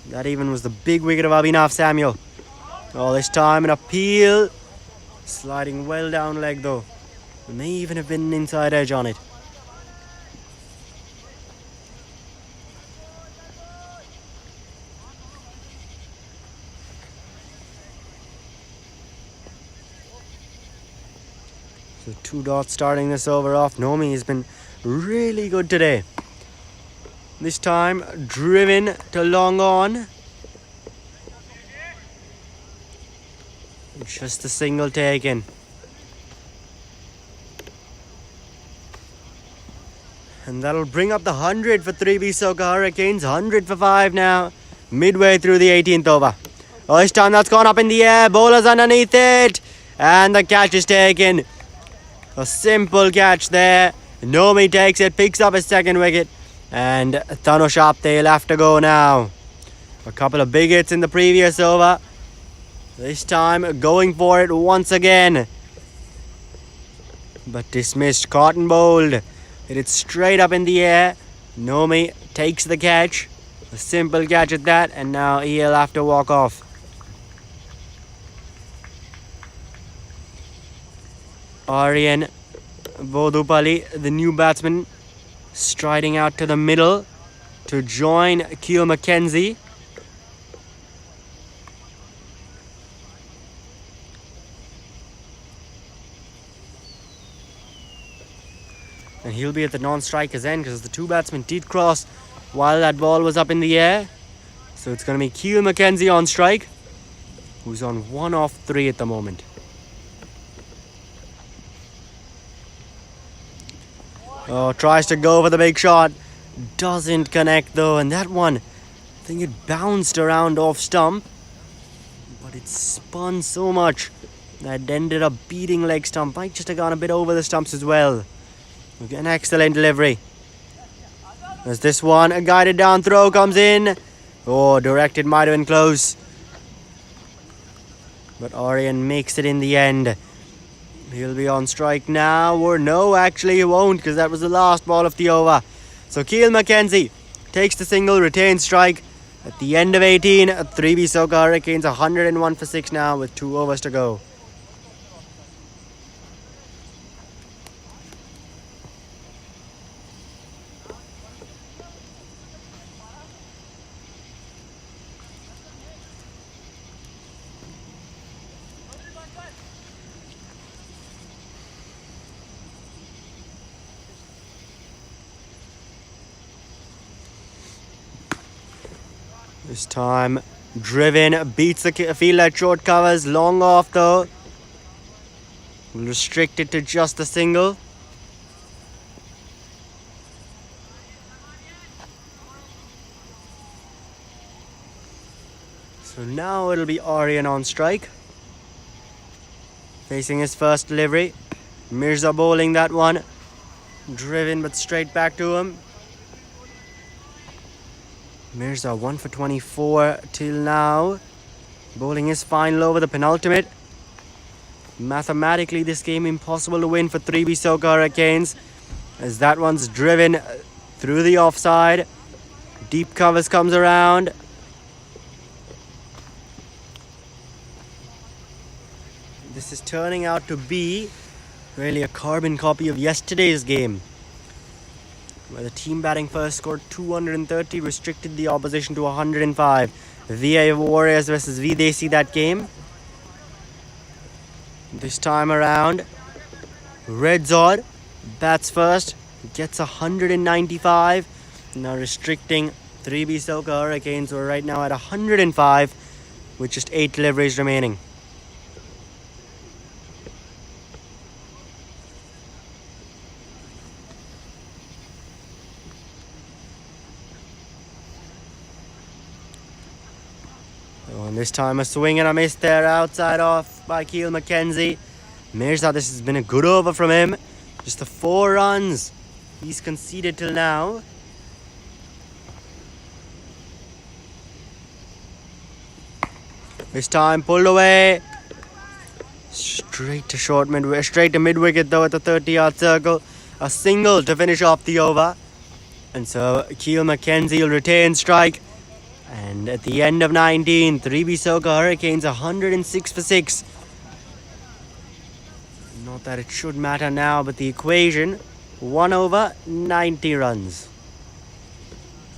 That even was the big wicket of Abhinav Samuel. Oh, this time an appeal. Sliding well down leg though. There may even have been an inside edge on it. So 2 dots starting this over off. Nomi has been really good today. This time driven to long on. Just a single taken. And that'll bring up the 100 for 3B-SOCA Hurricanes. 100 for 5 now. Midway through the 18th over. Oh, this time that's gone up in the air. Bowler's underneath it. And the catch is taken. A simple catch there. Nomi takes it, picks up his 2nd wicket. And Tanush Apte will have to go now. A couple of big hits in the previous over. This time going for it once again. But dismissed. Cotton bowled. Hit it straight up in the air. Nomi takes the catch. A simple catch at that. And now he'll have to walk off. Aryan Bodupalli, the new batsman, striding out to the middle to join Keogh Mackenzie. And he'll be at the non-striker's end because the 2 batsmen did cross while that ball was up in the air. So it's going to be Keogh Mackenzie on strike, who's on 1 off 3 at the moment. Oh, tries to go for the big shot. Doesn't connect though. And that one, I think it bounced around off stump. But it spun so much that it ended up beating leg stump. Might just have gone a bit over the stumps as well. An excellent delivery. As this one, a guided down throw comes in. Oh, directed might have been close. But Orion makes it in the end. He'll be on strike now, or no, actually he won't, because that was the last ball of the over. So Keal McKenzie takes the single, retains strike. At the end of 18, 3B-SOCA Hurricanes 101 for 6 now with 2 overs to go. This time, Driven beats the field at short covers. Long off though. Will restrict it to just a single. So now it'll be Orion on strike. Facing his first delivery. Mirza bowling that one. Driven but straight back to him. Mirza 1 for 24 till now. Bowling his final over, the penultimate. Mathematically this game impossible to win for 3B-SOCA Hurricanes, as that one's driven through the offside. Deep covers comes around. This is turning out to be really a carbon copy of yesterday's game, where the team batting first scored 230, restricted the opposition to 105. VA Warriors versus Videsi that game. This time around, RedZod bats first, gets 195. Now restricting 3B-SOCA Hurricanes, who are right now at 105 with just 8 deliveries remaining. And this time a swing and a miss there, outside off by Keal McKenzie. Mirza, this has been a good over from him. Just the 4 runs he's conceded till now. This time pulled away. Straight to mid wicket though at the 30-yard circle. A single to finish off the over. And so Keal McKenzie will retain strike. And at the end of 19, 3B-SOCA Hurricanes 106 for 6. Not that it should matter now, but the equation, 1 over, 90 runs.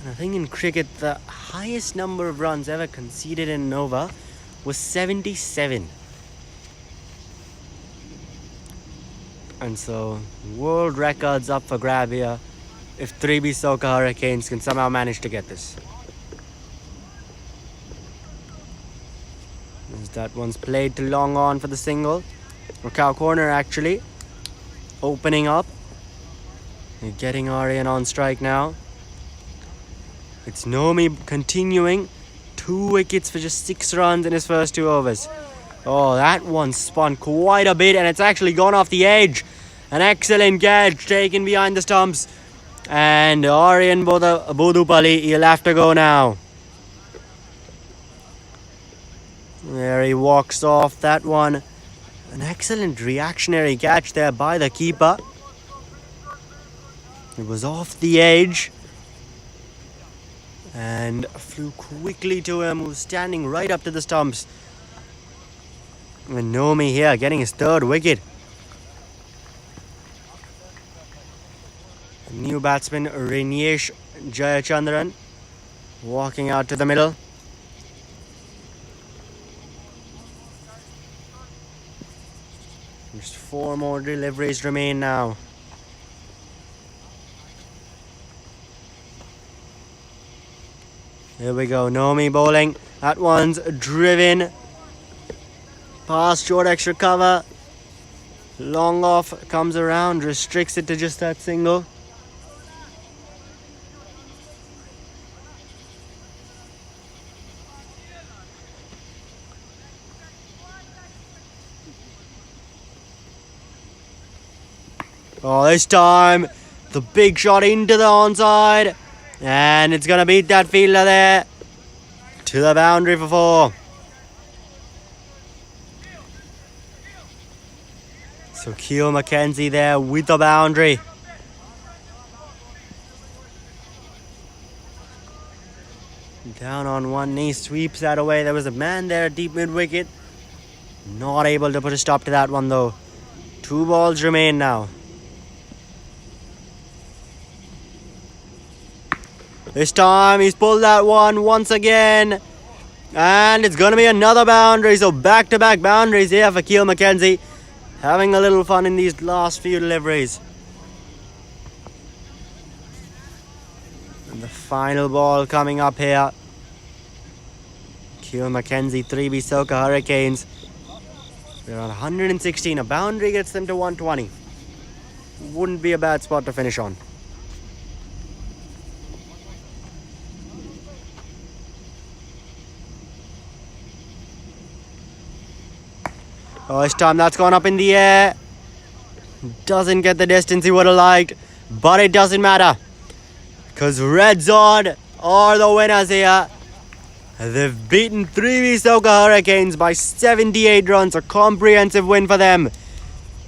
And I think in cricket, the highest number of runs ever conceded in an over was 77. And so, world records up for grab here if 3B-SOCA Hurricanes can somehow manage to get this. As that one's played to long on for the single. Or cow corner actually. Opening up. They're getting Arian on strike now. It's Nomi continuing. 2 wickets for just 6 runs in his first 2 overs. Oh, that one spun quite a bit and it's actually gone off the edge. An excellent catch taken behind the stumps. And Arian Bodupalli, he'll have to go now. There he walks off that one. An excellent reactionary catch there by the keeper. It was off the edge. And flew quickly to him, who was standing right up to the stumps. And Nomi here getting his 3rd wicket. New batsman Rainesh Jayachandran walking out to the middle. Just 4 more deliveries remain now. Here we go, Nomi bowling. That one's driven. Past short extra cover. Long off comes around, restricts it to just that single. Oh, this time, the big shot into the onside. And it's going to beat that fielder there to the boundary for 4. So Keo McKenzie there with the boundary. Down on one knee, sweeps that away. There was a man there at deep mid-wicket. Not able to put a stop to that one though. 2 balls remain now. This time he's pulled that one once again. And it's going to be another boundary. So back-to-back boundaries here for Keo McKenzie. Having a little fun in these last few deliveries. And the final ball coming up here. Keo McKenzie, 3B-SOCA Hurricanes. They're on 116. A boundary gets them to 120. Wouldn't be a bad spot to finish on. Oh, this time that's gone up in the air. Doesn't get the distance he would have liked. But it doesn't matter. Because RedZod are the winners here. They've beaten 3B-SOCA Hurricanes by 78 runs. A comprehensive win for them.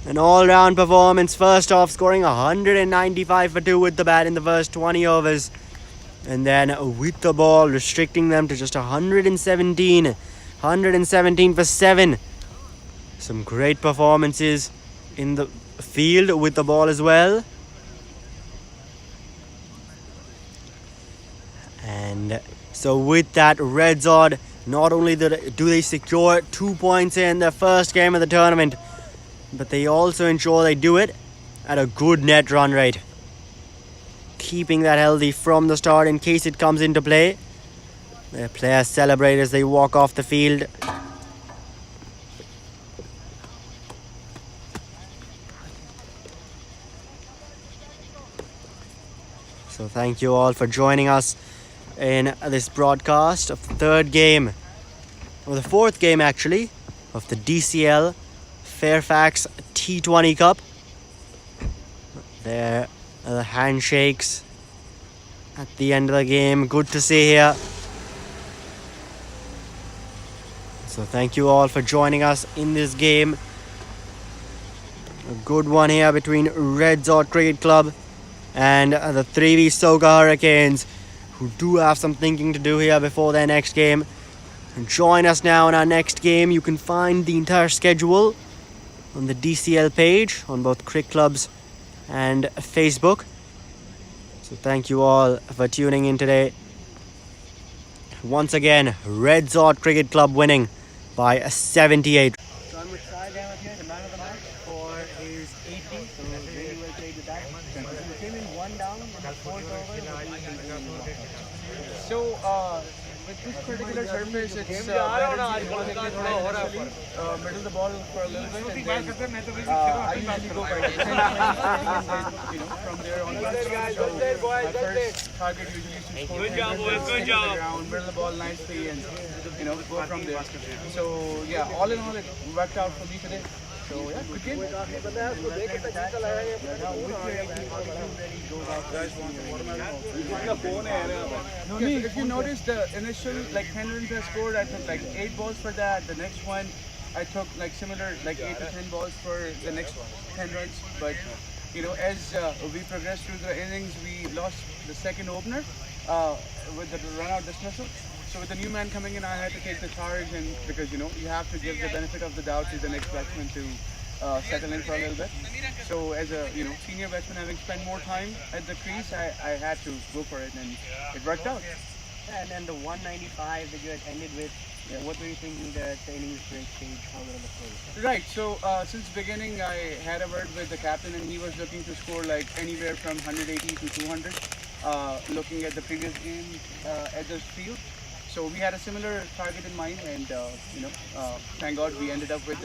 An all-round performance. First off, scoring 195 for 2 with the bat in the first 20 overs. And then with the ball, restricting them to just 117. 117 for 7. Some great performances in the field with the ball as well. And so with that, RedZod, not only do they secure 2 points in their first game of the tournament, but they also ensure they do it at a good net run rate. Keeping that healthy from the start in case it comes into play. Their players celebrate as they walk off the field. So thank you all for joining us in this broadcast of the third game, or the fourth game actually, of the DCL FAIRFAX T20 Cup. There are the handshakes at the end of the game. Good to see here. So thank you all for joining us in this game. A good one here between RedZod Cricket Club and the 3B-SOCA Hurricanes, who do have some thinking to do here before their next game. And join us now in our next game. You can find the entire schedule on the DCL page on both Cricket Clubs and Facebook. So thank you all for tuning in today. Once again, RedZod Cricket Club winning by 78. So I'm with Sai down here, the man of the match for his 80. So really well played with that. He came in 1 down in the 4th over. So, with this particular surface, it's better to middle the ball for a little bit, and then I usually go by distance, from there on. So, my first target usually is to score the ground, middle the ball nicely, and go from there. So, yeah, all in all, it worked out for me today. So, yeah, good game. If you notice the initial 10 runs I scored, I took 8 balls for that. The next one I took similar 8 to 10 balls for the next 10 runs. But as we progressed through the innings, we lost the second opener with the run-out dismissal. So with the new man coming in, I had to take the charge, and because you have to give the benefit of the doubt to the next batsman to settle in for a little bit. So as a senior batsman, having spent more time at the crease, I had to go for it, and it worked out. And then the 195 that you had ended with, what were you thinking that the innings break stage, how will it play? Right, so since beginning I had a word with the captain, and he was looking to score anywhere from 180 to 200, looking at the previous game at the field. So we had a similar target in mind, and thank God we ended up with the